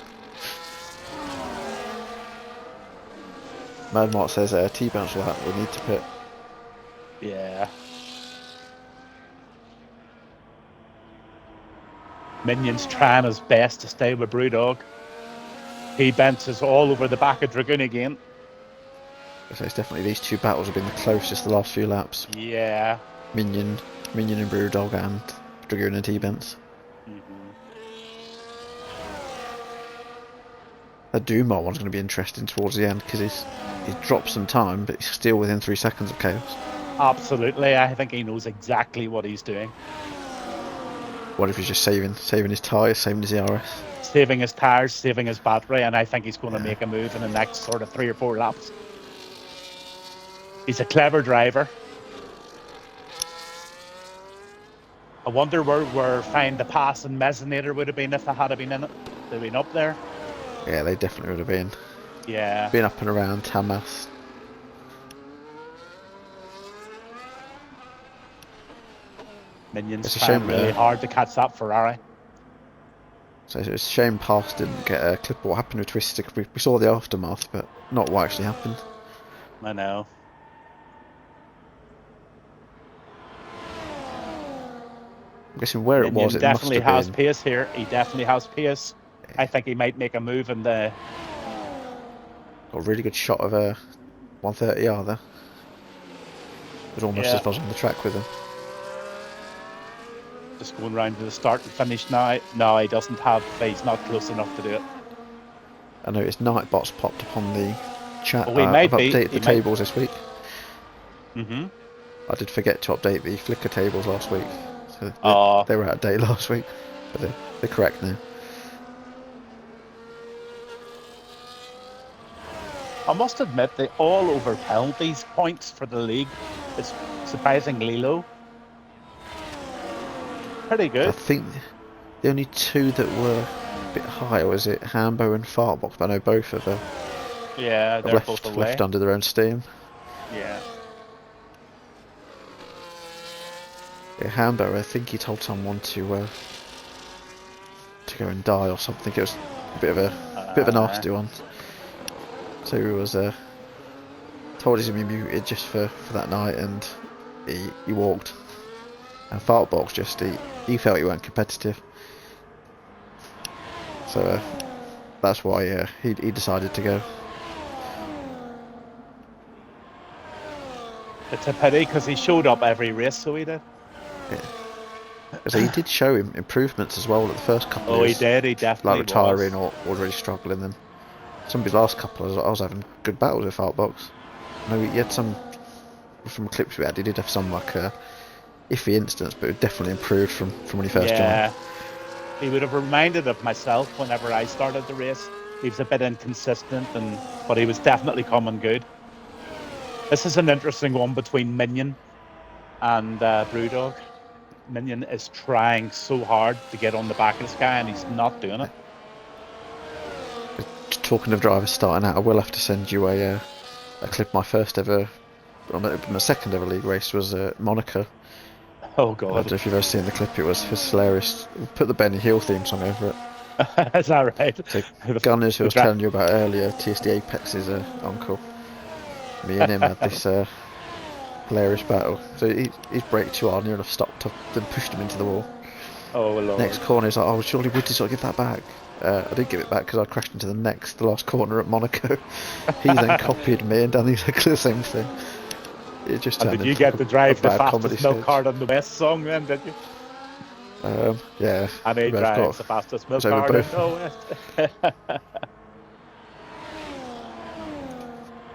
Mad Mark says T-Bounce will have, we need to pit. Yeah. Minion's trying his best to stay with Brewdog. T-Bents is all over the back of Dragoon again. So it's definitely these 2 battles have been the closest the last few laps. Yeah. Minion and Brewdog and Dragoon and T-Bents. The Dumar one's going to be interesting towards the end because he's dropped some time, but he's still within 3 seconds of Chaos. Absolutely, I think he knows exactly what he's doing. What if he's just saving his tyres, saving his ERS? Saving his tyres, saving his battery, and I think he's going to make a move in the next sort of 3 or 4 laps. He's a clever driver. I wonder where Find the Pass and Mezzinator would have been if they had been in it. They'd been up there. Yeah, they definitely would have been. Yeah. Been up and around Tamas. Minions It's a trying shame, really hard to catch that Ferrari. So it's a shame Pass didn't get a clip of what happened with Twisted. We saw the aftermath, but not what actually happened. I know. I'm guessing where Minion it was, it must definitely have has been. pace here. He definitely has pace. I think he might make a move in the. Got a really good shot of a 130R there. Was almost Yeah. as far as on the track with him. Just going round to the start and finish now. No, he doesn't have. He's not close enough to do it. I noticed Nightbot's popped up on the chat. Oh, he I've might be. updated He the might. tables this week. Mm-hmm. I did forget to update the Flickr tables last week. So Oh, they were out of date last week. But they're correct now. I must admit they all over penalties points for the league. It's surprisingly low. Pretty I good. think the only two that were a bit higher was it Hambo and Fartbox, but I know both of them Yeah, have they're both away. left under their own steam. Yeah. Yeah, Hambo, I think he told someone to go and die or something. It was a bit of a nasty one. So he was told he's gonna be muted just for that night, and he walked. And Fartbox just he felt he weren't competitive, so that's why he decided to go. It's a pity because he showed up every race, so he did. Yeah. Because he did show him improvements as well at the first couple. Oh, He he was, did. He like definitely retiring was. or really struggling. Then some of his last couple, I was having good battles with Fartbox. No, he had some from clips we had. He did have some like iffy instance, but it definitely improved from when he first joined. He would have reminded of myself whenever I started the race. He was a bit inconsistent, but he was definitely coming good. This is an interesting one between Minion and Brewdog. Minion is trying so hard to get on the back of this guy, and he's not doing it. Talking of drivers starting out, I will have to send you a clip. My first ever, my second ever league race was Monaco. Oh I don't God! know if you've ever seen the clip. It was hilarious. Put the Benny Hill theme song over it. Is that right? So Gunners, who I was telling you about earlier, TSD Apex's uncle. Me and him had this hilarious battle. So he's braked too hard, near enough stopped up, then pushed him into the wall. Oh Lord! Next corner, he's like, "Oh, surely Woodzy's got to give that back." I didn't give it back because I crashed into the last corner at Monaco. He then copied me and done exactly the same thing. It just turned Did you into get to drive the comedy fastest milk sketch. cart on the West song then, did you? Yeah. And he drives the fastest milk cart in the West.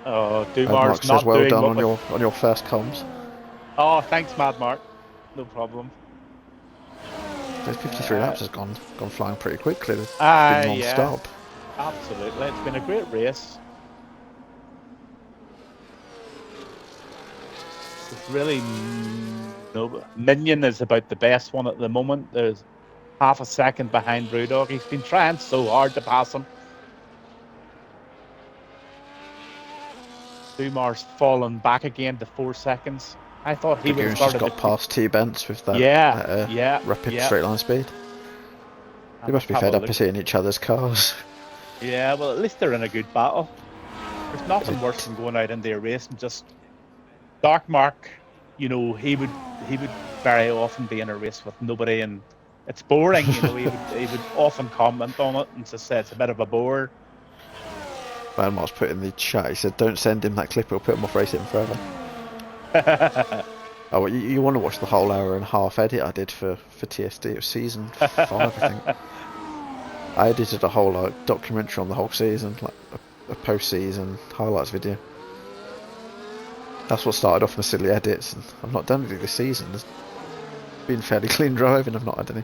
Oh, Dumar's Says not well doing done what on your first comms. Oh, thanks, Mad Mark. No problem. Those 53 laps has gone flying pretty quickly. It's been non-stop. Yeah, absolutely. It's been a great race. It's really no. Minion is about the best one at the moment. There's half a second behind Brewdog. He's been trying so hard to pass him. Dumar's fallen back again to 4 seconds. I thought he would have started. Just got past T-Bents with that. Rapid straight line speed. They must be fed up of seeing each other's cars. Yeah, well, at least they're in a good battle. There's nothing worse than going out into a race and just Dark Mark. You know, he would very often be in a race with nobody, and it's boring. You know, he would often comment on it and just say it's a bit of a bore. Mark's put in the chat. He said, "Don't send him that clip. It'll put him off racing forever." Oh, well, you want to watch the whole hour and a half edit I did for TSD? It was season 5, I think. I edited a whole documentary on the whole season, like a post-season highlights video. That's what started off my silly edits, and I've not done anything this season. There's been fairly clean driving. I've not had any.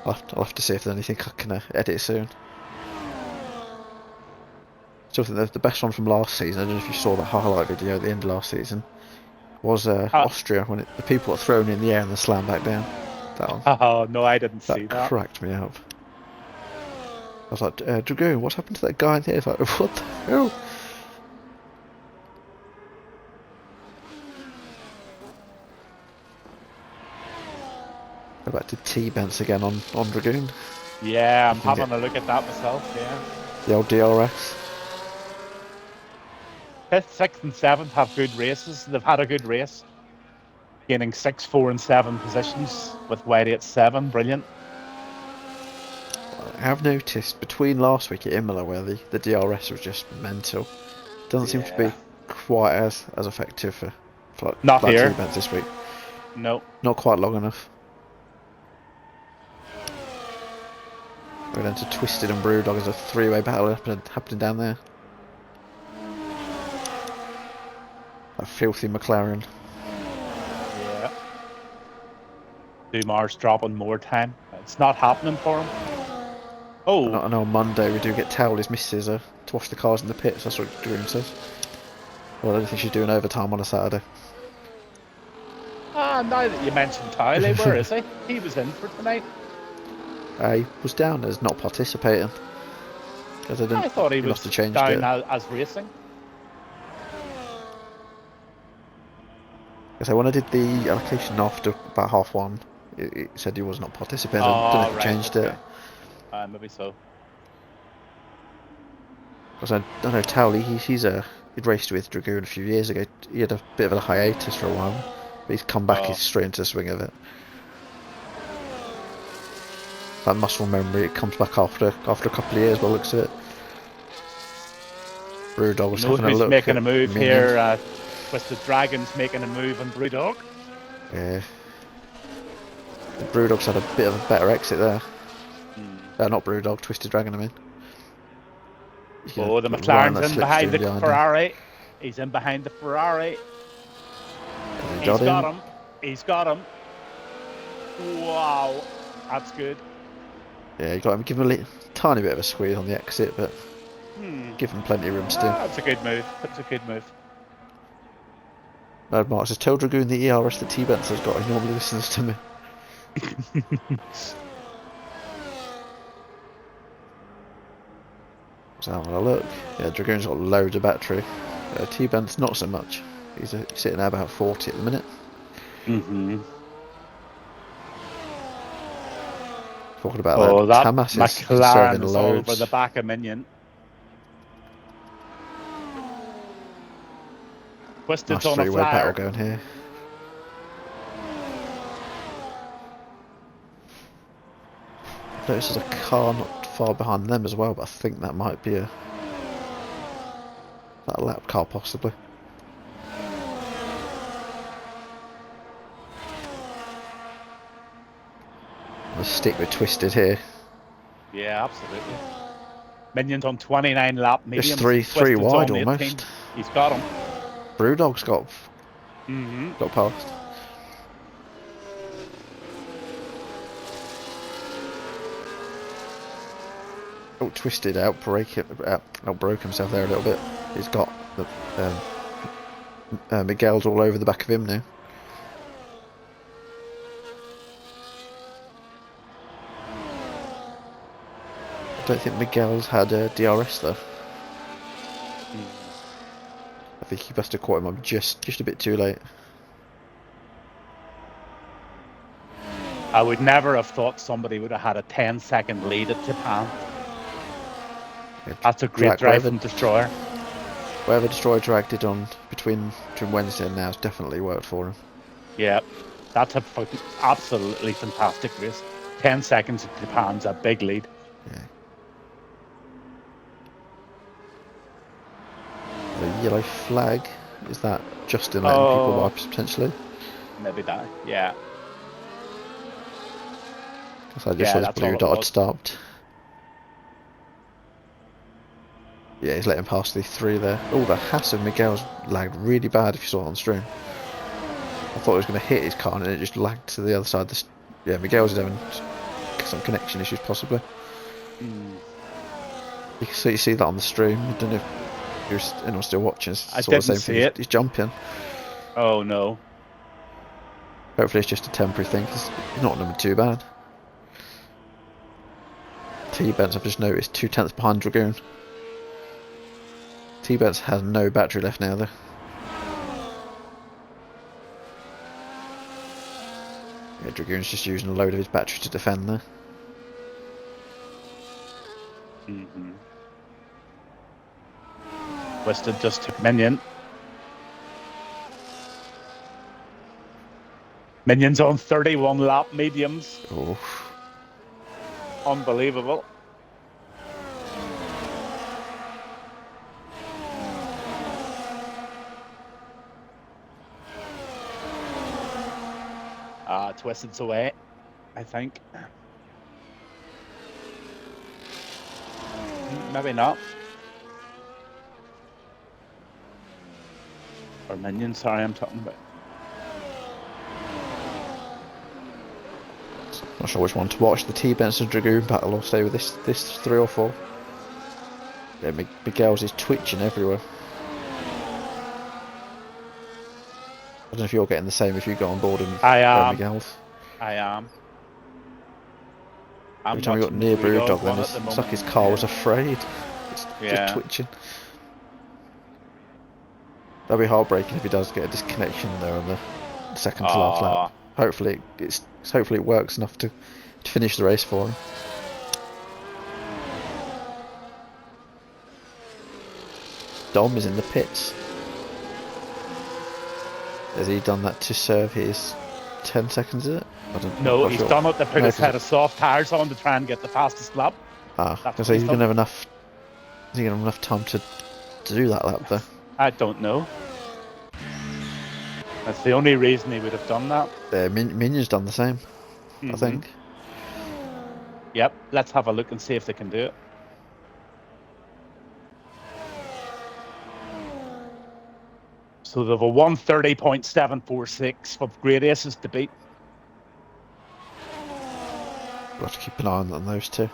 I'll have to see if there's anything I can edit soon. Still think the best one from last season, I don't know if you saw that highlight video at the end of last season, was Austria, when the people got thrown in the air and then slammed back down. That one. Oh, no, I didn't see that. That cracked me up. I was like, Dragoon, what's happened to that guy in here? It's like, what the hell? Go back to T-Bents again on Dragoon. Yeah, I'm You can having a look at that myself. Yeah. The old DRS. Fifth, sixth, and seventh have good races. They've had a good race, gaining 6, 4, and 7 positions with Whitey at 7. Brilliant. I have noticed between last week at Imola where the DRS was just mental. Doesn't seem to Yeah. be quite as effective for Not like here. T-Bents this week. No. Not quite long enough. We're going to Twisted and Brewdog as a three-way battle happening down there. That filthy McLaren. Yeah. Dumar's dropping more time. It's not happening for him. Oh. I know on Monday we do get Towley's missus to wash the cars in the pits. That's what Dragoon says. Well, I don't think she's doing overtime on a Saturday. Ah, now that you mentioned Tyler, where is he? He was in for tonight. He was down as not participating. Because I thought he was must have changed down it. as racing. So when I did the allocation after about 1:30, it said he was not participating. I don't know if it changed it. Maybe so. Because I know Towley, he'd raced with Dragoon a few years ago. He had a bit of a hiatus for a while, but he's come back. He's straight into the swing of it. That muscle memory, it comes back after a couple of years. By the looks of it. Brewdog was having a look. Making a move here? Twisted Dragon's making a move on Brewdog. Yeah. The Brewdog's had a bit of a better exit there. Not Brewdog, Twisted Dragon, I mean. Oh, the McLaren's in behind the Ferrari. He's in behind the Ferrari. He's got him. He's got him. Wow. That's good. Yeah, you got him. Give him a tiny bit of a squeeze on the exit, but give him plenty of room still. That's a good move. That's a good move. Mad Mark says, tell Dragoon the ERS that T-Bents has got. He normally listens to me. So having a look. Yeah, Dragoon's got loads of battery. T-Bents not so much. He's sitting at about 40 at the minute. Talking about that Tamas is serving is loads. over the back of Minion. Twisted's nice on a three-way battle flyer. going here. Notice there's a car not far behind them as well, but I think that might be that lap car possibly. Let's stick with Twisted here. Yeah, absolutely. Minion's on 29 lap mediums. It's three wide almost. He's got him. Brewdog's got past. Oh, Twisted outbroke himself there a little bit. He's got the Miguel's all over the back of him now. I don't think Miguel's had a DRS though. I think he must have caught him up just a bit too late. I would never have thought somebody would have had a 10-second lead at Japan. Yeah, that's a great drive from Destroyer. Whatever Destroyer dragged it on between Wednesday and now has definitely worked for him. Yeah, that's a absolutely fantastic race. 10 seconds at Japan's a big lead. Yeah. The yellow flag, is that Justin letting people wipe potentially? Maybe that, yeah. Because I just saw this blue dot had stopped. Yeah, he's letting past the three there. Oh, the Haas of Miguel's lagged really bad if you saw it on stream. I thought he was going to hit his car and it just lagged to the other side. Yeah, Miguel's having some connection issues possibly. You see that on the stream. I don't know if anyone's still watching. I didn't see it. He's jumping. Oh no. Hopefully it's just a temporary thing because he's not number too bad. T-Bents, I've just noticed, 2/10 behind Dragoon. T-Bents has no battery left now though. Yeah, Dragoon's just using a load of his battery to defend there. Twisted just took Minion. Minion's on 31 lap mediums. Oh. Unbelievable. Twisted's away, I think. Maybe not. Or Minion, sorry, I'm talking about. Not sure which one to watch, the T-Benson Dragoon battle or stay with this 3 or 4. Yeah, Miguel's is twitching everywhere. I don't know if you're getting the same if you go on board and Miguel's. I am. Every time you got near Brewdog, then it's like his car was afraid. It's just twitching. That'd be heartbreaking if he does get a disconnection there on the second to last lap. Hopefully it works enough to finish the race for him. Dom is in the pits. Has he done that to serve his 10 seconds, is it? No, he's done it to put his head of soft tyres on to try and get the fastest lap. Because he's going to have enough. Is he going to have enough time to do that lap though? I don't know. That's the only reason he would have done that. Minion's done the same, I think. Yep, let's have a look and see if they can do it. So they have a 1:30.746 for grade aces to beat. We'll have to keep an eye on those two.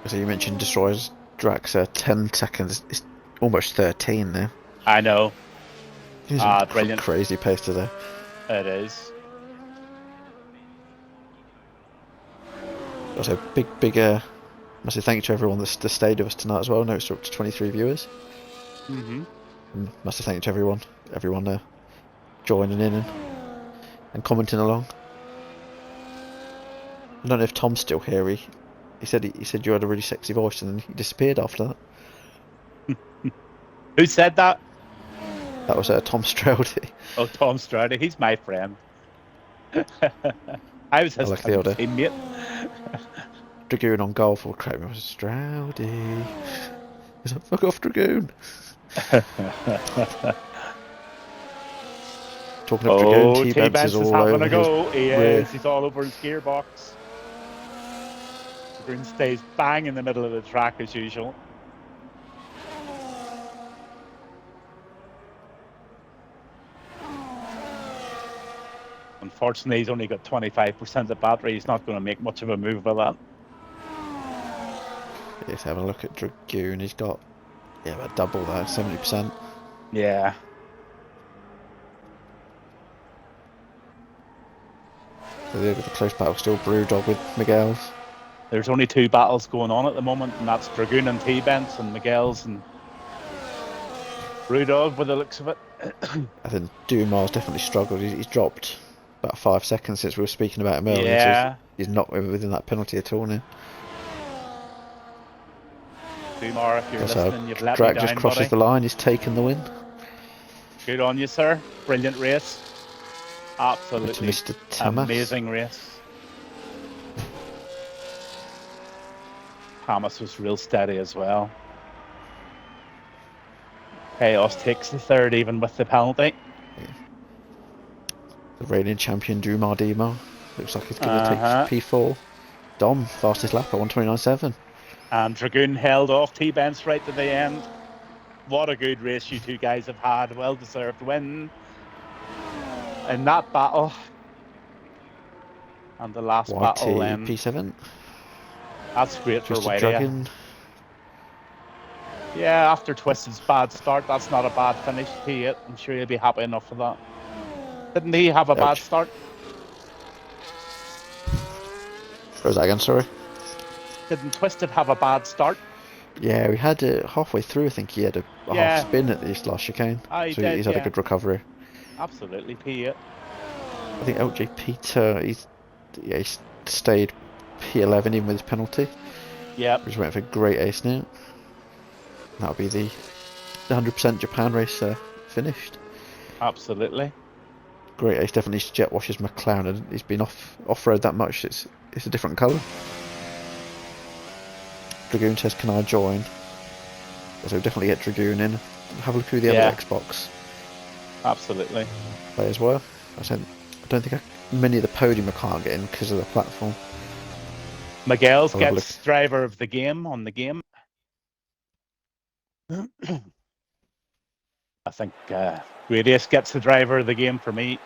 So you mentioned Destroyer's Drax 10 seconds. It's almost 13 now. I know. Brilliant. Crazy pace today. It is. Also, big massive thank you to everyone that stayed with us tonight as well. Notes are up to 23 viewers. And massive thank you to everyone joining in and commenting along. I don't know if Tom's still here. He said you had a really sexy voice, and then he disappeared after that. Who said that? That was Tom Strode. Oh, Tom Strode. He's my friend. I was his teammate. Dragoon on golf will crack me. Was Strode. He's like, fuck off, Dragoon. Talking of Dragoon, T-Benz is all having over a go. He rear. is. He's all over his gearbox. Dragoon stays bang in the middle of the track as usual. Unfortunately, he's only got 25% of battery. He's not going to make much of a move with that. Let's have a look at Dragoon. He's got about double there, 70%. Yeah. So the close battle still Brewdog with Miguel's. There's only 2 battles going on at the moment, and that's Dragoon and T-Benz and Miguel's and Brewdog by the looks of it. I think Dumar's definitely struggled. He's dropped about 5 seconds since we were speaking about him earlier. Yeah. So he's not within that penalty at all now. Dumar, if you're listening, you've let me Drag down, just crosses buddy. the line. He's taken the win. Good on you, sir. Brilliant race. Absolutely Mr. Tamas. Amazing race. Thomas was real steady as well. Chaos takes the third even with the penalty. Yeah. The reigning champion Dumar Demo. Looks like he's going to take P4. Dom, fastest lap at 1:29.7. And Dragoon held off T-Benz right to the end. What a good race you two guys have had. Well deserved win in that battle. And the last battle then. P7. That's great for Whitey. Dragon. Yeah, after Twisted's bad start, that's not a bad finish. I'm sure he'll be happy enough for that. Didn't he have a bad start? What was that again, sorry? Didn't Twisted have a bad start? Yeah, we had halfway through, I think he had a half spin at this last chicane. He's had a good recovery. Absolutely, P8. I think LJ Peter, he's stayed P11 even with his penalty. Yep, We're just waiting for a great ace now. That'll be the 100% Japan race finished. absolutely. Great ace definitely jet washes McLaren, and he's been off road that much. It's a different colour. Dragoon says, "Can I join?" So definitely get Dragoon in. Have a look who the Yeah, other Xbox absolutely. players were. I don't think many of the podium I can't get in because of the platform. Miguel's I'll have a look. gets driver of the game on the game. I think Radius gets the driver of the game for me.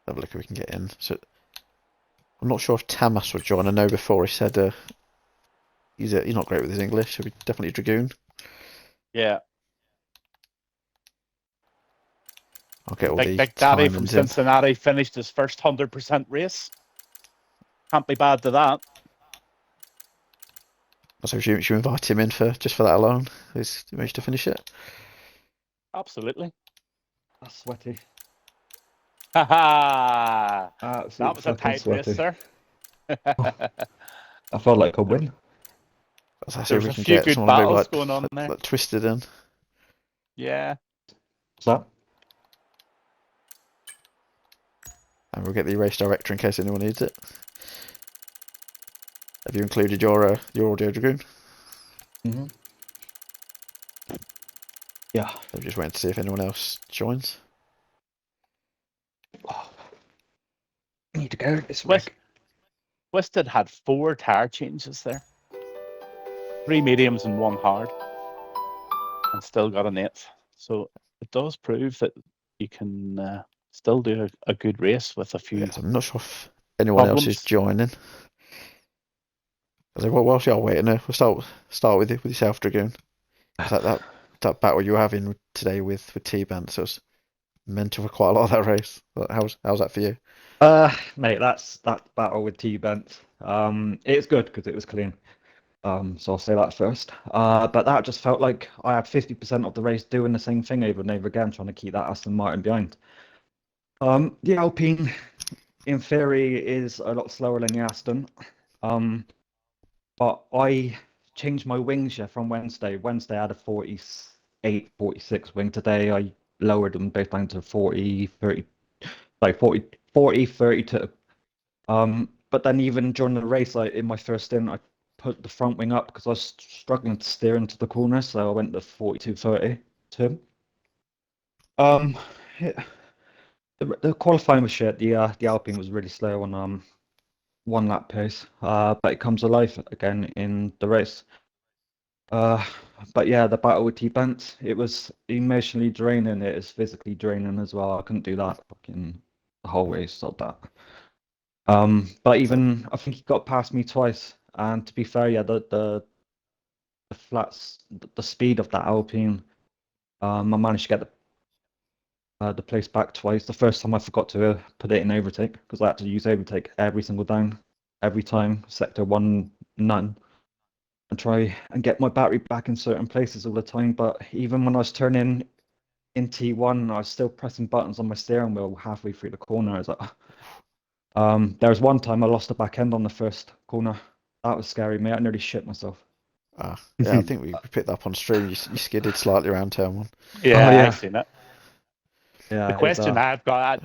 Have a look if we can get in. So I'm not sure if Tamas would join. I know before he said he's not great with his English, so definitely Dragoon. Yeah. I'll get all the Big Daddy from timings in. Cincinnati finished his first 100% race. Can't be bad to that. So should we invite him in for that alone? He's managed to finish it. Absolutely. That's sweaty. Ha ha! Absolutely That was a fucking tight race, sweaty. sir. I felt like I win. So see if There's we a can few get good someone maybe battles going on there. like Twisted in. Yeah. What's that? And we'll get the race director in case anyone needs it. Have you included your audio Dragoon? Mm-hmm. Yeah. I'm just waiting to see if anyone else joins. Oh, I need to go this Twist, week. Twisted had 4 tire changes there. 3 mediums and 1 hard. And still got an 8th. So it does prove that you can still do a good race with a few Yes, I'm not sure if anyone else is problems. joining. I say, well, whilst you're waiting, we'll start with yourself, Dragoon. That battle you were having today with T-Bant, so it's mental for quite a lot of that race. But how's that for you? Mate, that battle with T-Bent. It's good because it was clean. So I'll say that first. But that just felt like I had 50% of the race doing the same thing over and over again, trying to keep that Aston Martin behind. The Alpine, in theory, is a lot slower than the Aston. But I changed my wings from Wednesday. Wednesday I had a 48, 46 wing. Today I lowered them both down to 40, 30, like 40, 32. But then even during the race, in my first stint, I put the front wing up because I was struggling to steer into the corner, so I went to 42, 32. Yeah, the qualifying was shit. The Alpine was really slow on 1 lap pace. But it comes alive again in the race. But yeah, the battle with T-Bent, it was emotionally draining. It is physically draining as well. I couldn't do that fucking the whole race of that. But even I think he got past me twice. And to be fair, yeah, the flats, the speed of that Alpine, I managed to get the place back twice. The first time I forgot to put it in overtake because I had to use overtake every single down, every time. Sector 1, none. And try and get my battery back in certain places all the time. But even when I was turning in T1, I was still pressing buttons on my steering wheel halfway through the corner. I was like, there was one time I lost the back end on the first corner. That was scary, mate. I nearly shit myself. Yeah, I think we picked that up on stream. You skidded slightly around turn 1. Yeah, Oh yeah, I've seen it. yeah. The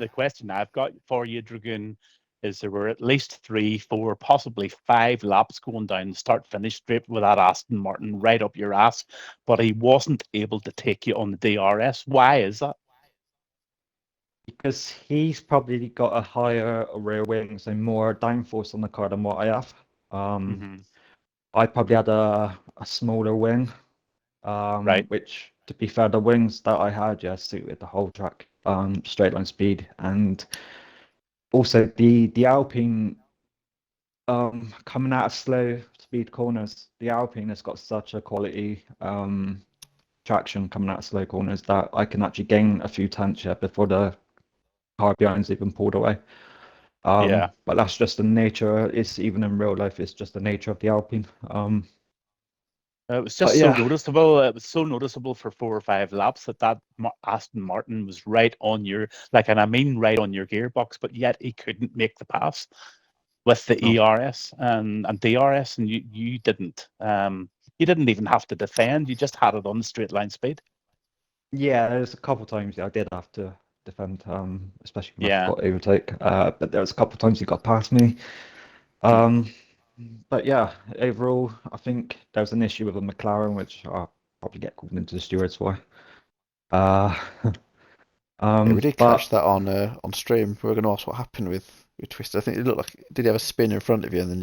question I've got for you, Dragoon, is there were at least 3, 4, possibly 5 laps going down start finish straight with that Aston Martin right up your ass, but he wasn't able to take you on the DRS. Why is that? Because he's probably got a higher rear wing, so more downforce on the car than what I have. Mm-hmm. I probably had a smaller wing, Right. which, to be fair, the wings that I had, yeah, suited the whole track, straight line speed, and also the Alpine, coming out of slow speed corners, the Alpine has got such a quality traction coming out of slow corners that I can actually gain a few tenths before the car behind's even pulled away. Yeah. But that's just the nature. It's even in real life, it's just the nature of the Alpine. It was But just so yeah, noticeable. It was so noticeable for 4 or 5 laps that Aston Martin was right on your, like, and I mean right on your gearbox, but yet he couldn't make the pass with the No. ERS and DRS, and you didn't. You didn't even have to defend. You just had it on the straight line speed. yeah, there's a couple times I did have to defend, especially when I Yeah. got overtake. But there was a couple times he got past me. Hmm. Um, but yeah, overall, I think there was an issue with the McLaren, which I'll probably get called into the stewards for. Uh, Yeah, we did catch but that on stream. We were going to ask what happened with Twister. I think it looked like did he have a spin in front of you, and then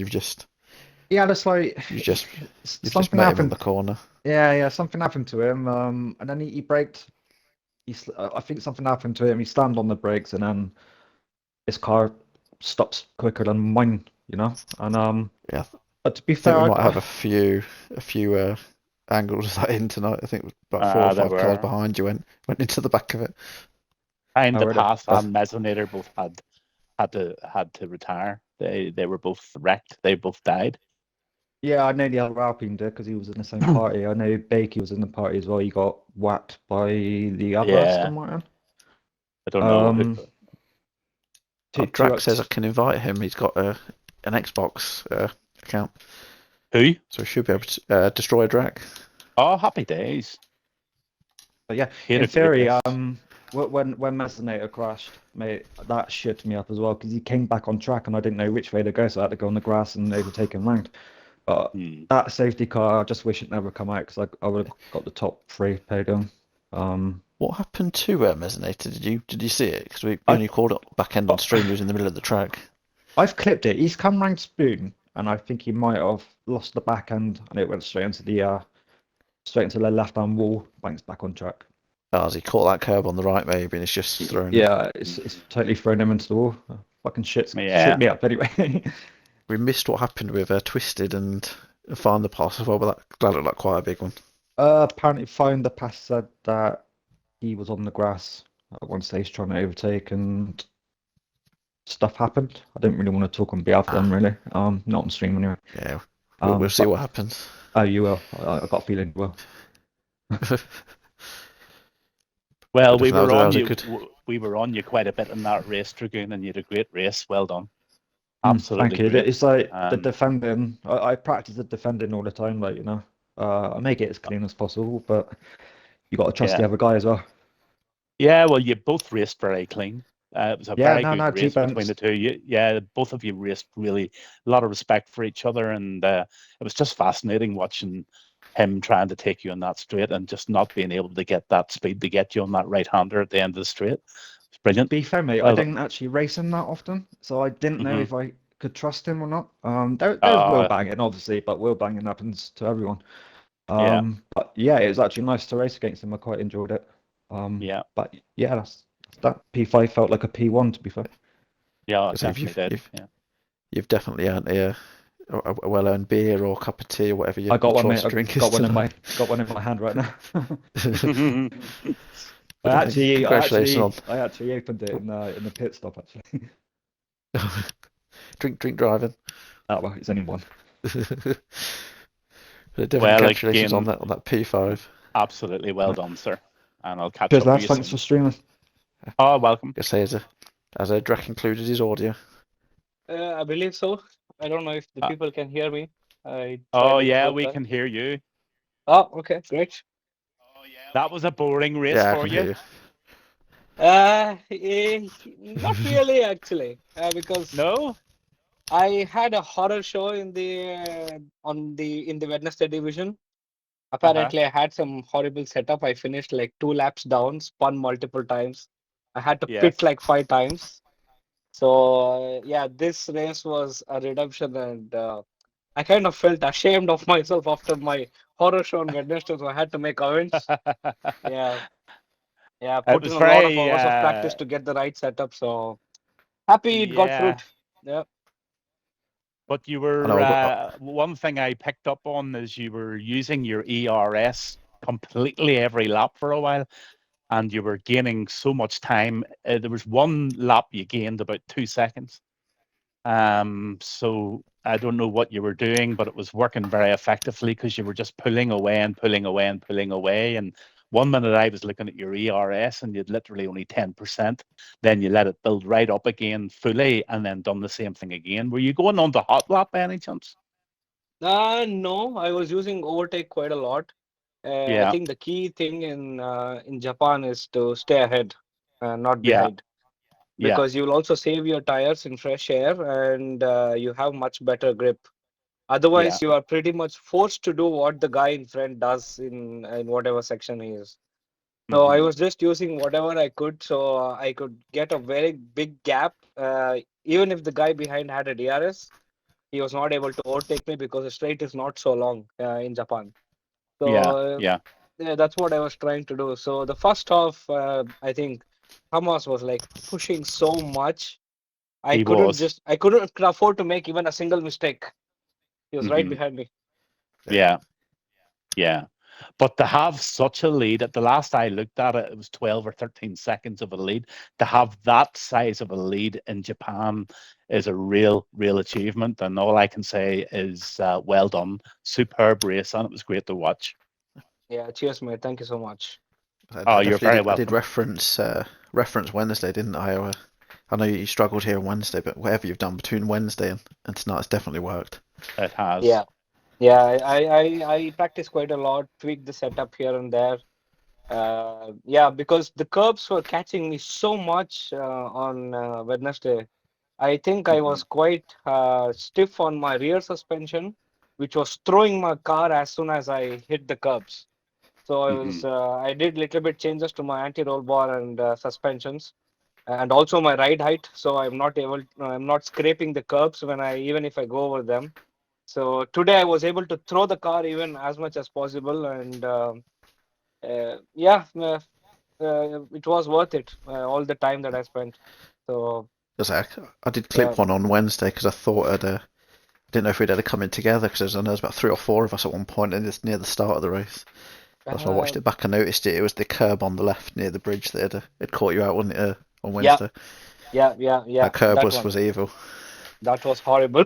yeah, that's like you just you've just something met him on the happened. corner. Yeah, something happened to him. And then he braked. I think something happened to him. He slammed on the brakes, and then his car stops quicker than mine, you know. And Yeah, but to be I think fair, we might have a few angles of that in tonight. I think about four or There five cars were behind you went into the back of it. Time I to read it. pass and Mesonator both had to retire. They were both wrecked. They both died. Yeah, I know the other Alpine did because he was in the same party. I know Bakey was in the party as well. He got whacked by the other Yeah, Aston Martin. I don't know who. Um, Oh, two Drax says I ups. can invite him. He's got an Xbox account, Who? so he should be able to destroy Drac. Oh, happy days. But yeah, He had in a great theory, race. when Mesonator crashed, mate, that shit me up as well because he came back on track and I didn't know which way to go, so I had to go on the grass and overtake him round. But Hmm. that safety car, I just wish it never come out because I would have got the top three podium. What happened to Mesonator? Did you see it? Because we I only called it back end on stream. He was in the middle of the track. I've clipped it. He's come round Spoon, and I think he might have lost the back end, and it went straight into the left hand wall. Banks back on track. Oh, has he caught that curb on the right maybe, and it's just thrown him? Yeah, it's totally thrown him into the wall. Fucking shit Yeah. me up anyway. We missed what happened with Twisted and Find the Pass as well, but that looked like quite a big one. Apparently, Find the Pass said that he was on the grass at one stage trying to overtake, and stuff happened. I don't really want to talk on behalf of them, really. Not on stream anyway. Yeah, we'll see But what happens. oh, you will. I got a feeling you will. Well, But I think that was a good. we were on you quite a bit in that race, Dragoon, and you had a great race. Well done. Thank Absolutely you. great. It's like the defending. I practice the defending all the time. Like I make it as clean as possible, but you got to trust the Yeah. other guy as well. Yeah, well, you both raced very clean. It was a Yeah, very no, good race between T-Bones. the two. Yeah, both of you raced really a lot of respect for each other, and it was just fascinating watching him trying to take you on that straight and just not being able to get that speed to get you on that right-hander at the end of the straight. It's brilliant. Be fair, mate, I Well done. didn't actually race him that often, so I didn't know Hmm. if I could trust him or not. There's wheel Uh, banging, obviously, but wheel banging happens to everyone. yeah, But yeah, it was actually nice to race against him. I quite enjoyed it. yeah, But yeah, that P5 felt like a P1 to be fair. yeah, Because definitely did. Yeah. you've definitely earned a well-earned beer or cup of tea or whatever I your got one, choice mate. of I drink is got one in tonight. my hand right now. But congratulations I actually opened it in the pit stop actually. on drink driving. Oh well, it's only one. But definitely Well, congratulations on again, that P5. absolutely well done, sir. And I'll catch Cheers, up with lads. you Thanks soon. for streaming. Oh, welcome. I say as a Drac included his audio. I believe so. I don't know if the Uh, people can hear me. I oh, tried it yeah, both we times. can hear you. Oh, okay, great. That was a boring race Yeah, I for can hear you. you. Not really actually, because No? I had a horror show in the Wednesday division. Uh-huh. Apparently, I had some horrible setup. I finished like 2 laps down, spun multiple times. I had to pit Yes. like 5 times. So yeah, this race was a redemption, and I kind of felt ashamed of myself after my horror show on Wednesday, so I had to make amends. Yeah, yeah, It put in was a lot of very, hours of practice to get the right setup. So happy it got yeah. fruit. Yeah. But you I were, know. one thing I picked up on is you were using your ERS completely every lap for a while, and you were gaining so much time. There was one lap you gained about 2 seconds. So I don't know what you were doing, but it was working very effectively because you were just pulling away and pulling away and pulling away. And one minute I was looking at your ERS and you'd literally only 10%. Then you let it build right up again fully and then done the same thing again. Were you going on to hot lap by any chance? No, I was using overtake quite a lot. I Yeah, think the key thing in Japan is to stay ahead, not yeah, behind, yeah. because you will also save your tires in fresh air and you have much better grip. Yeah. Otherwise, you are pretty much forced to do what the guy in front does in whatever section he is. So I Hmm. was just using whatever I could, so I could get a very big gap. Even if the guy behind had a DRS, he was not able to overtake me because the straight is not so long in Japan. Yeah, So yeah. yeah, that's what I was trying to do. So the first half, I think Hamas was like pushing so much. He was. I couldn't afford to make even a single mistake. He was right Hmm. behind me. Yeah. Yeah, yeah. But to have such a lead, at the last I looked at it, it was 12 or 13 seconds of a lead. To have that size of a lead in Japan is a real achievement. And all I can say is well done. Superb race, and it was great to watch. Yeah, cheers, mate. Thank you so much. I Oh, you're definitely very did. I did welcome. reference Wednesday, didn't I? I know you struggled here on Wednesday, but whatever you've done between Wednesday and tonight has definitely worked. It has. Yeah, yeah. I practice quite a lot, tweak the setup here and there. Yeah, because the curbs were catching me so much on Wednesday. I think I Hmm. was quite stiff on my rear suspension, which was throwing my car as soon as I hit the curbs. So Hmm. I did little bit changes to my anti-roll bar and suspensions, and also my ride height. So I'm not scraping the curbs when even if I go over them. So today I was able to throw the car even as much as possible, and yeah, it was worth it. All the time that I spent. So Because I did yeah. clip one on Wednesday because I thought I didn't know if we'd ever come in together because I know there's about 3 or 4 of us at one point and it's near the start of the race. That's why I watched Uh, it back and noticed it. It was the curb on the left near the bridge that had caught you out, wasn't it, on yeah, Wednesday? yeah. That curb That was one. was evil. That was horrible.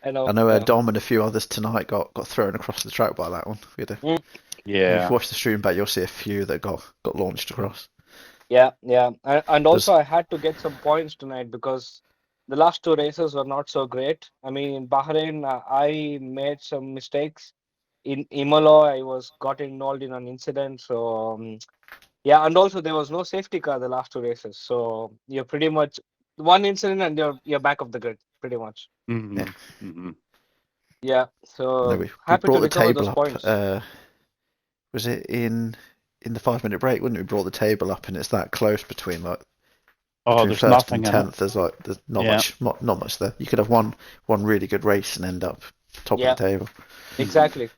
I I know. know Yeah. Dom and a few others tonight got thrown across the track by that one. Mm, If you Yeah. watch the stream back, you'll see a few that got launched across. yeah, yeah. And also There's I had to get some points tonight because the last two races were not so great. I mean, in Bahrain, I made some mistakes. In Imola, I was got involved in an incident. So yeah, and also there was no safety car the last two races. So you're pretty much one incident and you're back of the grid, pretty much. yeah. Hmm. Hmm. Yeah. I know So we happy to brought the recover table those up. points. Was it in the 5 minute break? Wouldn't we brought the table up and it's that close between Oh, between there's first and nothing in it. 10th. There's Yeah. not much there. You could have one really good race and end up top of the Yeah, table. Hmm. exactly.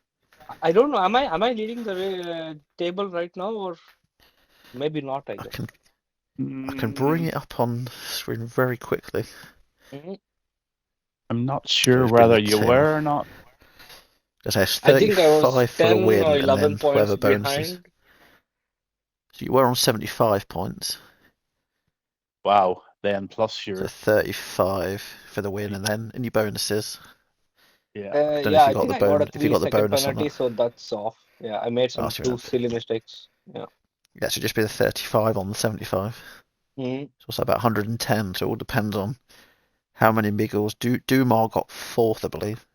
I don't know. Am I leading the table right now or maybe not? I I guess. can I can bring Mm, it up on screen very quickly. Mhm. I'm not So sure it's bring whether the you table. were or not. It says I think I was 35 for the 10 or win and 11 then points whatever bonuses. behind. So you were on 75 points. Wow. Then plus So your 35 for the win y- and then any bonuses. yeah. I don't know Yeah, if you I got think the I got a if you got the 3 second bonus on penalty, that. so that's off. Yeah, I made Oh, some so you're two not. silly mistakes. Yeah. Yeah, it should just be the 35 on the 75. Mhm. So it's about 110. So it all depends on how many Miggles. Dumar got fourth, I believe.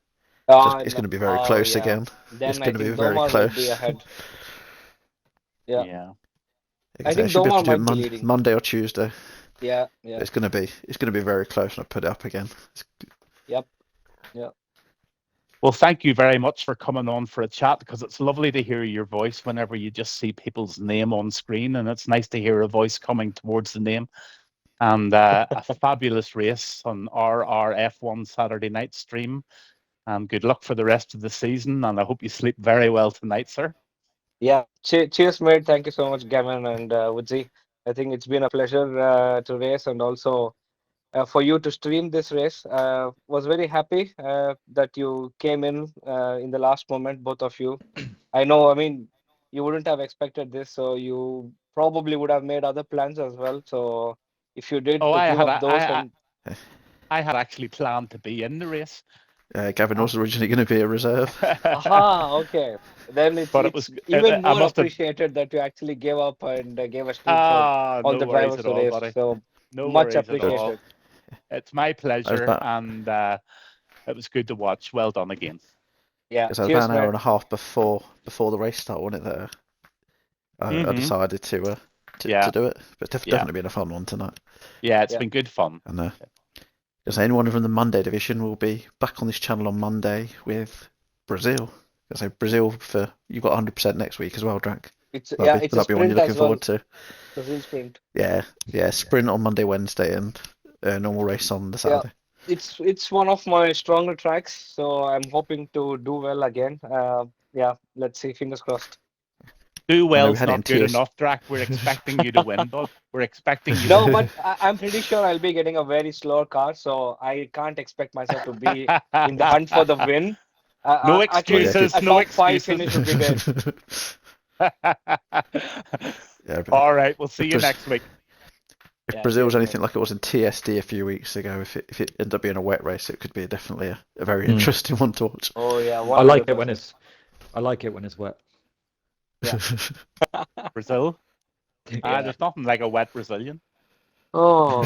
So it's going to be very Oh, close yeah. again. It's Then I going to be think very Domar will be close. ahead. Yeah. Yeah. I Because I think should be able to Domar do it might be leading. Monday or Tuesday. Yeah, But yeah. it's going to be very close, and I put it up again. Yep. Yeah. Well, thank you very much for coming on for a chat because it's lovely to hear your voice whenever you just see people's name on screen, and it's nice to hear a voice coming towards the name. And a fabulous race on RRF1 Saturday night stream. And good luck for the rest of the season. And I hope you sleep very well tonight, sir. Yeah. Cheers, mate. Thank you so much, Gavin and Woodzy. I think it's been a pleasure to race and also for you to stream this race. Was very happy that you came in the last moment, both of you. I know, I mean, you wouldn't have expected this, so you probably would have made other plans as well. So if you did Oh, give up those and I had actually planned to be in the race. Gavin was originally going to be a reserve. Aha, okay. Then it's But it it's was even I more must have appreciated that you actually gave up and gave a streak for all no the worries drivers at to all, race. buddy. So No much worries at all. appreciated. It's my pleasure, about- and it was good to watch. Well done again. Yeah, Because about cheers, an hour man. and a half before the race start, wasn't it? There, I Mhm. decided to Yeah. do it. But Yeah. definitely been a fun one tonight. Yeah, it's Yeah. been good fun. And because anyone from the Monday division will be back on this channel on Monday with Brazil. So Brazil for you've got 100% next week as well, Drank. It's That'll it's a be one you're sprint looking as well. forward to. Brazil sprint. Yeah, sprint on Monday, Wednesday, and normal race on the Yeah. Saturday. It's one of my stronger tracks, so I'm hoping to do well again. Yeah, let's see. Fingers crossed. Do we well's had it in not good TS enough, Drac. We're expecting you to win, bud. We're expecting you No, to but I'm pretty sure I'll be getting a very slower car, so I can't expect myself to be in the hunt for the win. No At least excuses, a no top 5 excuses. finish would be great. But All right, we'll see if you Braz- next week. If Yeah, Brazil was cheers, anything like it was in TSD a few weeks ago, if it ended up being a wet race, it could be definitely a very interesting one to watch. Oh yeah, I like it 100%. when it's wet. Yeah. Brazil. Yeah. There's nothing like a wet Brazilian. Oh,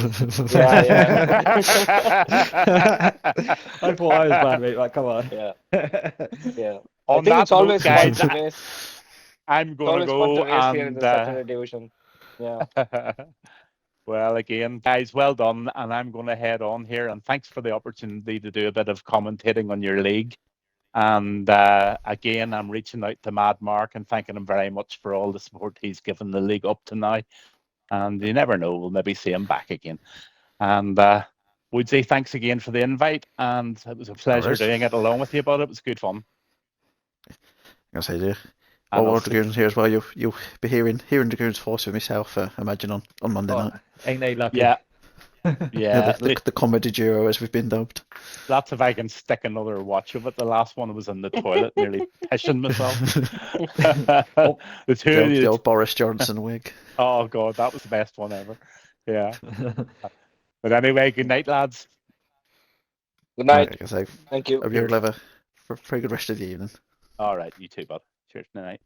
yeah, yeah. I thought I was bad, mate. Like, come on. Yeah, yeah. I On think that it's note, always fun guys, to race. I'm It's gonna always fun to go race here in and the Saturday division. Yeah. well, again, guys, well done, and I'm going to head on here. And thanks for the opportunity to do a bit of commentating on your league. And again, I'm reaching out to Mad Mark and thanking him very much for all the support he's given the league up to now. And you never know, we'll maybe see him back again. And Woodzy, thanks again for the invite, and it was a pleasure worries. doing it along with you, but it was good fun. I say, yeah. And Well, I'll Dragoons here as well. You'll be hearing Dragoons Force with myself. Imagine on Monday Oh, night. ain't they lucky? yeah, yeah. The comedy duo as we've been dubbed. That's if I can stick another watch of it. The last one was in the toilet, nearly pissing myself. The two of The you. old Boris Johnson wig. Oh god, that was the best one ever. Yeah. But anyway, good night, lads. Good night. Like I say, Thank you. hope you'll have a very good rest of the evening. All right, you too, bud. Cheers. Good night.